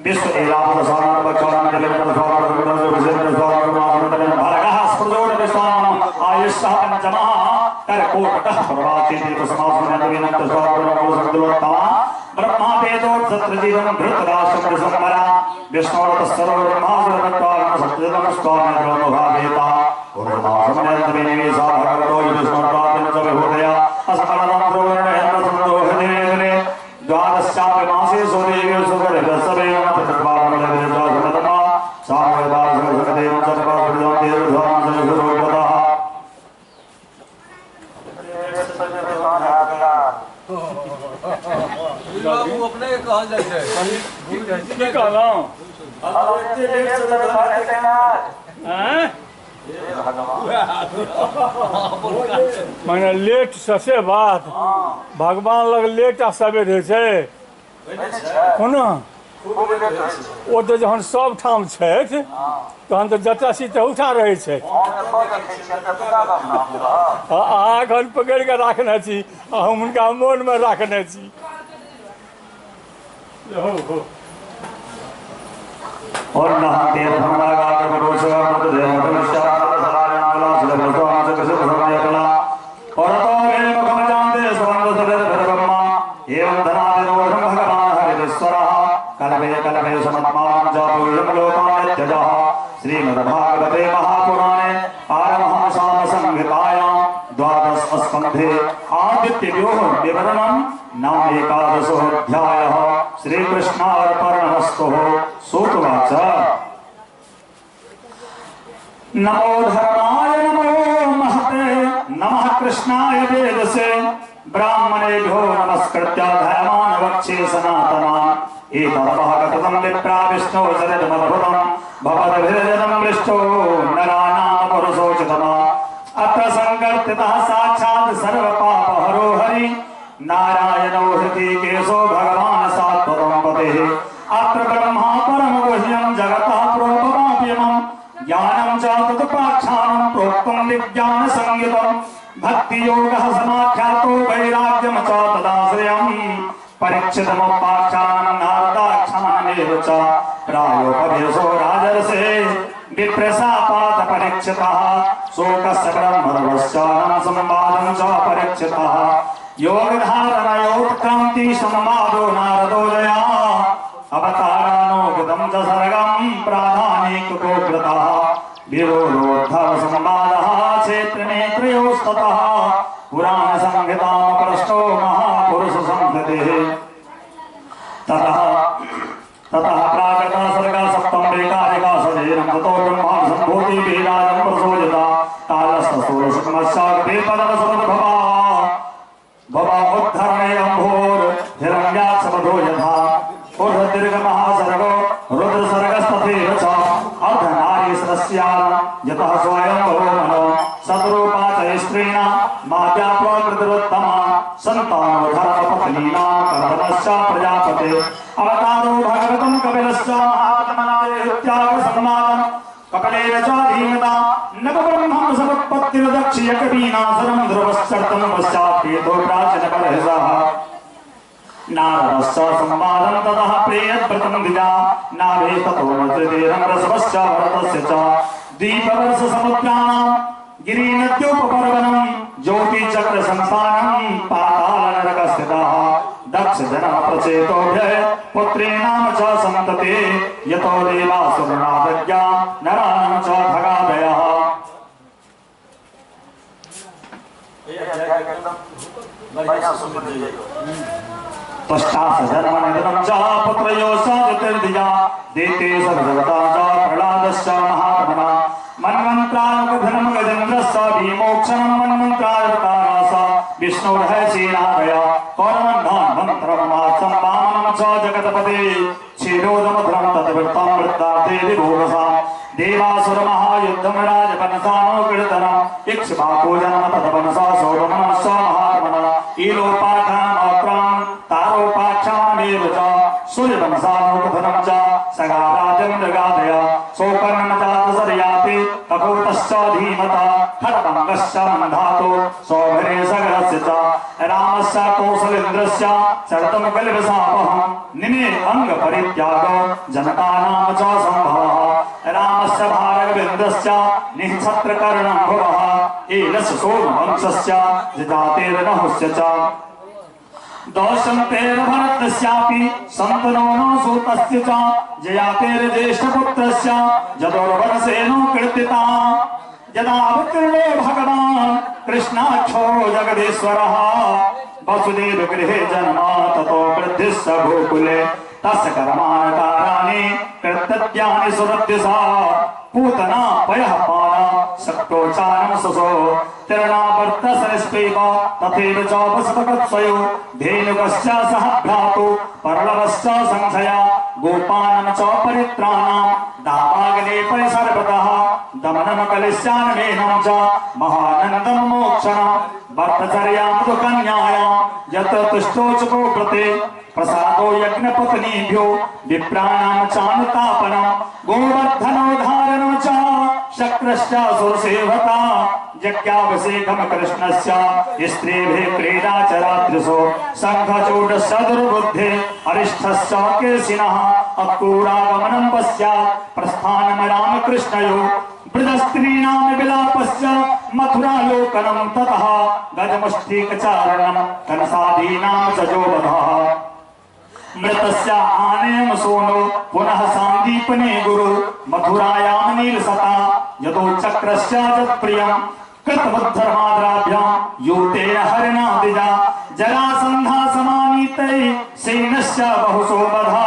विश्व आयुष्यः पंचमः कर्कोटकः प्रवासी देवसमासुनन्दविनन्त स्वापुरमोसन्दुलोत्तमा ब्रह्मा वेदोत्सत्रजीवं धृतराष्ट्रं संवरा विष्णोरतः सर्वब्रह्मासुरतत्त्वान् सत्यदं स्वामिद्रोमभावेता पूर्णमासमनन्दविनिवेशा भगवतो विष्णोर्वादिं च विभूतया असफलनं द्रोवर्णयन्द्रसन्दोहदेवने द्वादशापि मासेषु देवेषु सुगरिभ्यस्सवेन प्रतिपादनमलविरजासमतमा सामवेदासमसकदेवं च प्रपादुर्यं देवध्वां च विभुरोपतः बाबू अपने कहाँ जाते हैं की कहलौं मैंने लेट ससे बात भगवान लग लेट आ सवेरे छै कोना ओ तो जहन सब ठाम छथि तहन तो जतऽ छी तहुठा रहै छै अहाँ एखन पकड़ि कऽ राखने छी आ हम हुनका मोनमे राखने छी और नहाते धर्मरागा करोषा मृतदेवदृश्या सदानंदलासुलभस्वांस कसितसमयकला और तो मेरे मुखम जानते स्वंद सवेद भरब्रह्मा एवं धनादिरोधं भगवान् हरिश्वरः कलवे कलवे समत्मानं जातुर्यं लोकानित्यजः श्रीमद्भागवते महापुराणे पारमहंसाम संहितायां द्वादश स्कन्धे आदित्यव्योः विवरणं नामेकादशोऽध्यायः श्रीकृष्णार्पणमस्तु सूतवाच नमो धर्माय नमो महते नमः कृष्णाय वेदसे ब्राह्मणेभ्यो नमस्कृत्य धर्मान् वक्षे सनातनान् एतद्भागवतं विप्रा विष्णो चरितमद्भुतं भवद्भिर्जनं मृष्टो नराणां पुरुषोचितमा अत्र संकीर्तितः साक्षात् सर्वपापहरो हरि नारायणो हृषीकेशो भगवान् सात्वतं पतिः अत्र ब्रह्मा परम गुह्यं जगतः प्रोक्तमप्यमं ज्ञानं च तत्पाख्यानं प्रोक्तं विज्ञानसंयुतं भक्तियोगः समाख्यातो वैराग्यं च तदाश्रयं परीक्षितमुपाख्यानं नारदाख्यानमेव च प्रायोपदेशो राजर्षे विप्रशापात परीक्षितः शोकस्य ब्रह्मरवश्चानं संवादं च परीक्षितः योगधारणयोत्क्रान्ति संवादो नारदोदया अवतारानो कृतं च सर्गं प्राधानिको कृतः विरोधोद्धव संवादः क्षेत्रनेत्रयोस्ततः पुराणसंहितां प्रष्टो महापुरुषसंहतिः ततः प्राकृता सर्गा सप्तम रेकारिका सदेनं ततो ब्रह्माण्ड सम्भूति वीराजं प्रसोजिता तालस्तसूरसुकमस्याग्रे पदवसुभवा भवा उद्धरणे अम्भोर हिरण्याक्षपदो यथा ऊर्ध्वदीर्घमहासर्गो रुद्रसर्गस्तथैव च अर्धनारीसरस्यां यतः स्वयंभो मनो सद्रूपा च स्त्रीणां मात्या प्रकृतिरुत्तमा सन्तानो धर्मपत्नीनां कर्तमश्च प्रजापते अवतारो भगवतं कपिलश्च महात्मनादेत्यागसंवादं कपिलेन च धीमता नवब्रह्मं समुत्पत्तिर्दक्षिय कवीनासनं ध्रुवश्चर्तं पश्चात्पेतो प्राचीनकलहसः नारदश्च संवादं ततः प्रेयव्रतं दिजा नाभे ततो वज्रदेहं रसवश्च भरतस्य च दीपवर्षसमुद्राणां गिरिनद्योपपर्वणं ज्योतिचक्रसंस्थानं पातालनरकस्थितः दक्षजनः प्रचेतोभ्यः पुत्रीणां च सन्तते यतो देवासुरनादज्ञा नराणां च भगादयः पश्चात्जन्मनिधनं च पुत्रयो साजतिर्धिया देते सर्वगता च प्रह्लादश्च महात्मना मन्वन्त्रानुगधनं गजेन्द्रस्य विमोक्षणं मन्वन्त्रावतारास विष्णोर्हयसेनादया कौरवन्धान् मन्त्रमात्सं वामनं च जगत्पते क्षीरोदमधुरं तद्वृत्तं वृत्तार्थे विभोगसा देवासुरमहायुद्धं राजपनसानो कीर्तनम् इक्ष्वाको जन्म तद्वनसा सौरमनश्च महात्मना ईलोपाख्यानमात्रां तारोपाख्यानमेव च सूर्यवंशानुगधनं च सगाराजं जगादय सोपर्णं जातसर्यापि कपोतश्च धीमता खरभङ्गश्च मन्धातो सौभरे सगरस्य च रामस्य कौसलेन्द्रस्य शरतं कलिवशापहं निमे अङ्गपरित्यागो जनकानां च सम्भवः रामस्य भारगवेन्द्रस्य निःछत्रकर्णं भुवः एलस्य सोमवंशस्य जजातेर्नहुस्य च दौशन्तेर्भरतस्यापि सन्तनो न सूतस्य च जयातेर्ज्येष्ठपुत्रस्य जदोर्वरसेनो कीर्तिता यदा अवतीर्णो भगवान् कृष्णाक्षो जगदीश्वरः वसुदेव गृहे जन्मा ततो वृद्धिः स भूकुले तस्य कर्माणि कर्तव्यानि सुरद्यसा पूतना पयः पाना शक्तोचानं ससो तिरणावर्तसरस्वैव तथैव च वसुपकृत्स्वयो धेनुकश्च सह भ्रातु पर्णवश्च संशया गोपानं च परित्राणां दावाग्ने परिसर्वतः दमनं कलिश्यान्मेनं च महानन्दं मोक्षणं भर्तचर्यां तु कन्यायां यत्र तुष्टो च गोव्रते प्रसादो यज्ञपत्नीभ्यो विप्राणां चानुतापनं गोवर्धनोद्धारणं च शक्रश्च सुरसेवता यज्ञाभिषेकं कृष्णस्य स्त्रीभिः क्रीडा च रात्रिषु शङ्खचूडस्य दुर्बुद्धे अरिष्ठस्य केशिनः अक्रूरागमनं पश्चात् प्रस्थानं रामकृष्णयोः ब्रजस्त्रीणां विलापस्य मथुरालोकनं ततः गजमुष्टिकचारणं कंसादीनां च जोवधः मृतस्य आनयं सोनो पुनः सान्दीपने गुरु मथुरायां नीलसता यतो चक्रस्य जत्प्रियं कृतवद्धर्माद्राभ्यां यूतेन हरिणादिजा जरासन्धा समानीतै सैन्यस्य बहुशो वधा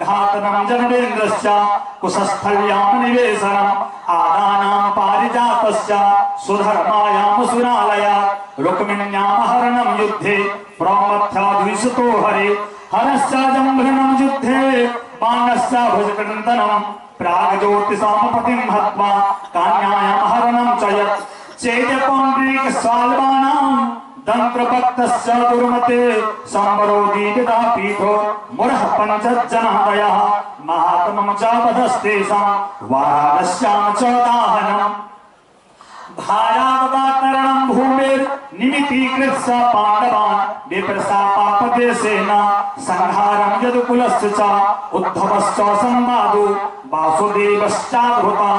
घातनं जनवेन्द्रस्य कुशस्थल्यां निवेशनम् आदानां पारिजातस्य सुधर्मायां सुरालयात् रुक्मिण्यां हरणं युद्धे प्रमथ्याद्विषतो हरे हरस्य जम्भृणं युद्धे बाणस्य भुजकन्दनं प्राग्ज्योतिषामपतिं हत्वा कान्यायां हरणं च यत् चेद्यपौण्ड्रीकस्वाल्वानां दन्त्रभक्तस्य दुर्मते संवरोदीपितापीठो मुरः पञ्चजनादयः महात्मं च वधस्तेषां वाराणस्यां च दाहनम् भारावतरणं भूमिर्निमितीकृत्य पाण्डवान् विप्रशापापदेशेन संहारं यदुकुलस्य च उद्धवश्च संवादो वासुदेवश्चाद्भुता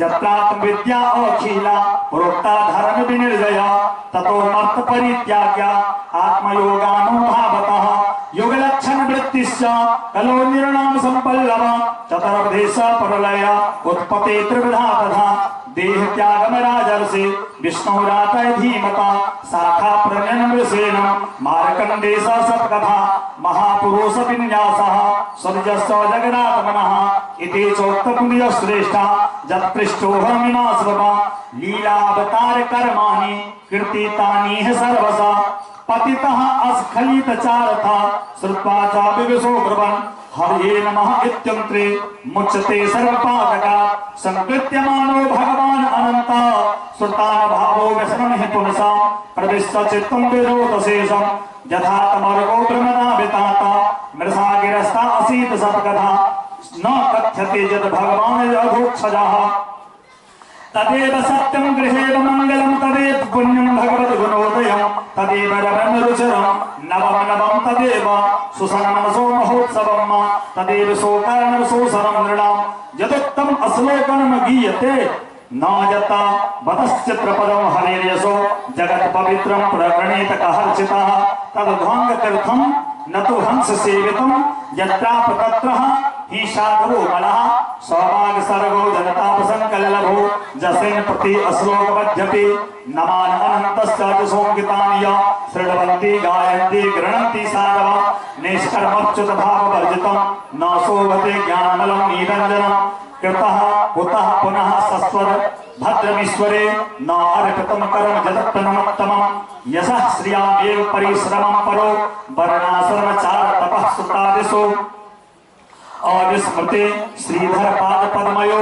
यत्रात्मविद्या अखिला प्रोक्ता धर्म विनिर्जया ततो मर्तपरित्याज्य आत्मयोगानुभावतः योगलक्षण वृत्तिश्च कलो निर्णाम संपल्लव चतुर्देश परलय उत्पत्ति त्रिविधा तथा देह त्यागम राजर्षि विष्णुरातय धीमता शाखा प्रणयनमृषेण मार्कण्डेय सत्कथा महापुरुष विन्यासः सर्जस्व जगदात्मनः इति चोक्तपुण्य श्रेष्ठा जत्पृष्ठोऽहमिमाश्रवा लीलावतार कर्माणि कीर्तितानि सर्वसा पतितः अस्खलित चारथा श्रुत्वा च विविशो ब्रुवन् हरे नमः इत्यन्त्रे मुच्यते सर्वपातका संकृत्यमानो भगवान् अनन्ता श्रुतान् भावो व्यसनं हि पुंसा प्रविश्य चित्तं विरोधशेषं यथा तमर्गो ब्रह्मणा विताता मृषागिरस्ता असीत सत्कथा न कथ्यते यद् भगवान् रघोक्षजः तदेव सत्यं गृहेव मंगलं तदेव पुण्यं भगवद् गुणोदयं तदेव रमणरुचिरं नवम नवम तदेव सुसन्नमसो महोत्सवं तदेव सोकारणं सोसरं नृणां यदुक्तम् अश्लोकनं गीयते न यता वतश्चित्रपदं हरेर्यसो जगत् पवित्रं प्रणीत कहर्चितः तद्ध्वाङ्गतीर्थं न तु हंस सेवितं यत्राप तत्रः ही साधवो मलः सौभाग सर्गो जनतापसंकल्लभो जसेन प्रति अश्लोकबध्यपि नमान अनन्तस्य संगीतानि या श्रृण्वन्ति गायन्ति गृह्णन्ति साधव निष्कर्मच्युत भाववर्जितं न शोभते ज्ञानमलं निरञ्जनं कृतः कुतः पुनः सस्वर भद्रमीश्वरे न अर्पितं कर्म जगत्तमोत्तमं यशः श्रियामेव परिश्रमं परो वर्णाश्रमचार तपः सुतादिषु अविस्मृते श्रीधर पाद पद्मयो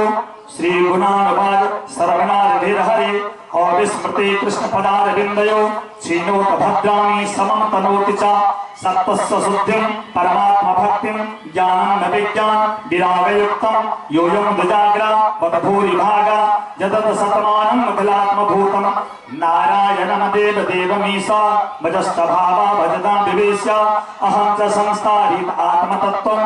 श्री गुणानुवाद सर्वनाथ हरे अविस्मृते कृष्ण पदार बिंदयो क्षीणोत भद्राणि समं तनोति च सत्तस्य शुद्धिं परमात्मा भक्तिं ज्ञानं विज्ञान विरागयुक्तं योऽयं द्विजाग्रा वदभूरि भागा यदत शतमानं मखिलात्मभूतं नारायणं देव देवमीशा भजस्तभावा भजतां विवेश्य अहं च संस्तारित आत्मतत्त्वं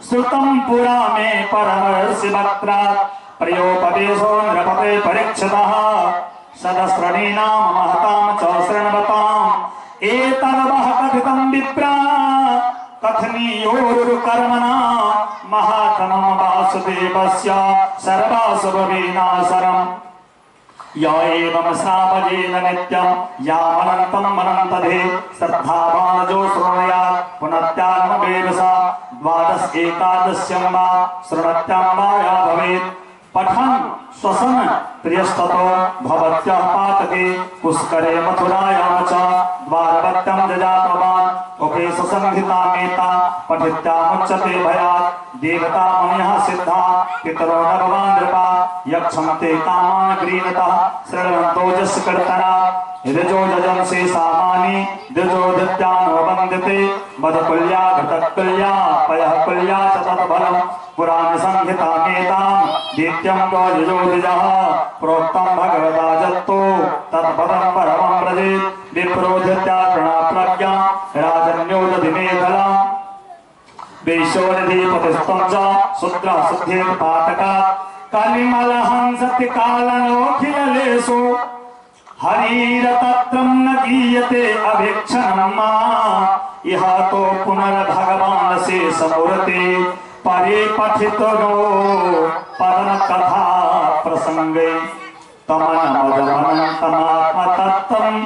श्रुतं पुरा मे परमर्षिवक्त्रात् प्रयोपदेशो नृपते परीक्षितः सदस्रणीनां महतां च शृण्वताम् एतद्वः कथितं विप्रा कथनीयोरुकर्मणा महात्मं वासुदेवस्य सर्वासुरविनाशरम् य एवं श्रावयेन नित्यं यामनन्तं मनन्तधे श्रद्धावानजो शृणुयात् पुनत्यात्मवेदसा द्वादश एकादश्यं वा शृणत्यां वा या भवेत् पठन् श्वसन प्रियस्ततो भवत्यः पातके पुष्करे मथुरायां च द्वारवत्यं जजातवान् उपदेशसंहितामेता पठित्यामुच्यते भयात् देवता मुनिः सिद्धा पितरो नरवान् नृपा यक्षन्ते कामान् गृहीतः शृण्वन्तो जस्कर्तना ऋजो जजंसे सामानि द्विजोदित्यानो वन्दते मधुकुल्या घृतकुल्या पयः कुल्या च तत्फलम् पुराणसंहितामेतां नित्यं द्विजोदिजः प्रोक्तं भगवता जत्तो तत्पदं परमं व्रजेत् विप्रोधित्या प्रज्ञा राजन्यो दधिमेखलाम् वैश्योनिधिपतिस्त्वं च शूद्रः शुद्धेन पातकात् कलिमलहंसति कालनोऽखिललेषु हरिरतत्रं न गीयते अभीक्षणं मा इह तो पुनर्भगवान् शेषमूर्ते परे पठितो पवनक कथा प्रसंगे तमनमदमनन्तमात्मतत्त्वं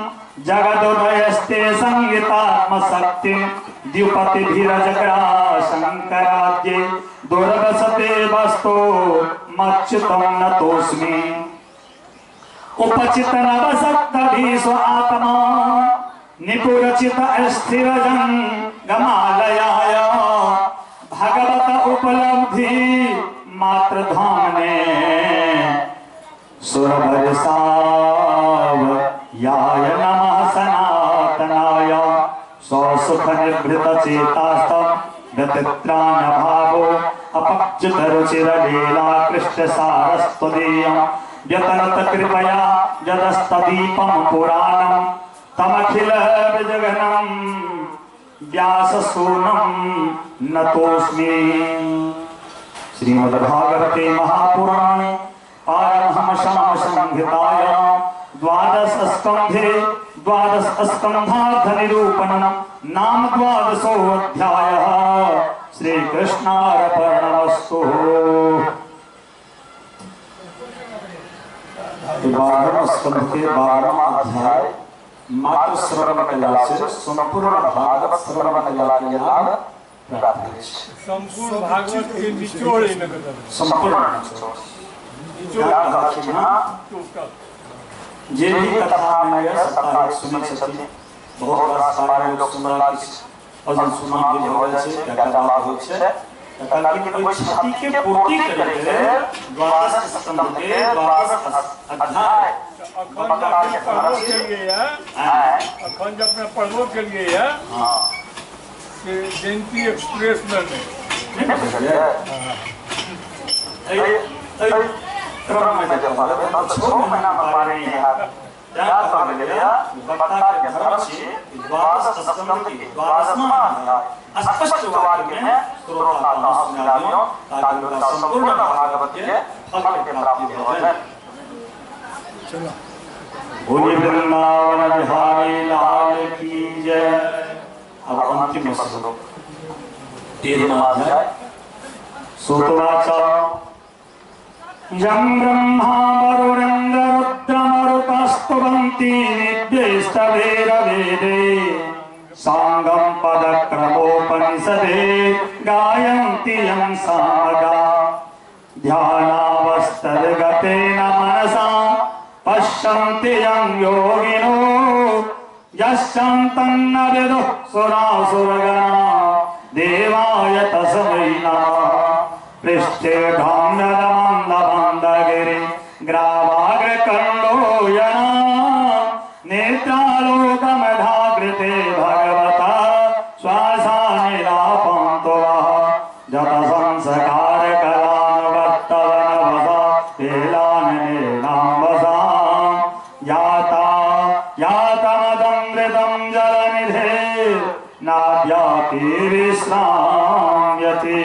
जगदुदयस्ते संगीतात्मशक्तिं द्युपतिभिरजग्रा शङ्कराद्ये दुर्वसते वस्तो मच्युतं नतोऽस्मि उपचित नवसप्तभीषु आत्मा निपुरचित स्थिरजं गमालयाय भगवत उपलब्धि मातृधामने सुरभरसावयाय नमः सनातनाय स्वसुख निभृत चेतास्तं व्यतित्राणभावो अपच्युतरुचिरलीला कृष्णसारस्त्वदीयं व्यतनत कृपया यदस्तदीपं पुराणं तमखिल विजगनं व्याससूनं नतोऽस्मि। श्रीमद्भागवते महापुराणे पारमहंसंहितायां द्वादश स्कन्धार्थनिरूपणं नाम द्वादशोऽध्यायः। श्रीकृष्णार्पणमस्तु। 12वें स्कंध के 12वां अध्याय मात्र श्रवण कला से संपूर्ण भागवत श्रवण कला के लाभ प्राप्त है। संपूर्ण भागवत के निचोड़ संपूर्ण जे भी कथा में सप्ताह सुनी छथि बहुत रास हमारे लोग सुनला अजन सुना के हो जाय छै क्या लाभ होय छै कला की कोई छति के पूर्ति करे के द्वादश स्कंध के द्वादश अध्याय अखंड अपने पढ़ो के लिए है अखंड अपने पढ़ो के लिए है हां कि जयंती एक्सप्रेस में क्रम में जब मालूम है तो 6 महीना में पारे यहाँ क्या काम मिलेगा बता के धर्म से द्वादश स्कंध की 12वां अध्याय स्पष्ट वाक्य में श्रोता को सुनाइयो ताकि उनका संपूर्ण भागवत के फल की प्राप्ति हो जाए। चलो बोलिए वृंदावन बिहारी लाल की जय। अब अंतिम श्लोक 13वां अध्याय सूतवाचा यं ब्रह्मा वरुणेन्द्र रुद्रमरुतस्तुवन्ति नित्यैस्तवेरवेदे साङ्गं पदक्रमोपनिषदे गायन्ति यं सामगा ध्यानावस्थितगतेन मनसा पश्यन्ति यं योगिनो यस्यन्तं न विदुः सुरासुरगणा देवाय तस्मै नमः। पृष्ठे ढाङ्गदमन्दमन्दगिरि ग्रावाग्रकण्डो यना नेत्रालोकमधाकृते भगवता श्वासानिलापन्तो वः जतसंस्कारकलानुवर्तवनवसा हेलानिनाम्बसां यातमदमृतं जलनिधे नाद्याति विश्राम्यति।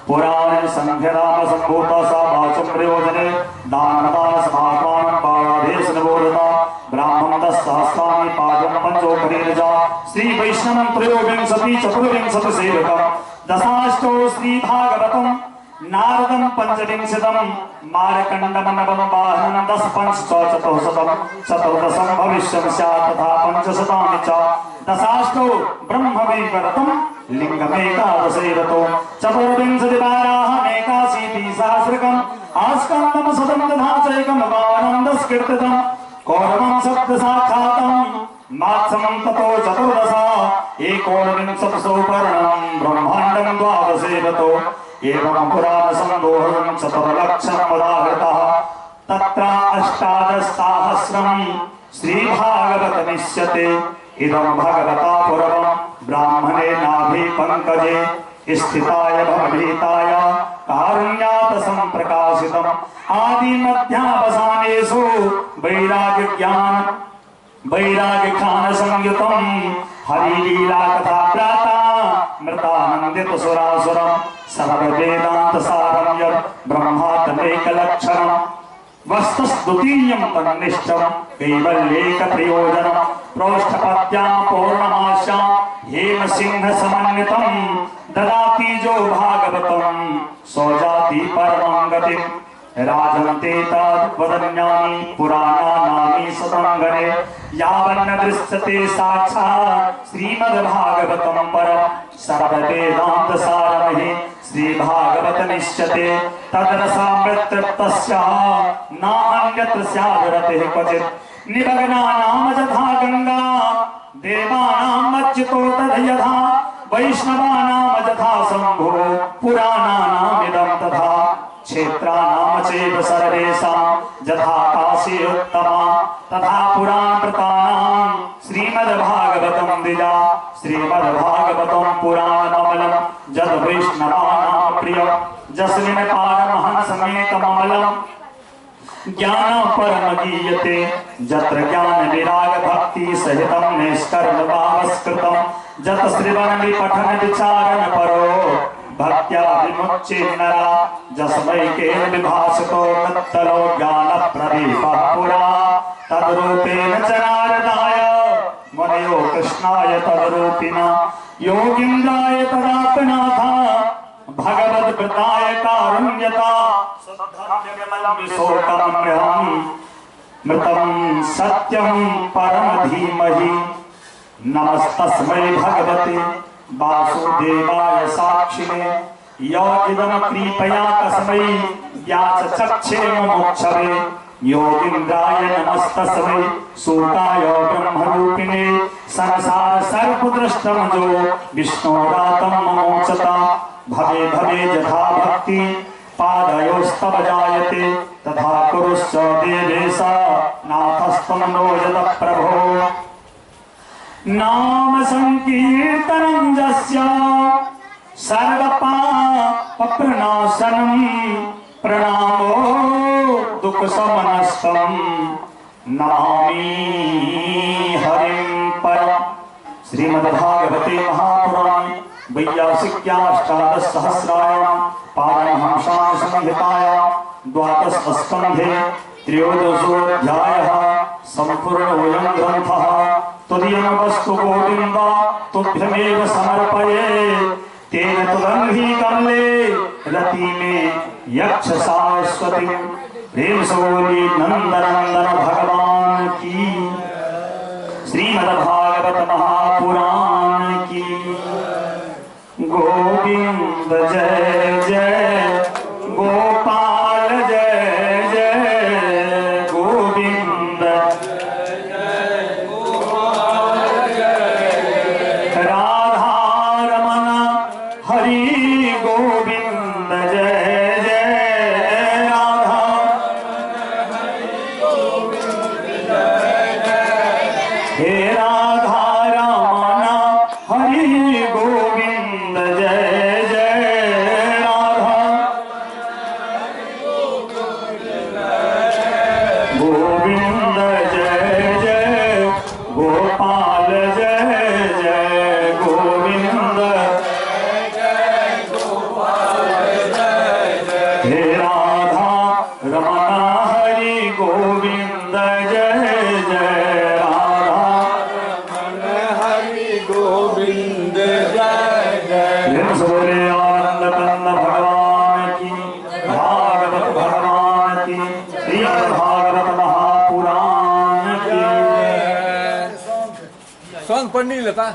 पुराणे संख्यनाम संभूता सा वाचं प्रयोजने दानदान समात्मानं पंचोपरिजा श्री वैष्णवं त्रयोविंशति चतुर्विंशति सेवकं दशाष्टौ श्री भागवतं नारदं पंचविंशतं मार्कण्डं नवम वाहनं 10 पंच चतुर्शतं चतुर्दशं भविष्यं स्यात् तथा पंचशतानि च दशाष्टौ ब्रह्मवैवर्तं लिंगमेकादशैरतो चतुर्विंशति वाराहमेकाशीति सहस्रकम् आस्कन्दं शतं तथा चैकं वाहनं 10 कीर्तितं कौरवं सप्तसाक्षातं मात्समं ततो चतुर्दशा एकोनविंशतिसो पर्णं ब्रह्माण्डं द्वादशैरतो एवं पुराणसंदोहं चतुर्लक्षमुदाहृतः तत्र अष्टादशसहस्रं श्रीभागवतमिष्यते इदं भगवता पूर्वं ब्राह्मणे नाभिपङ्कजे स्थिताय भवभीताय कारुण्यात् सम्प्रकाशितम् आदिमध्यावसानेषु वैराग्यज्ञान संयुतं हरिलीला कथा प्राता मृतानन्दित सुरासुरं सर्ववेदान्त सारं यत् ब्रह्मात्मैकलक्षणं वस्तुस्तुतीयं तन्निष्ठं कैवल्येक प्रयोजनं प्रोष्ठपद्यां पौर्णमास्यां हेमसिंह समन्वितं ददाति जो भागवतं सौजाति परमं गतिम् राजन्ते तद्वदन्यानि पुराणानि सतंगणे यावन्न दृश्यते साक्षात् श्रीमद्भागवतं परं सर्ववेदान्त सारमहि श्रीभागवतमिष्यते तद्रसामृतस्य नान्यत्र स्यादरतिः क्वचित् निमग्नानां यथा गंगा देवानां मच्युतो तद्यथा वैष्णवानां यथा शम्भो पुराणानामिदं तथा क्षेत्राणां चैव सर्वेषां यथा काशी उत्तमा तथा पुराणकृतानां श्रीमद्भागवतं द्विजा श्रीमद्भागवतं पुराणमलं यद् वैष्णवानां प्रियं यस्मिन् पारमहंसमेकममलं ज्ञानं परमगीयते यत्र ज्ञान विराग भक्ति सहितं निष्कर्म भावस्कृतं यत् श्रवण विपठन विचारण परो भक्त्या विमुच्य नरा जस्मै केन विभासतो तत्तलो ज्ञान प्रदीपः पुरा तद्रूपेण च नारदाय मुनयो कृष्णाय तद्रूपिणा योगीन्द्राय तदात्मनाथा भगवद्वृताय कारुण्यता मृतं सत्यं परम धीमहि नमस्तस्मै भगवते वासुदेवाय साक्षिणे य इदं कृपया तस्मै व्याचचक्षे मोक्षवे योगीन्द्राय नमस्तस्मै सूताय ब्रह्मरूपिणे संसार सर्वद्रष्टमजो विष्णोरातं ममोचता भवे भवे यथा भक्ति पादयोस्तव जायते तथा कुरुश्च देवेश नाथस्त्वं नो यत प्रभो नाम संकीर्तनं यस्य सर्वपापप्रणाशनं प्रणामो दुःखशमनस्तं नमामि हरिं परम् श्रीमद्भागवते महापुराणे वैयासिक्याष्टादशसहस्रायां पारमहंसां संहितायां द्वादशस्कन्धे त्रयोदशोऽध्यायः सम्पूर्णोऽयं ग्रन्थः तुदीयं वस्तुकोटिं वा तुभ्यमेव समर्पये तेन तुदङ्घ्रि कमले रति मे यक्ष सारस्वती प्रेम सोली नंदनंदन भगवान की श्रीमद्भागवत महापुराण की गोविंद जय जय गोपाल जय जय गोविंद राधा रमण हरि गोविंद जय जय राधा हे राधा रमण हरि गोविंद जय जय राधा गोविंद जय जय गोपाल जय जय गोविंद हे राधा रमण हरि गोविंद जय जय राधा गोविंद जय जय। बोले आनंद कंद भगवान की, भागवत भगवान की, श्रीमद् भागवत महापुराण की। सॉन्ग पढ़ नहीं लेता।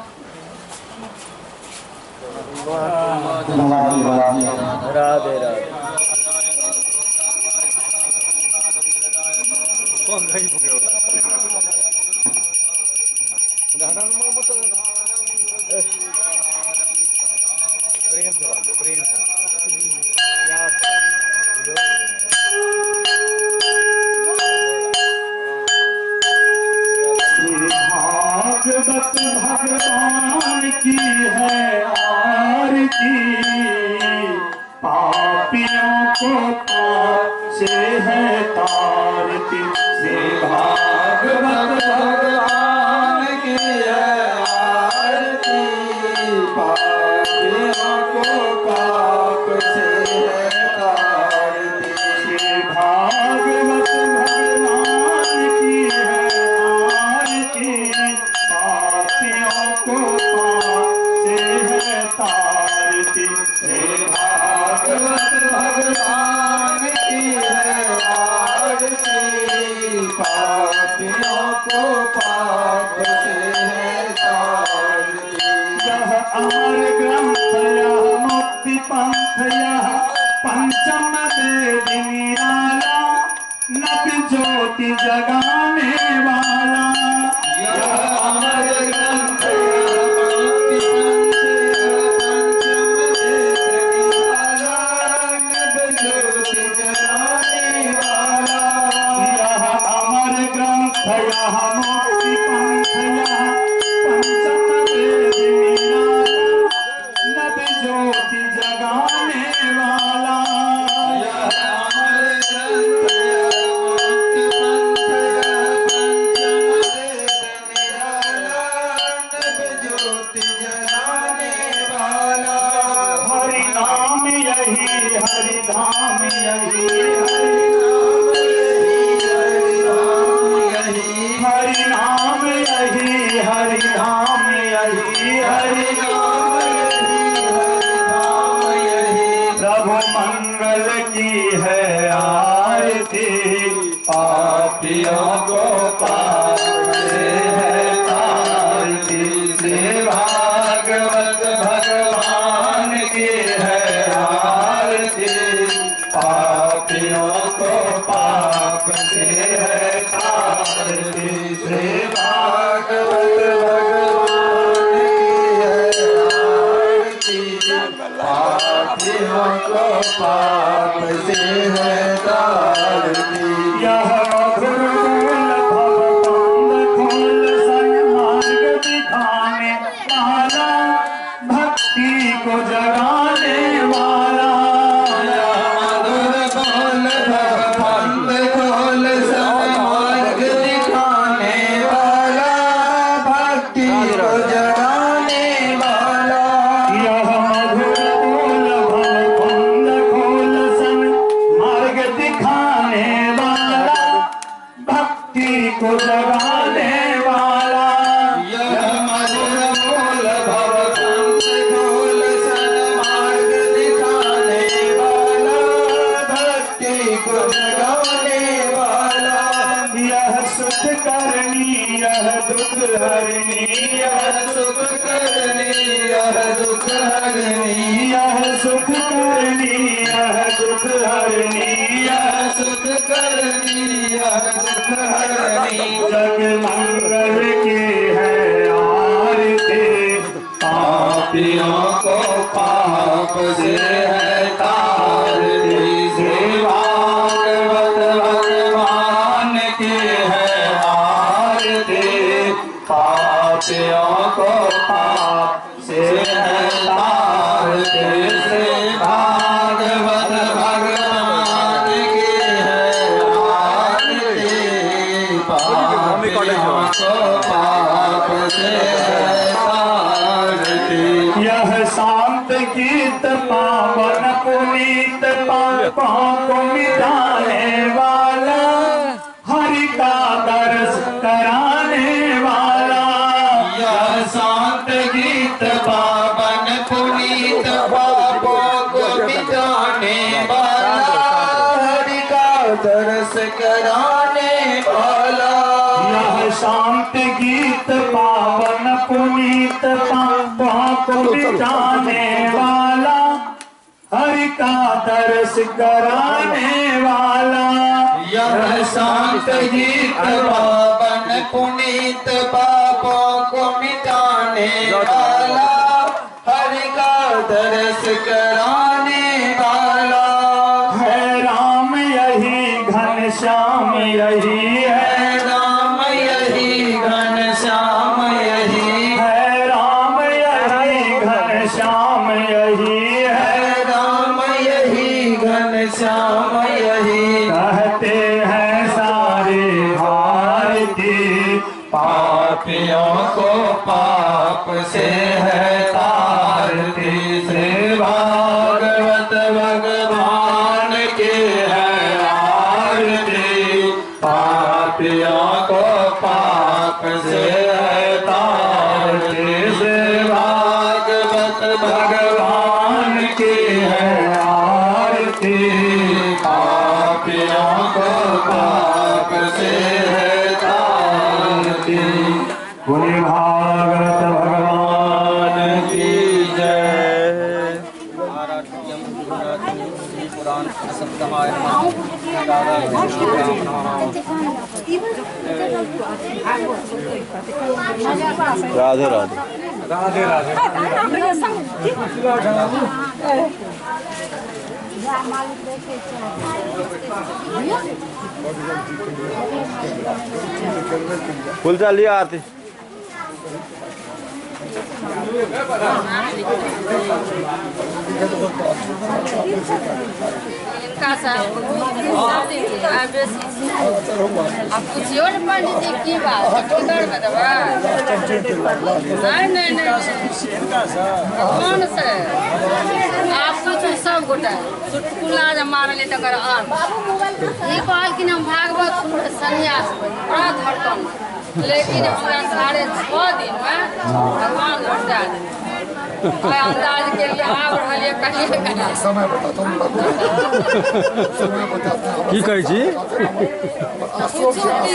राधे राधे। कौन कहीं भूखे हो? प्रेम से बात, प्रेम से प्यार से। भागवत भगवान की है आरती, पापियों को पाप से है तारती। श्री भागवत भगवान की है आरती, पापियों को पाप से है तारती। श्री भागवत भगवान की है आरती, पापियों को पाप से है तारती। श्री भागवत भगवान की है आरती, पापियों को पाप से है तारती। यह अमर ग्रंथ यह मुक्ति पंथ यह पंचम वेद निराला, नव ज्योति जगाने वाला। यह अमर ग्रंथ मुक्ति पंथ पंचम वेद निराला, नव ज्योति जगाने वाला। यह अमर ग्रंथ यह मुक्ति पंथ यह पंचम वेद निराला, नव ज्योति जगाने वाला। यह अमर ग्रंथ हरि नाम यही हरि धाम यही, हरि नाम यही हरि धाम यही, हरि नाम यही हरि धाम यही। प्रभु मंगल की है आरती, पापियों को पाप से है तारती। श्री भागवत भगवान की है आरती, पापियों को पाप से है तारती। श्री भागवत भगवान की है आरती, पापियों को पाप से है तारती। यह मधुर बोल भवकंद खोल सन्मार्ग दिखाने वाला, भक्ति को जगाने वाला। यह मधुर बोल भवकंद खोल सन्मार्ग दिखाने वाला, भक्ति को जगाने वाला। यह मधुर बोल भवकंद खोल सन्मार्ग दिखाने वाला, भक्ति को जगाने वाला। यह मधुर बोल भवकंद खोल सन्मार्ग दिखाने वाला, भक्ति को जगाने वाला। यह सुख करनी यह दुख हरनी, यह सुख करनी यह दुख हरनी, यह सुख करनी यह दुख हरनी, यह सुख करनी यह दुख हरनी। जग मंगल की है आरती, पापियों को पाप से है तारती। श्री भागवत भगवान की है आरती, पापियों को पाप से है तारती। श्री भागवत भगवान की है आरती, पापियों को पाप से है तारती। यह शांत गीत पावन पुनीत पापों को मिटाने वाला, हरि का दर्श कराने वाला। यह शांत गीत दर्श कराने वाला। यह शांत गीत पावन पुनीत पापों को मिटाने वाला, हरि का दर्श कराने वाला। यह शांत गीत पावन पुनीत पापों को मिटाने वाला, हरि का दर्श कराने वाला। है राम यही घनश्याम यही है, राम यही घनश्याम यही है राम यही घनश्याम यही है, राम यही घनश्याम यही। कहते हैं सारे भारती, पापियों को पाप से है तारती। श्री भागवत भगवान की है आरती, पापियों को पाप से है तारती। श्री भागवत भगवान की है आरती, पापियों को पाप से है तारती। बोले भागवत भगवान की जय। राधे राधे। राधे राधे। फुल चलिए आरती। अब पूछियो न पंडित जी की बात टिकट में दबा नहीं कौन से आप कुछ सब गोटा चुटकुला जब मारले तकर आन ये कहल कि हम भागवत सुन संन्यास बड़ा धड़कन, लेकिन पूरा 6.5 दिन में भगवान लौटा दे अंदाज के लिए आप रहलिए कहिए समय बताता हूँ की कहै छी अशोक जी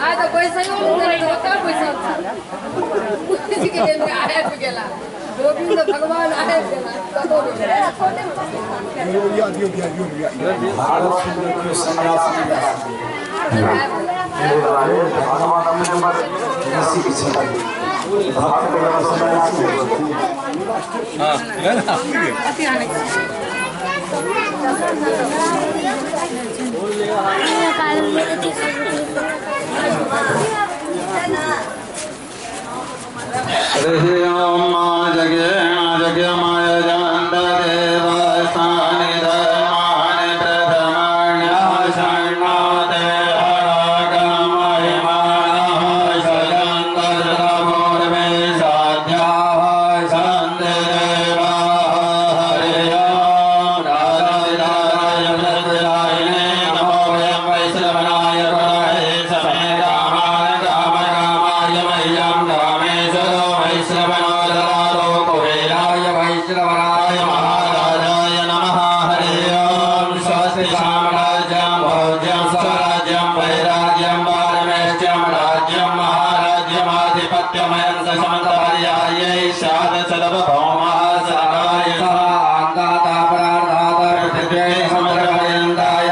आज तो पैसा ही होता पैसा किसी के दिन में आया भी गेला गोविंद भगवान आया गेला कतो भारत सुंदर के सन्यासी भगवान अपने मत ऐसी की छटा भक्त के सन्यासी हां है ना हरि ओम जगे जगे माय जानत देव स्थानि धर्मानि प्रथमान्य शरणाते हरगम महिमानः शरन्दर पूर्वे साध्याः सन्देवाः। हरि ओम राधाय मृदुलायिने नमो वयं वैष्णवाय गुरवे समे रामाय कामाय मह्यं कामेश्वरो वैष्णवनो ददारो कुबेराय वैष्णवाय महाराजाय नमः। हरि ओम स्वस्ति साम्राज्यं भोज्यं स्वराज्यं वैराग्यं पारमेष्ठ्यं राज्यं महाराज्यमाधिपत्यमयं समन्तपर्यायै स्यात् सर्वभौमः सहाय सहाङ्गातापरार्धात पृथिव्यै समग्रपर्यन्ताय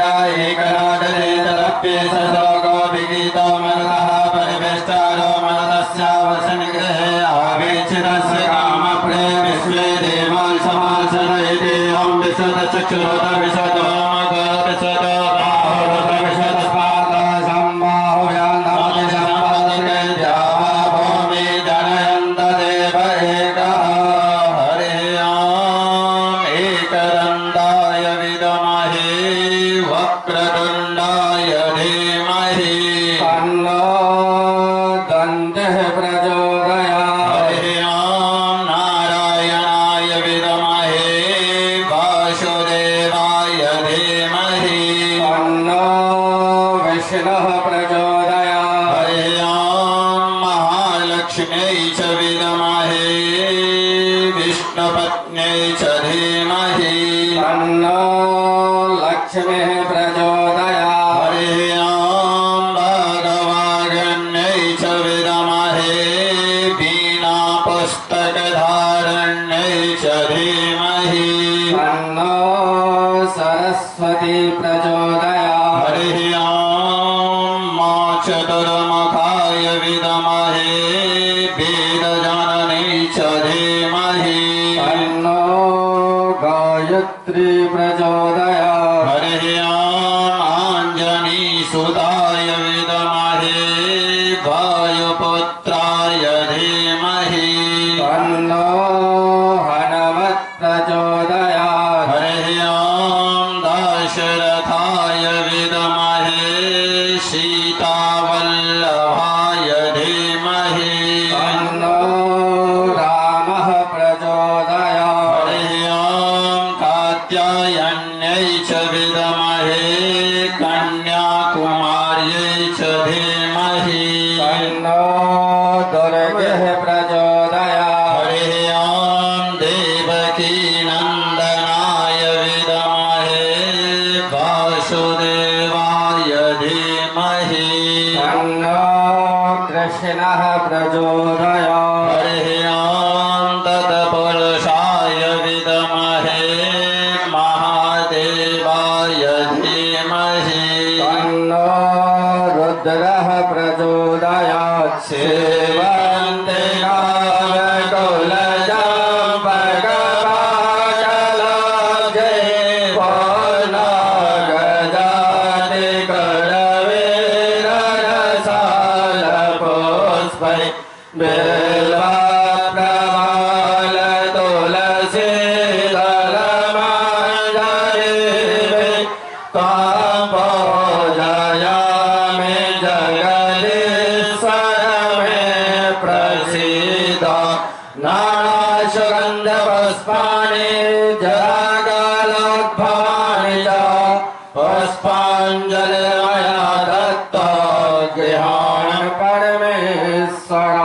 एकराजने तदप्ये सलोको विगीतो मनतः परिवेष्टारो मनतस्यावसनिगृहे आवेक्षितस्य कामप्रे विश्वे देवान् समासनयति अहं विशदचक्षुरोत विशदोमग विशदोबाहुरुत विशदस्पाद सम्बाहुयान्तमति सम्पादके द्यावा भूमि जनयन्त देव एकः। हरि ओम एकदन्ताय विद्महे वक्रतुण्डाय धीमहि तन्नो दन्तः प्रचोदयात्। हरि ओम नारायणाय विद्महे वासुदेवाय धीमहि तन्नो विष्णुः प्रचोदयात्। हरि ओम महालक्ष्म्यै च विद्महे विष्णुपत्न्यै च धीमहि तन्नो लक्ष्मीः प्रचोदयात्। च धीमहि तन्नो सरस्वती प्रचोदयात् हरिः ॐ मा चतुर्मुखाय विद्महे वेदजननी च धीमहि तन्नो गायत्री प्रचोदयात् हरिः ॐ आञ्जनीसुताय विद्महे वायुपुत्राय धीमहि तन्नो हनुमत् प्रचोदयात् हरिः ॐ दशरथाय विद्महे सीतावल्लभाय धीमहि तन्नो रामः प्रचोदयात् हरिः ॐ कात्यायन्यै च विद्महे कन्याकुमार्यै च धीमहि तन्नो दुर्गः प्रचोदयात् हरिः ॐ देवकीनन्दनाय विद्महे वासुदेवाय धीमहि तन्नो कृष्णः प्रचोदयात् हरिः ॐ तत्पुरुषाय विद्महे महादेवाय धीमहि तन्नो रुद्रः प्रचोदयात् सेवन्ते कालकुलजं भगवाजलजै पौर्णगजाति करवीररसालपुष्पै बेलप्रवाल तुलसी दलमञ्जरी काम्बोजयामि जगदीश्वर मे प्रसीद नानासुगन्धपुष्पाणि जगलोद्भवानि च पुष्पाञ्जलिर्मया दत्ता गृहाण परमेश्वर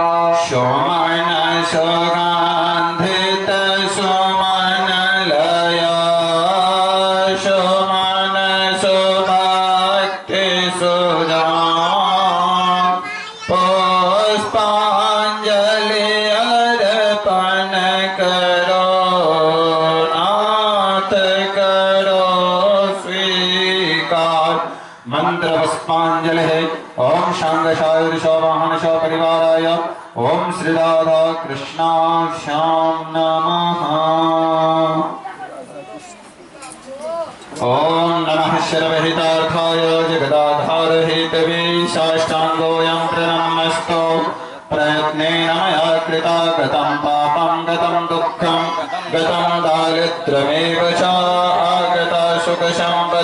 सोमन सुगन्धित सुमनलय सोमन सुभक्ति सुजान पुष्पाञ्जलि अर्पण करो नाथ करो स्वीकार मंत्र पुष्पांजलि ओम शांगशाय ऋषवाहन परिवाराय ओम श्री राधा कृष्णाभ्यां नमः ओम नमः सर्वहितार्थाय जगदाधार हेतवे साष्टांगोऽयं प्रणमस्तु प्रयत्नेन मया कृता गतं पापं गतं दुःखं गतं दारिद्र्यमेव च आगता सुखसम्पदं